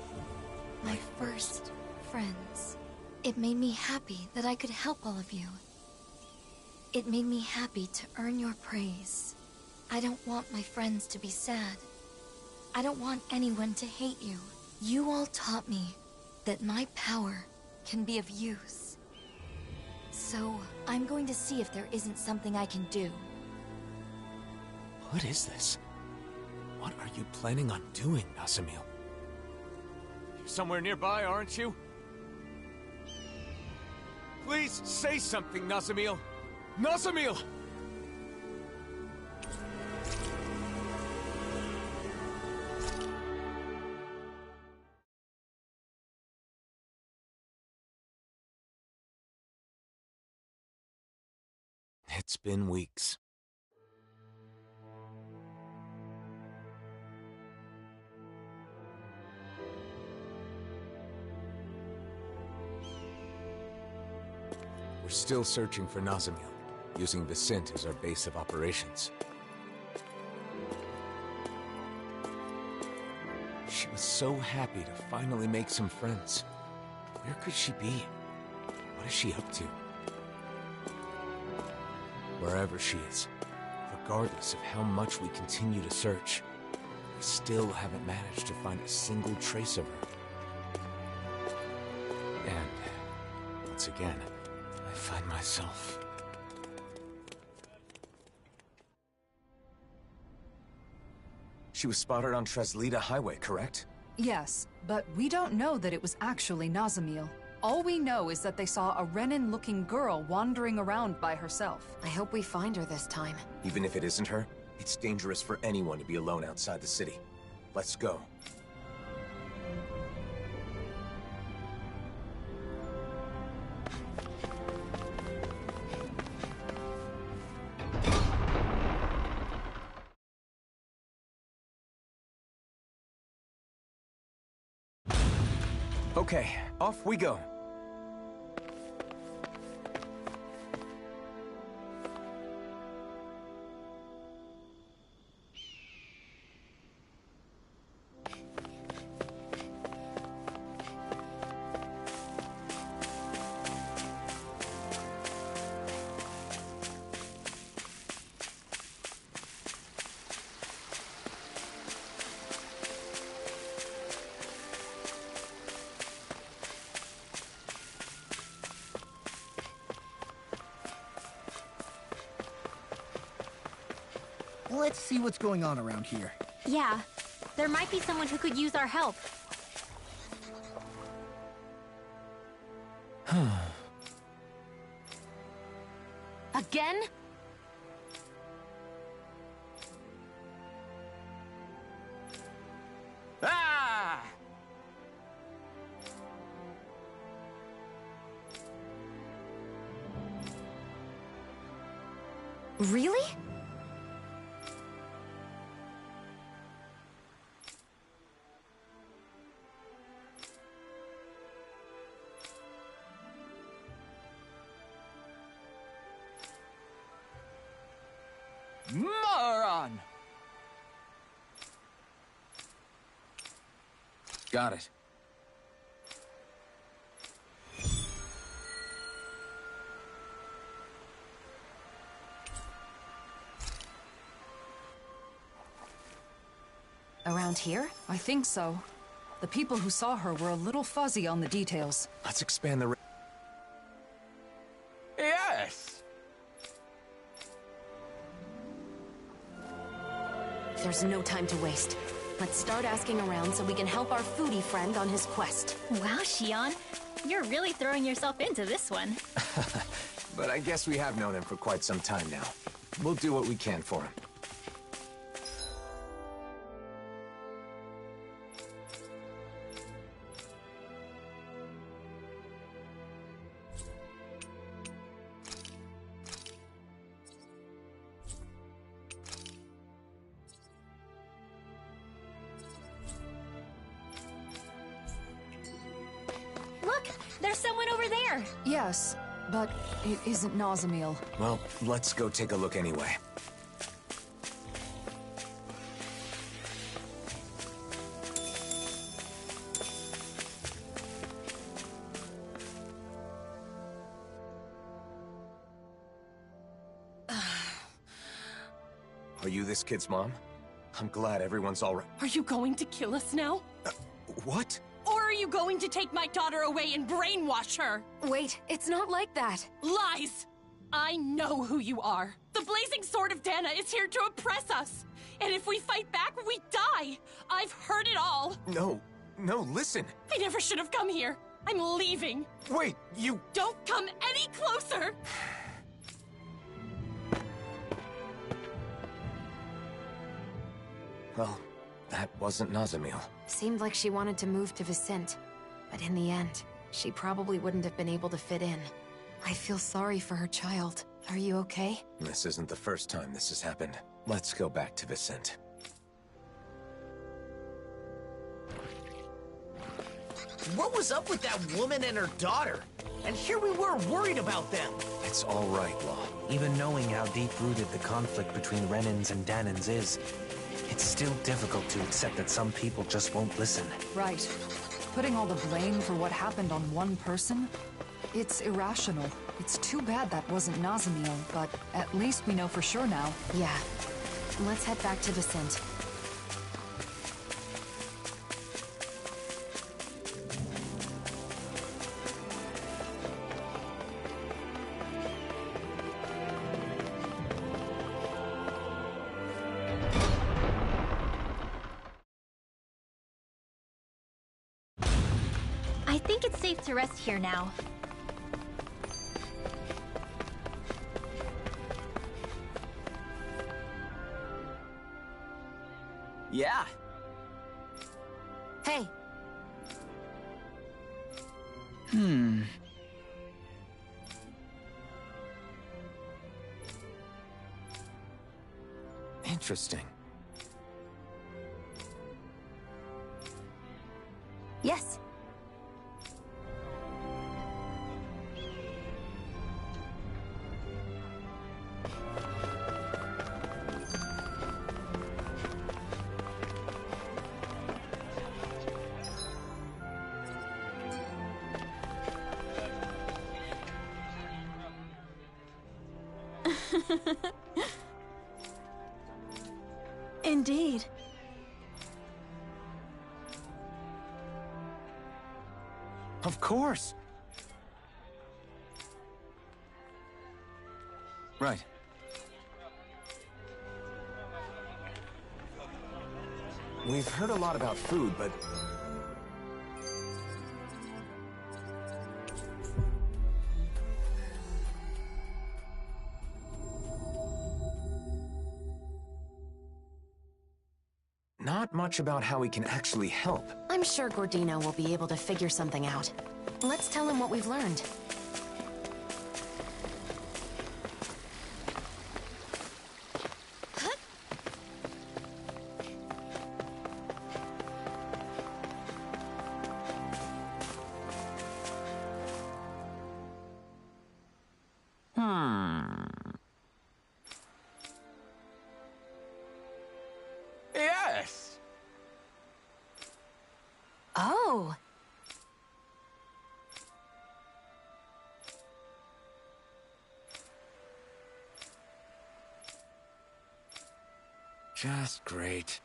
My first friends. It made me happy that I could help all of you. It made me happy to earn your praise. I don't want my friends to be sad. I don't want anyone to hate you. You all taught me that my power can be of use. So, I'm going to see if there isn't something I can do. What is this? What are you planning on doing, Nazamiel? You're somewhere nearby, aren't you? Please say something, Nazamiel! Nazamiel! It's been weeks. We're still searching for Nazamiel, using Vicent as our base of operations. She was so happy to finally make some friends. Where could she be? What is she up to? Wherever she is, regardless of how much we continue to search, we still haven't managed to find a single trace of her. And, once again, I find myself... She was spotted on Treslita Highway, correct? Yes, but we don't know that it was actually Nazamiel. All we know is that they saw a Renin-looking girl wandering around by herself. I hope we find her this time. Even if it isn't her, it's dangerous for anyone to be alone outside the city. Let's go. Okay, off we go. Let's see what's going on around here. Yeah, there might be someone who could use our help. Again? Ah! Really? Moron! Got it. Around here? I think so. The people who saw her were a little fuzzy on the details. Let's expand the... Yes! There's no time to waste. Let's start asking around so we can help our foodie friend on his quest. Wow, Shion. You're really throwing yourself into this one. But I guess we have known him for quite some time now. We'll do what we can for him. Look, there's someone over there. Yes, but it isn't Nazamiel. Well, let's go take a look anyway. Are you this kid's mom? I'm glad everyone's all right. Are you going to kill us now? What? Or are you going to take my daughter away and brainwash her? Wait, it's not like that. Lies! I know who you are. The Blazing Sword of Dana is here to oppress us. And if we fight back, we die. I've heard it all. No, listen. I never should have come here. I'm leaving. Wait, you... Don't come any closer! Well, that wasn't Nazamiel. Seemed like she wanted to move to Vicente. But in the end, she probably wouldn't have been able to fit in. I feel sorry for her child. Are you okay? This isn't the first time this has happened. Let's go back to Vicente. What was up with that woman and her daughter? And here we were worried about them. It's all right, Law. Even knowing how deep-rooted the conflict between Renins and Danins is, it's still difficult to accept that some people just won't listen. Right. Putting all the blame for what happened on one person? It's irrational. It's too bad that wasn't Nazamiel, but at least we know for sure now. Yeah. Let's head back to Vicente. I think think it's safe to rest here now. Yeah. Hey. Interesting. Yes. Indeed. Of course. Right. We've heard a lot about food, but... not much about how we can actually help. I'm sure Gordino will be able to figure something out. Let's tell him what we've learned. Yes! Oh! Just great.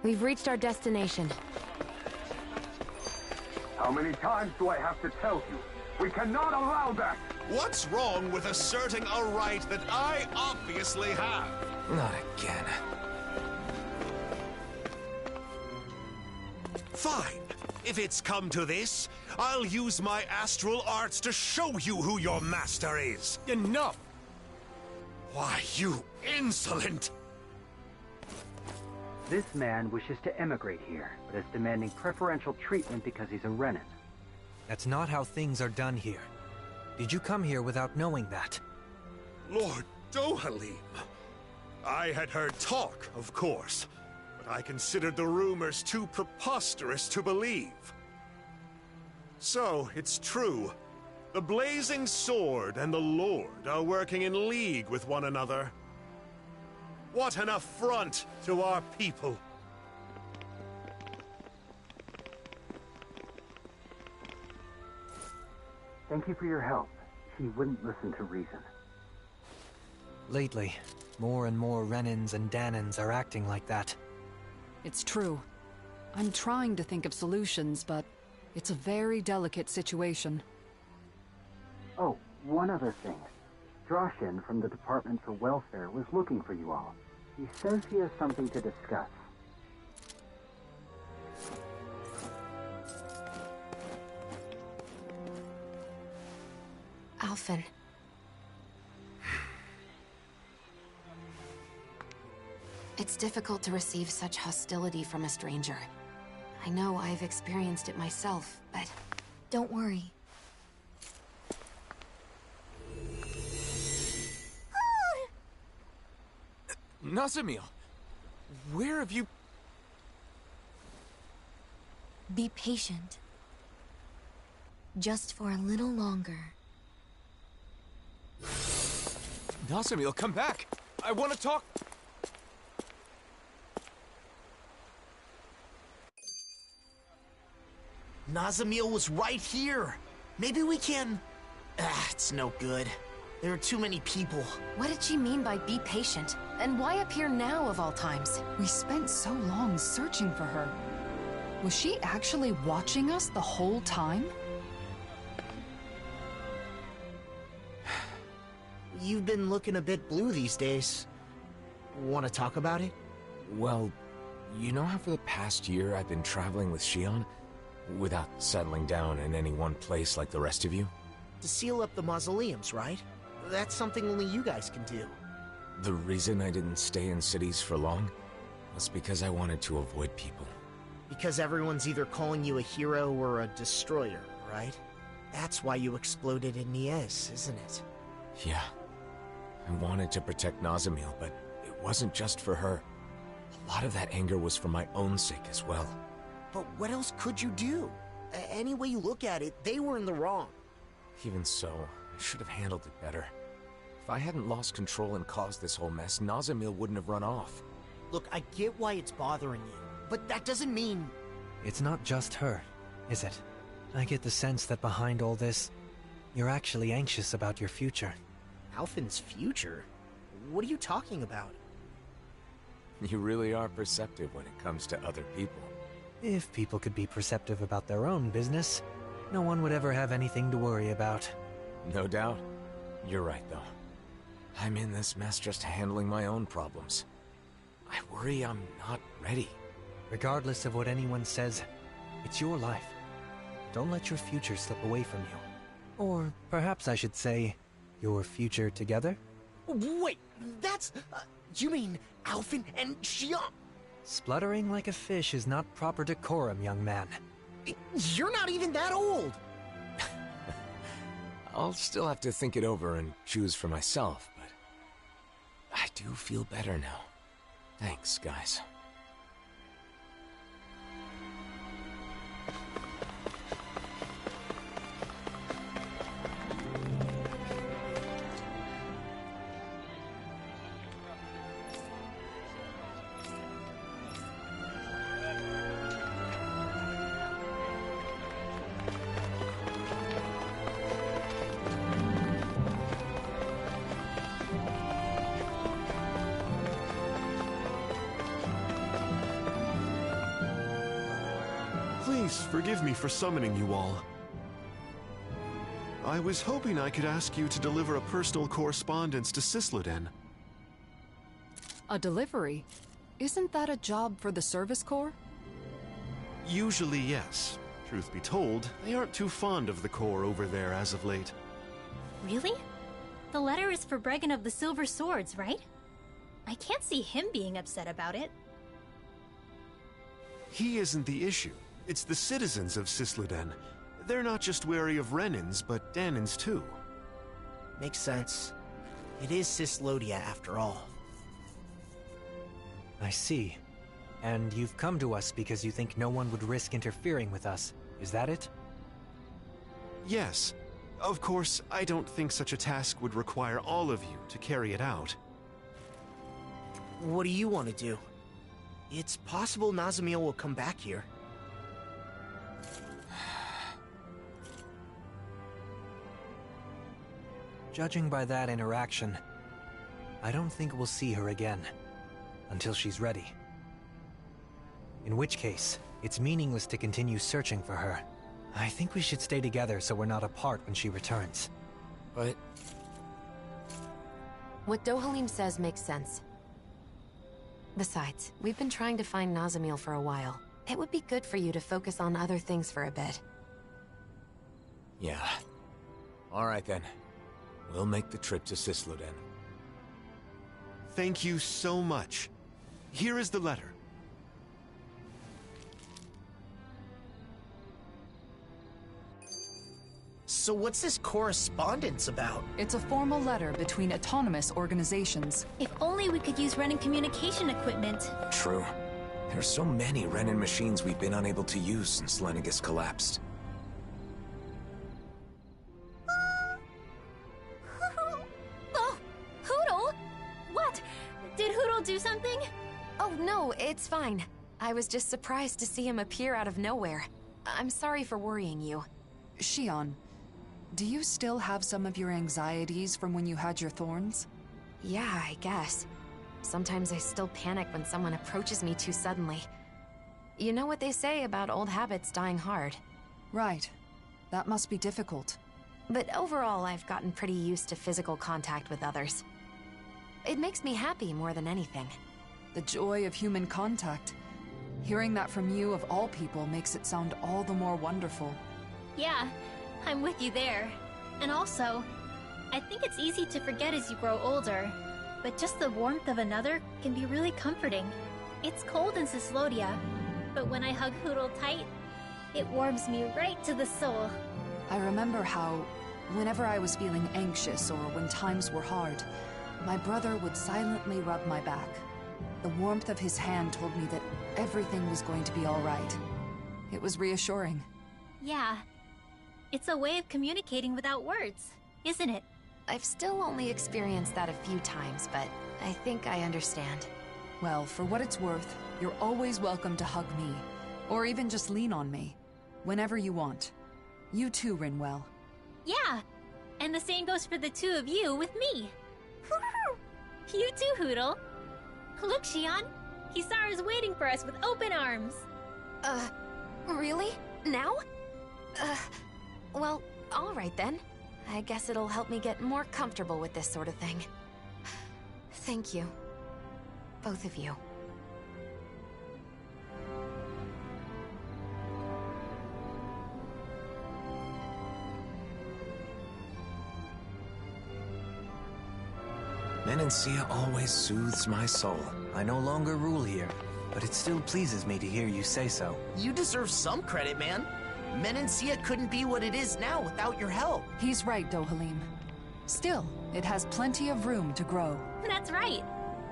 We've reached our destination. How many times do I have to tell you? We cannot allow that! What's wrong with asserting a right that I obviously have? Not again. Fine. If it's come to this, I'll use my astral arts to show you who your master is. Enough! Why, you insolent! This man wishes to emigrate here, but is demanding preferential treatment because he's a Renin. That's not how things are done here. Did you come here without knowing that? Lord Dohalim. I had heard talk, of course, but I considered the rumors too preposterous to believe. So, it's true. The Blazing Sword and the Lord are working in league with one another. What an affront to our people! Thank you for your help. He wouldn't listen to reason. Lately, more and more Renins and Danins are acting like that. It's true. I'm trying to think of solutions, but it's a very delicate situation. Oh, one other thing. Droshin from the Department for Welfare was looking for you all. He says he has something to discuss. Alphen. It's difficult to receive such hostility from a stranger. I know I've experienced it myself, but... Don't worry. Nazamil, where have you... Be patient. Just for a little longer. Nazamiel, come back! I want to talk... Nazamiel was right here. Maybe we can... it's no good. There are too many people. What did she mean by be patient? And why appear now of all times? We spent so long searching for her. Was she actually watching us the whole time? You've been looking a bit blue these days. Want to talk about it? Well, you know how for the past year I've been traveling with Shion? Without settling down in any one place like the rest of you? To seal up the mausoleums, right? That's something only you guys can do. The reason I didn't stay in cities for long was because I wanted to avoid people. Because everyone's either calling you a hero or a destroyer, right? That's why you exploded in Nies, isn't it? Yeah. I wanted to protect Nazamiel, but it wasn't just for her. A lot of that anger was for my own sake as well. But what else could you do? Any way you look at it, they were in the wrong. Even so, I should have handled it better. If I hadn't lost control and caused this whole mess, Nazamiel wouldn't have run off. Look, I get why it's bothering you, but that doesn't mean... It's not just her, is it? I get the sense that behind all this, you're actually anxious about your future. Alphen's future? What are you talking about? You really are perceptive when it comes to other people. If people could be perceptive about their own business, no one would ever have anything to worry about. No doubt. You're right, though. I'm in this mess just handling my own problems. I worry I'm not ready. Regardless of what anyone says, it's your life. Don't let your future slip away from you. Or perhaps I should say, your future together? Wait, that's... you mean Alphen and Shion? Spluttering like a fish is not proper decorum, young man. You're not even that old! I'll still have to think it over and choose for myself, but... I do feel better now. Thanks, guys. Please forgive me for summoning you all. I was hoping I could ask you to deliver a personal correspondence to Sisluden. A delivery? Isn't that a job for the Service Corps? Usually, yes. Truth be told, they aren't too fond of the Corps over there as of late. Really? The letter is for Bregan of the Silver Swords, right? I can't see him being upset about it. He isn't the issue. It's the citizens of Sisluden. They're not just wary of Renins, but Danins too. Makes sense. It is Sislodia after all. I see. And you've come to us because you think no one would risk interfering with us. Is that it? Yes. Of course, I don't think such a task would require all of you to carry it out. What do you want to do? It's possible Nazamiel will come back here. Judging by that interaction, I don't think we'll see her again. Until she's ready. In which case, it's meaningless to continue searching for her. I think we should stay together so we're not apart when she returns. But... What Dohalim says makes sense. Besides, we've been trying to find Nazamiel for a while. It would be good for you to focus on other things for a bit. Yeah. Alright then. We'll make the trip to Sisluden. Thank you so much. Here is the letter. So what's this correspondence about? It's a formal letter between autonomous organizations. If only we could use Renin communication equipment. True. There are so many Renin machines we've been unable to use since Lennigus collapsed. Oh, who It's fine. I was just surprised to see him appear out of nowhere. I'm sorry for worrying you. Xion, do you still have some of your anxieties from when you had your thorns? Yeah, I guess. Sometimes I still panic when someone approaches me too suddenly. You know what they say about old habits dying hard. Right. That must be difficult. But overall, I've gotten pretty used to physical contact with others. It makes me happy more than anything. The joy of human contact. Hearing that from you, of all people, makes it sound all the more wonderful. Yeah, I'm with you there. And also, I think it's easy to forget as you grow older, but just the warmth of another can be really comforting. It's cold in Cyslodia, but when I hug Hootle tight, it warms me right to the soul. I remember how, whenever I was feeling anxious or when times were hard, my brother would silently rub my back. The warmth of his hand told me that everything was going to be all right. It was reassuring. Yeah. It's a way of communicating without words, isn't it? I've still only experienced that a few times, but I think I understand. Well, for what it's worth, you're always welcome to hug me, or even just lean on me, whenever you want. You too, Rinwell. Yeah, and the same goes for the two of you with me. You too, Hootle. Look, Xion. Kisara's waiting for us with open arms. Really? Now? Well, all right then. I guess it'll help me get more comfortable with this sort of thing. Thank you. Both of you. Menancia always soothes my soul. I no longer rule here, but it still pleases me to hear you say so. You deserve some credit, man. Menancia couldn't be what it is now without your help. He's right, Dohalim. Still, it has plenty of room to grow. That's right.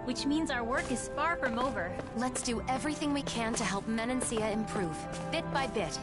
Which means our work is far from over. Let's do everything we can to help Menancia improve, bit by bit.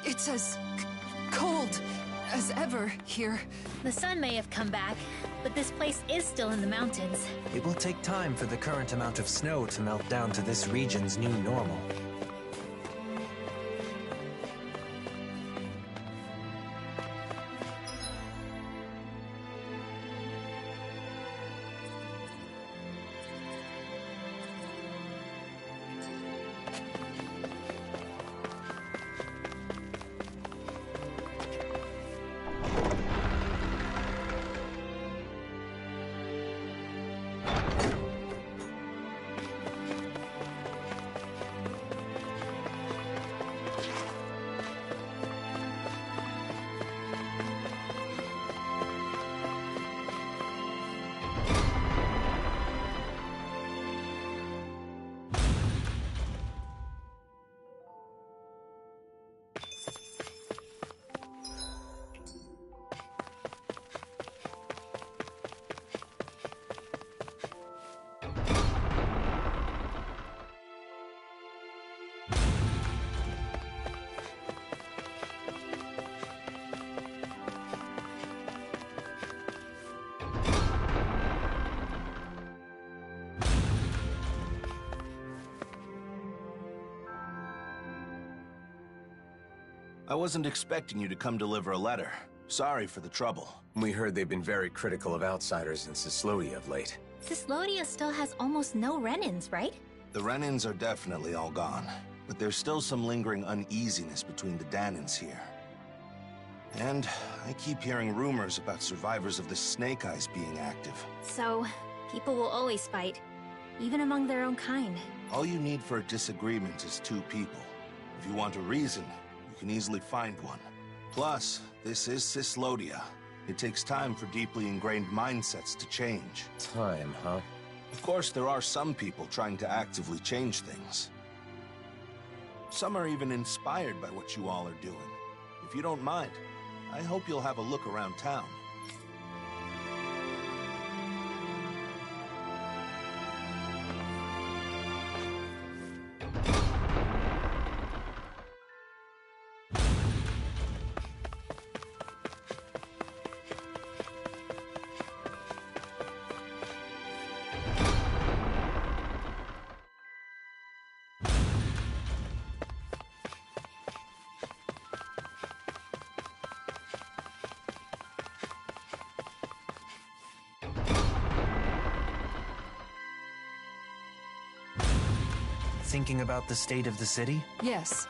It's as cold as ever here. The sun may have come back, but this place is still in the mountains. It will take time for the current amount of snow to melt down to this region's new normal. I wasn't expecting you to come deliver a letter. Sorry for the trouble. We heard they've been very critical of outsiders in Cyslodia of late. Cyslodia still has almost no Renins, right? The Renins are definitely all gone, but there's still some lingering uneasiness between the Danins here. And I keep hearing rumors about survivors of the Snake Eyes being active. So, people will always fight. even among their own kind. All you need for a disagreement is two people. If you want a reason, you can easily find one. Plus, this is Cyslodia. It takes time for deeply ingrained mindsets to change. Time, huh? Of course, there are some people trying to actively change things. Some are even inspired by what you all are doing. If you don't mind, I hope you'll have a look around town. Thinking about the state of the city? Yes.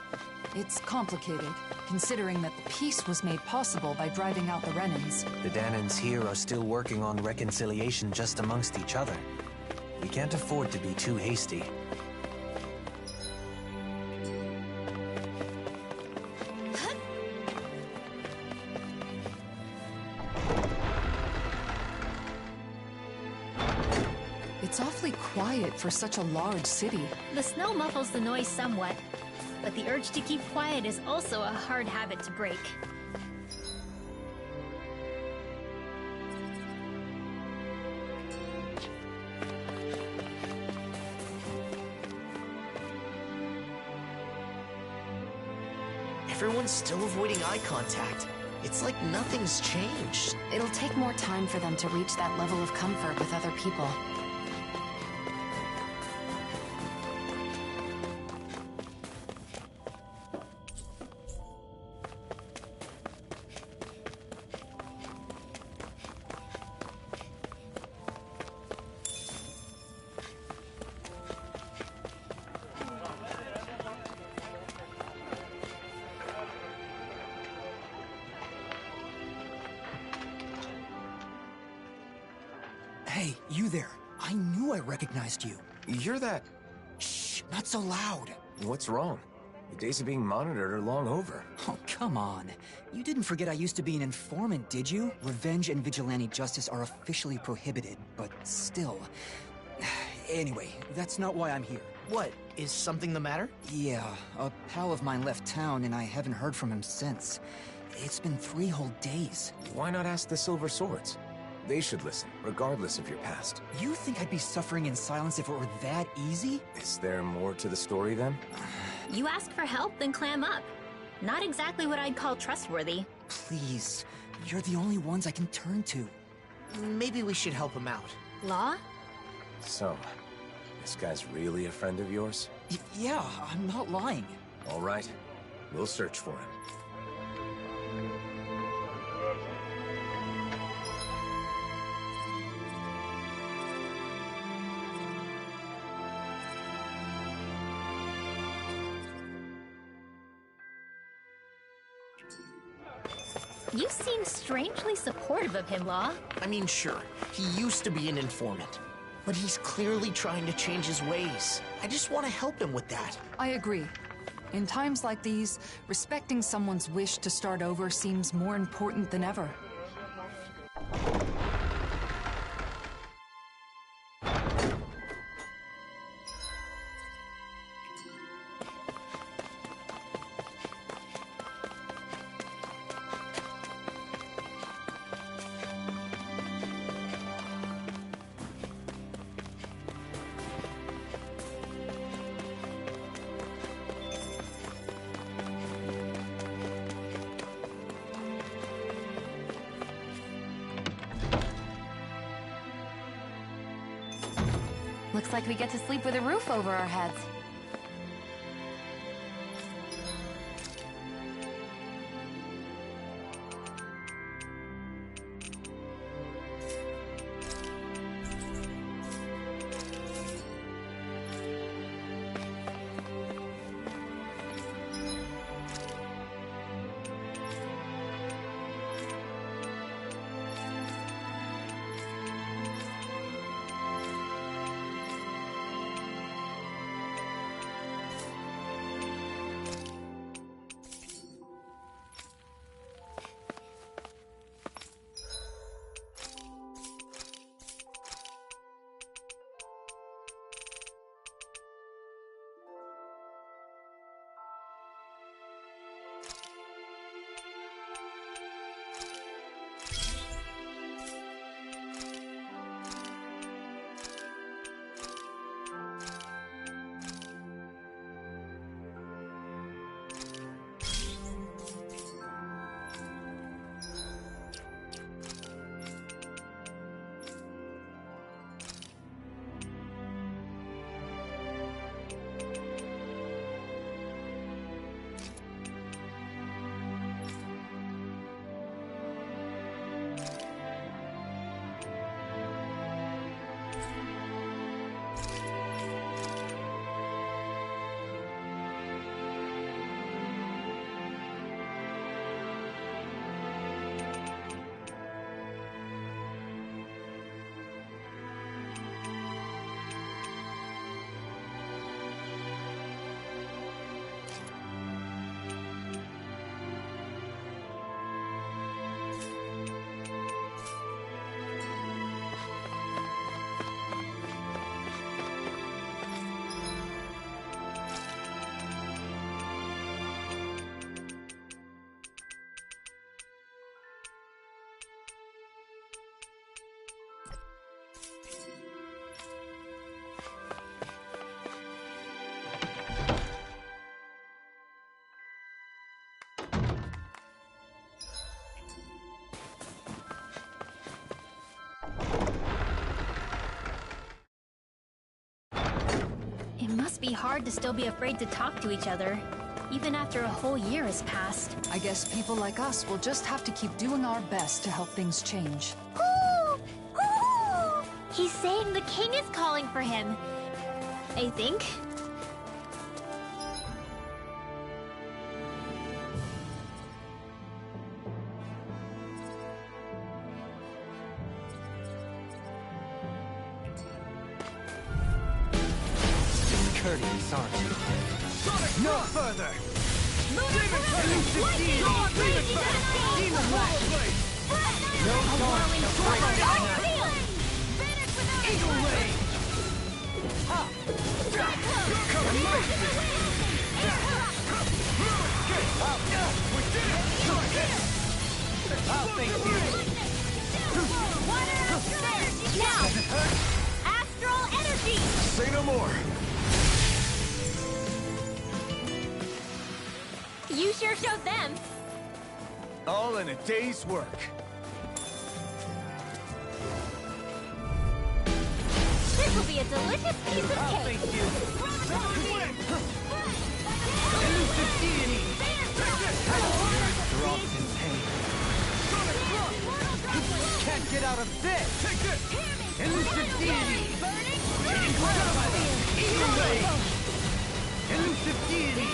It's complicated, considering that the peace was made possible by driving out the Renans. The Danans here are still working on reconciliation just amongst each other. We can't afford to be too hasty. It's awfully quiet for such a large city. The snow muffles the noise somewhat, but the urge to keep quiet is also a hard habit to break. Everyone's still avoiding eye contact. It's like nothing's changed. It'll take more time for them to reach that level of comfort with other people. Hey, you there. I knew I recognized you. You're that... Shh, not so loud. What's wrong? The days of being monitored are long over. Oh, come on. You didn't forget I used to be an informant, did you? Revenge and vigilante justice are officially prohibited, but still. Anyway, that's not why I'm here. What? Is something the matter? Yeah, a pal of mine left town and I haven't heard from him since. It's been 3 whole days. Why not ask the Silver Swords? They should listen, regardless of your past. You think I'd be suffering in silence if it were that easy? Is there more to the story, then? You ask for help, then clam up. Not exactly what I'd call trustworthy. Please, you're the only ones I can turn to. Maybe we should help him out. Law? So, this guy's really a friend of yours? Yeah, I'm not lying. All right, we'll search for him. You seem strangely supportive of him, Law. I mean, sure, he used to be an informant, but he's clearly trying to change his ways. I just want to help him with that. I agree. In times like these, respecting someone's wish to start over seems more important than ever. Looks like we get to sleep with a roof over our heads. must be hard to still be afraid to talk to each other, even after a whole year has passed. I guess people like us will just have to keep doing our best to help things change. Ooh! Ooh! He's saying the king is calling for him. I think. Courteous, aren't you? No further! Demon Blade! Demon Blade! Demon Blade! No dawn shall break this night! Eagle Ray! Ha! Amazing! I'll face you! Now! Astral energy! Say no more! You sure showed them. All in a day's work. This will be a delicious piece of I'll cake. face you! Elusive deity! Dropped in pain. Can't get out of this! Take this! Elusive deity! Eagle Ray! Elusive deity!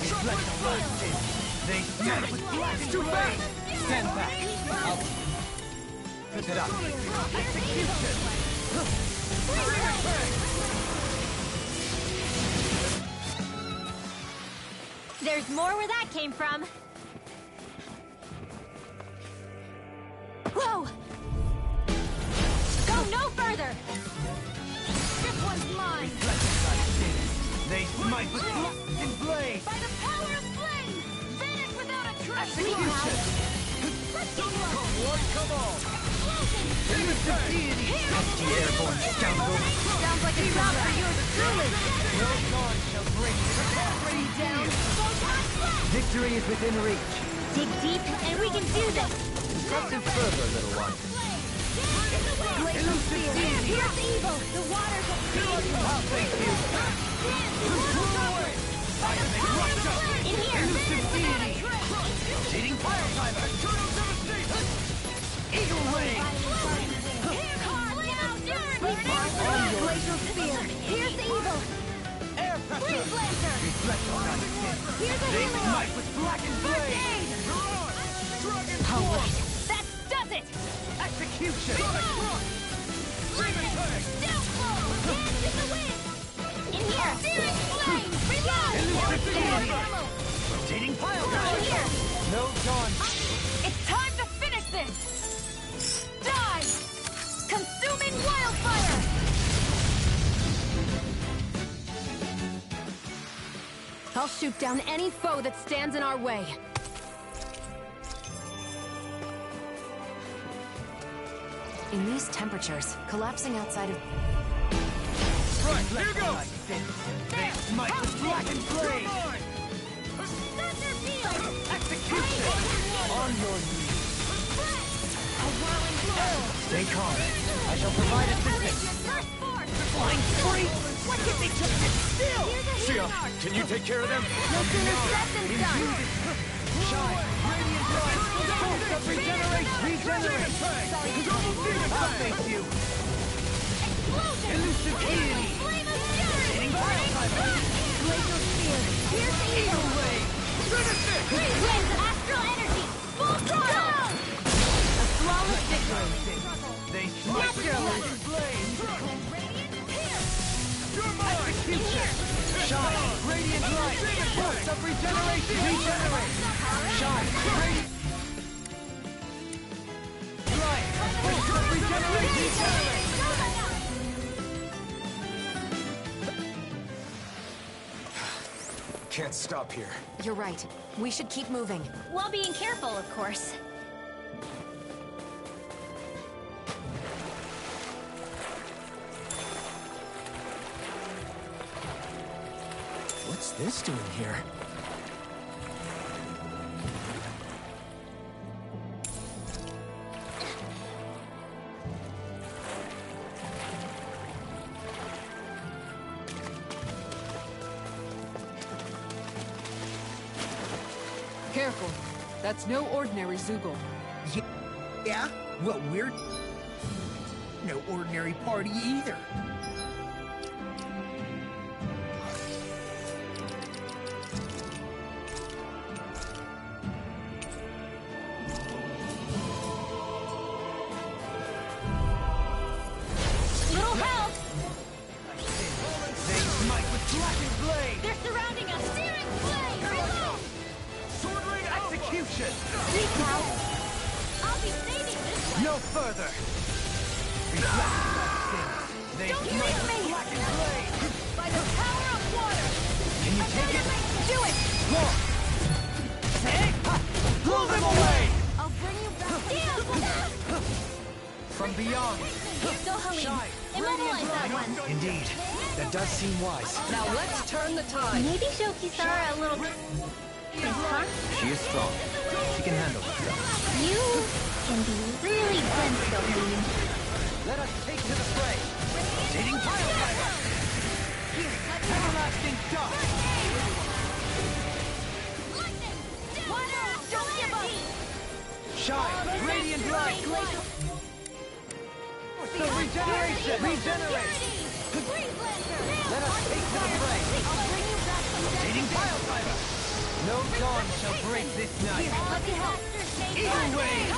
Reflect on my sin. They stand with black and gray! Stand back! I'll... Put it up! Execution! There's more where that came from. Whoa! Go no further! This one's mine! They smite with black and blade! By the power of flame! Vanish without a trace! Execution! Come on! Elusive deity! Pesky airborne scoundrel! Sounds like a job for yours truly! No dawn shall break this. Already down! Victory is within reach. Dig deep, and we can do this! Nothing further, little one. Elusive deity! Here's evil! The waters will feed you! I'll thank you. In here! Elusive deity! Rotating fire timer! Eagle Ray! Glacial spear! Here's the evil! Air pressure! Freeze lancer! Reflect on that sin. Here's a They healing! smite with black and blade! All right, that does it! Execution! In here! Searing flame! Reload! Elusive deity! Rotating pile In driver! here! No dawn! It's time to finish this! Die! Consuming wildfire! I'll shoot down any foe that stands in our way. In these temperatures, collapsing outside of... Right, here goes! They smite with black and blade! Execution! On your knees! Stay calm. I shall provide assistance. Flying free! What can they just sit still? Shia, can you take care of them? No sooner said than done! Shine! Radiant light! Force of regenerate! Regenerate! I'll face you! Elusive deity! Hitting fire timer! Glacial spear! Here's the evil! Eagle Ray! Finish it! With astral energy! Full throttle! A flawless victory! They smite with black and blade! Execution! Shine! Radiant light! Force of regeneration! Regenerate! Shine! Radiant light! Force of regeneration! Regenerate! Can't stop here. You're right. We should keep moving. While being careful, of course. What's this doing here? Careful. That's no ordinary Zoogle. Yeah? Well, we're no ordinary party either. Little help! They smite with blackened blade! They're surrounding us! Searing blade! Reload! Sword ring execution! Speak out! I'll be saving this one! No further! Reflect that sin! They Don't smite leave with me! blackened blade! By the power of water! Can you take it? Do it! One! Take! Blow them away! I'll bring you back! From beyond! Go, Helene! Immobilize that one! Indeed. That does seem wise. Now let's turn the tide. Maybe show Kisara a little... Huh? She is strong. She can handle herself. You can be really dense, Helene. Let us take to the fray! Rotating pile driver! Everlasting dust! Don't give up! Shine! Radiant light! The regeneration! Regenerate! Let us take to the fray! Rotating pile driver! No dawn shall break this night! Eagle wave!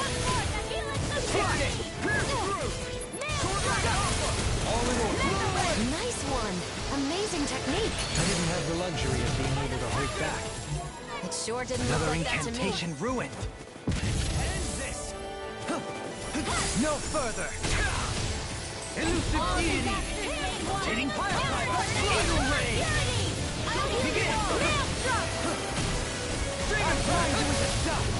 Take it! Pierce through! Sword right alpha! All in order! Nice one. Amazing technique. I didn't have the luxury of being able to hold back. It sure didn't Another look like that to me. incantation ruined. End this! No further! Elusive deity! Rotating pile driver! Eagle ray! Begin! Stream and grind you into dust!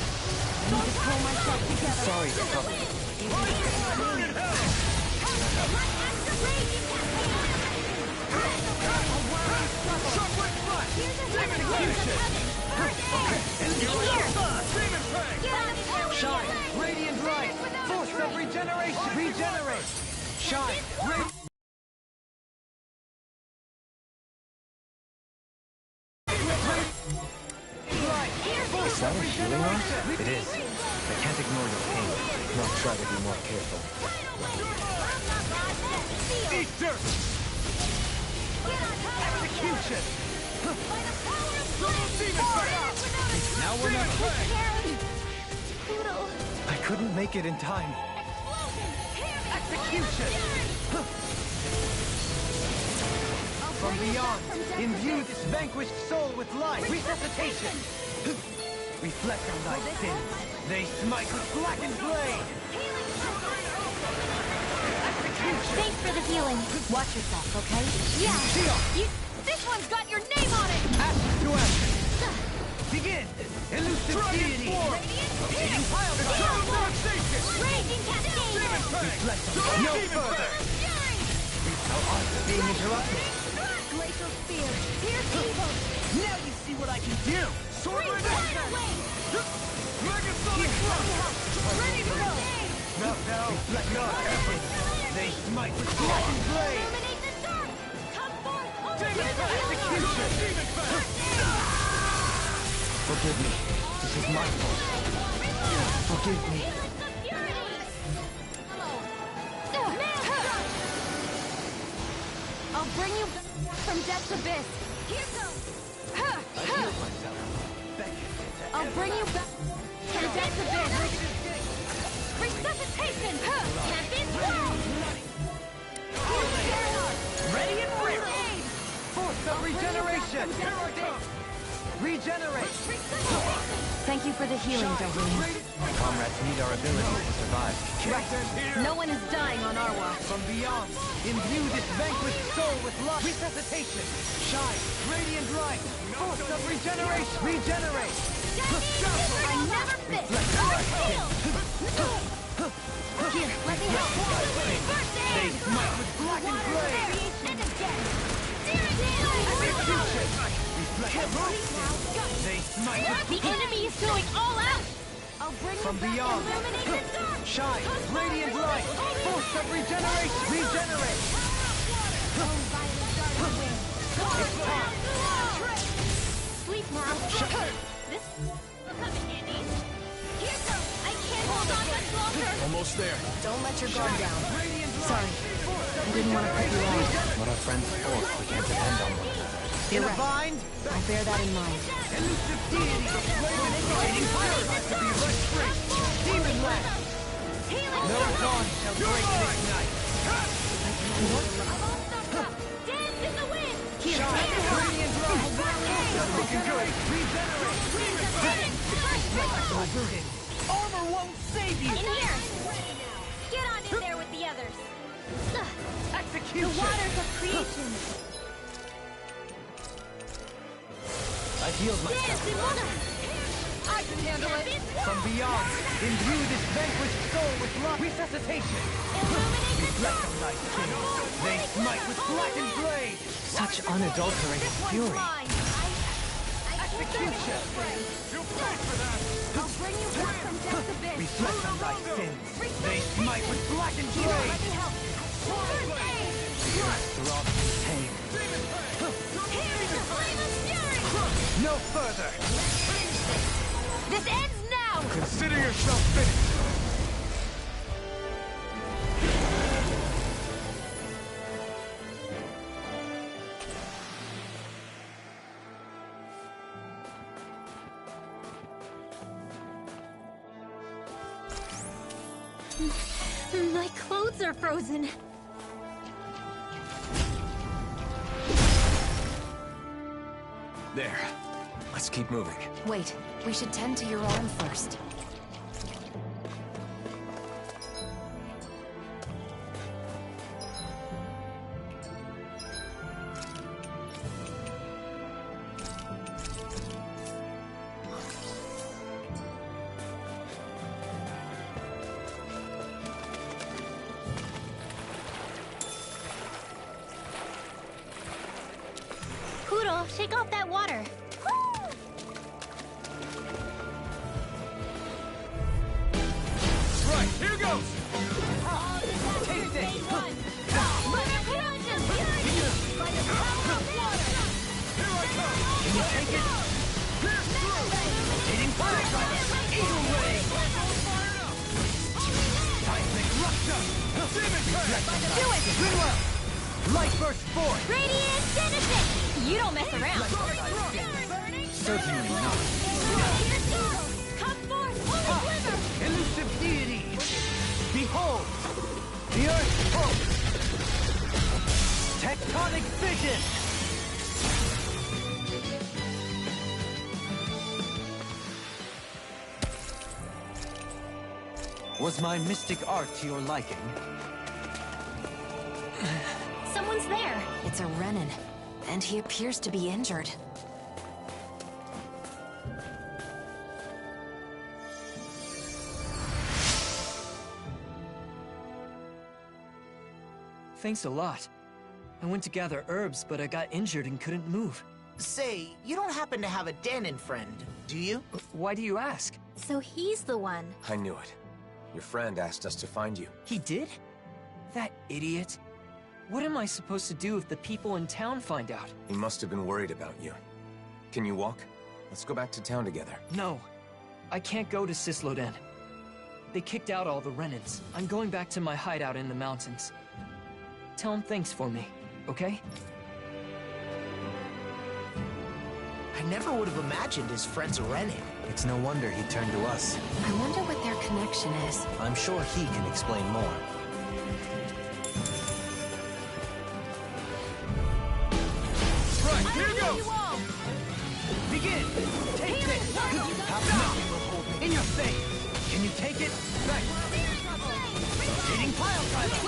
I need to pull myself together. Sorry to trouble you. Burn in hell! Shockwave flash! Execution! Stream and prey! Shine! Radiant light! Force of regeneration! Regenerate! Shine! Is that a healing art? It is. I can't ignore your pain, nor try to be more careful. Eat dirt! Execution! Now we're not I couldn't make it in time. Execution! From beyond, imbue this vanquished soul with life! Resuscitation! Reflect on thy sins. They smite with blackened blade! Execution! Thanks for the healing. Watch yourself, okay? Yeah! This one's got your name on it! Ashes to ashes! Begin! Elusive deity! Rotating pile drive! Raging cascade! Reflect on no further! Thou art being interrupted! Glacial spear! Pierce evil! Now you see what I can do! Sword ring away! Megasonic thrust! Ready to go! No! Reflect on everything! They smite with blackened blade! Illuminate the dark! Come forth! Demon execution! Forgive me. This is my fault. Forgive me. I'll bring you back from death's abyss. Here goes. I healed myself. Thank you. I'll bring you back from death's abyss. Resuscitation. Champion swirl. Ready and rear! Force of regeneration! Here I come! Regenerate! Thank you for the healing, Darlene. My comrades need our ability to survive. Right. No one is dying on our watch. From beyond, imbue this vanquished soul with life. Resuscitation! Shine! Radiant light! Force of regeneration! Regenerate! I never miss. Here, let me help. First They aid. smite with blackened blade! And again. Execution! Reflect. They smite with The enemy is going all out! I'll bring from you back. beyond. Illuminate the dark. Shine! Radiant light! Force of regeneration! Regenerate! Sleep now. This Almost there. Don't let your guard down. Sorry. I didn't want to put you out. What our friends for, we can't depend on them. You're right. I'll bear that in mind. Elusive deity! Levitating fire has to be let free! Demon land! No dawn shall break this night! Dance in the wind! Radiant rise! Looking good! Regenerate! Armor won't save you! In here! Get on in there with the others! Execution! The waters of creation! I healed myself. Dance in water! I can handle it! From beyond, imbue this vanquished soul with love. Resuscitation! Reflect on thy skin. They smite with blackened blade! Such unadulterated fury. Execution! You paid for that! I'll bring you back from death to this! Reflect on thy sins. They smite with blackened blade! Let me help! First aid! Throb with pain. Here's the flame of fury! No further! This ends now! Consider yourself finished! My clothes are frozen. There. Let's keep moving. Wait, we should tend to your arm first. Poodle, shake off that water. Right, here goes! Taste it! Can you take it? Rotating fire driver! Eagle ray! Seismic rupture! Do it! Goodwill! Light burst forth! Radiant Genesis! You don't mess around! Certainly not. Come forth, holy glimmer! Elusive deity! Behold! The Earth pulse! Tectonic vision! Was my mystic art to your liking? Someone's there. It's a Renin, and he appears to be injured. Thanks a lot. I went to gather herbs, but I got injured and couldn't move. Say, you don't happen to have a Danon friend, do you? Why do you ask? So he's the one. I knew it. Your friend asked us to find you. He did? That idiot. What am I supposed to do if the people in town find out? He must have been worried about you. Can you walk? Let's go back to town together. No. I can't go to Cisloden. They kicked out all the Renins. I'm going back to my hideout in the mountains. Tell him thanks for me, okay? I never would have imagined his friend's a Renin. It's no wonder he turned to us. I wonder what their connection is. I'm sure he can explain more. Right, here goes! Begin! Take this! Nothing will hold me. In your face! Can you take it? Right! Rotating pile driver!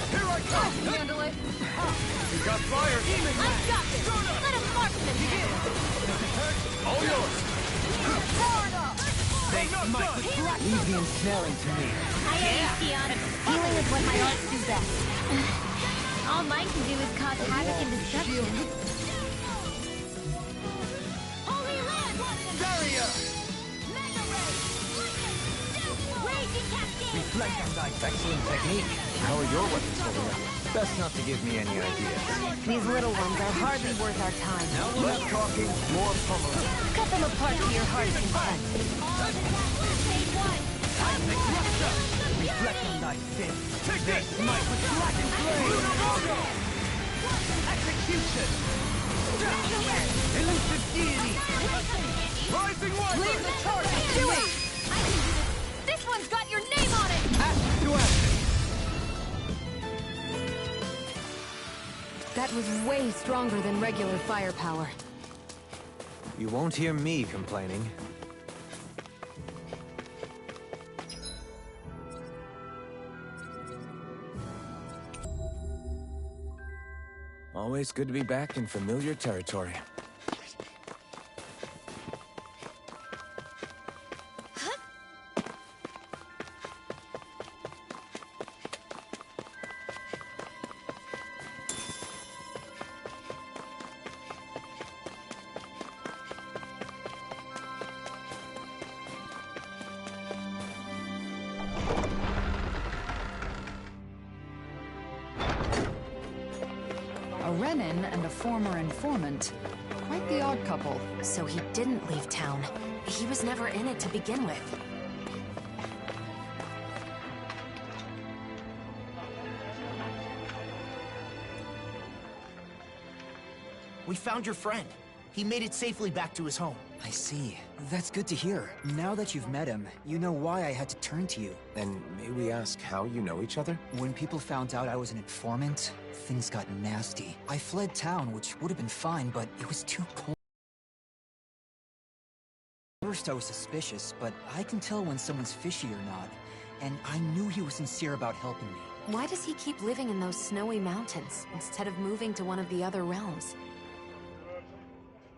Here I come! Handle it! You got fire! Demon I've land! got this! Let him mark them! Begin! Does it hurt? All yours! They smite with black! Leave the ensnaring to me. I owe you, Sion. Healing is what my arts do best. All mine can do is cause havoc and destruction. Holy land! Barrier! Mega ray! Raging cascade! Reflect on thy Excellent technique. How are your weapons holding up? Best not to give me any ideas. These little ones are hardly worth our time. less talking, more pummeling. Cut them apart to your heart's content. Stage one! Reflect on thy sin. Take this! Might with blackened blade! Execution! Elusive deity! Rising Wiper! Leave the target! Do it! I can do this. This one's got your name on it! Action to action! That was way stronger than regular firepower. You won't hear me complaining. Always good to be back in familiar territory. A Renin and a former informant. Quite the odd couple. So he didn't leave town. He was never in it to begin with. We found your friend. He made it safely back to his home. I see. That's good to hear. Now that you've met him, you know why I had to turn to you. And may we ask how you know each other? When people found out I was an informant, things got nasty. I fled town, which would have been fine, but it was too cold. First I was suspicious, but I can tell when someone's fishy or not. And I knew he was sincere about helping me. Why does he keep living in those snowy mountains, instead of moving to one of the other realms?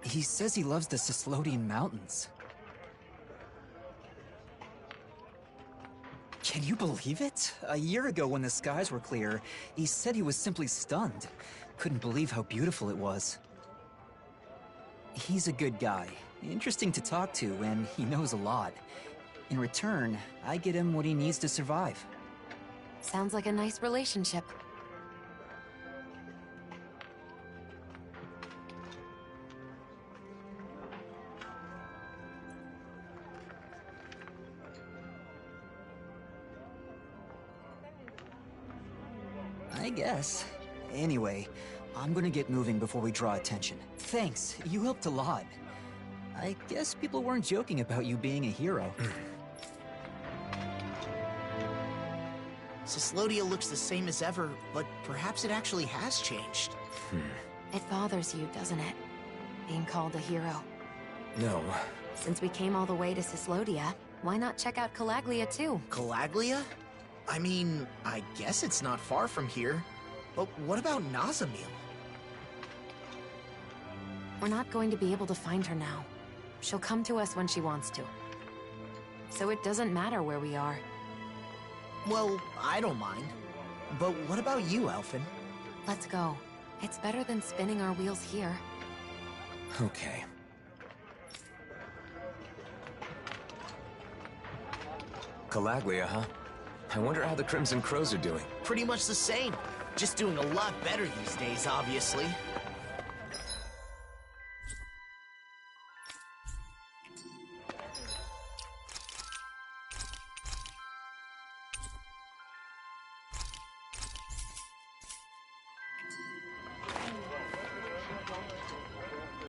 He says he loves the Cislodian Mountains. Can you believe it? A year ago when the skies were clear, he said he was simply stunned. Couldn't believe how beautiful it was. He's a good guy. Interesting to talk to, and he knows a lot. In return, I get him what he needs to survive. Sounds like a nice relationship. I guess. Anyway, I'm gonna get moving before we draw attention. Thanks, you helped a lot. I guess people weren't joking about you being a hero. Cyslodia looks the same as ever, but perhaps it actually has changed. It bothers you, doesn't it? Being called a hero. No. Since we came all the way to Cyslodia, why not check out Calaglia too? Calaglia? I mean, I guess it's not far from here. But what about Nazamil? We're not going to be able to find her now. She'll come to us when she wants to. So it doesn't matter where we are. Well, I don't mind. But what about you, Elfin? Let's go. It's better than spinning our wheels here. Okay. Calaglia, huh? I wonder how the Crimson Crows are doing. Pretty much the same. Just doing a lot better these days, obviously.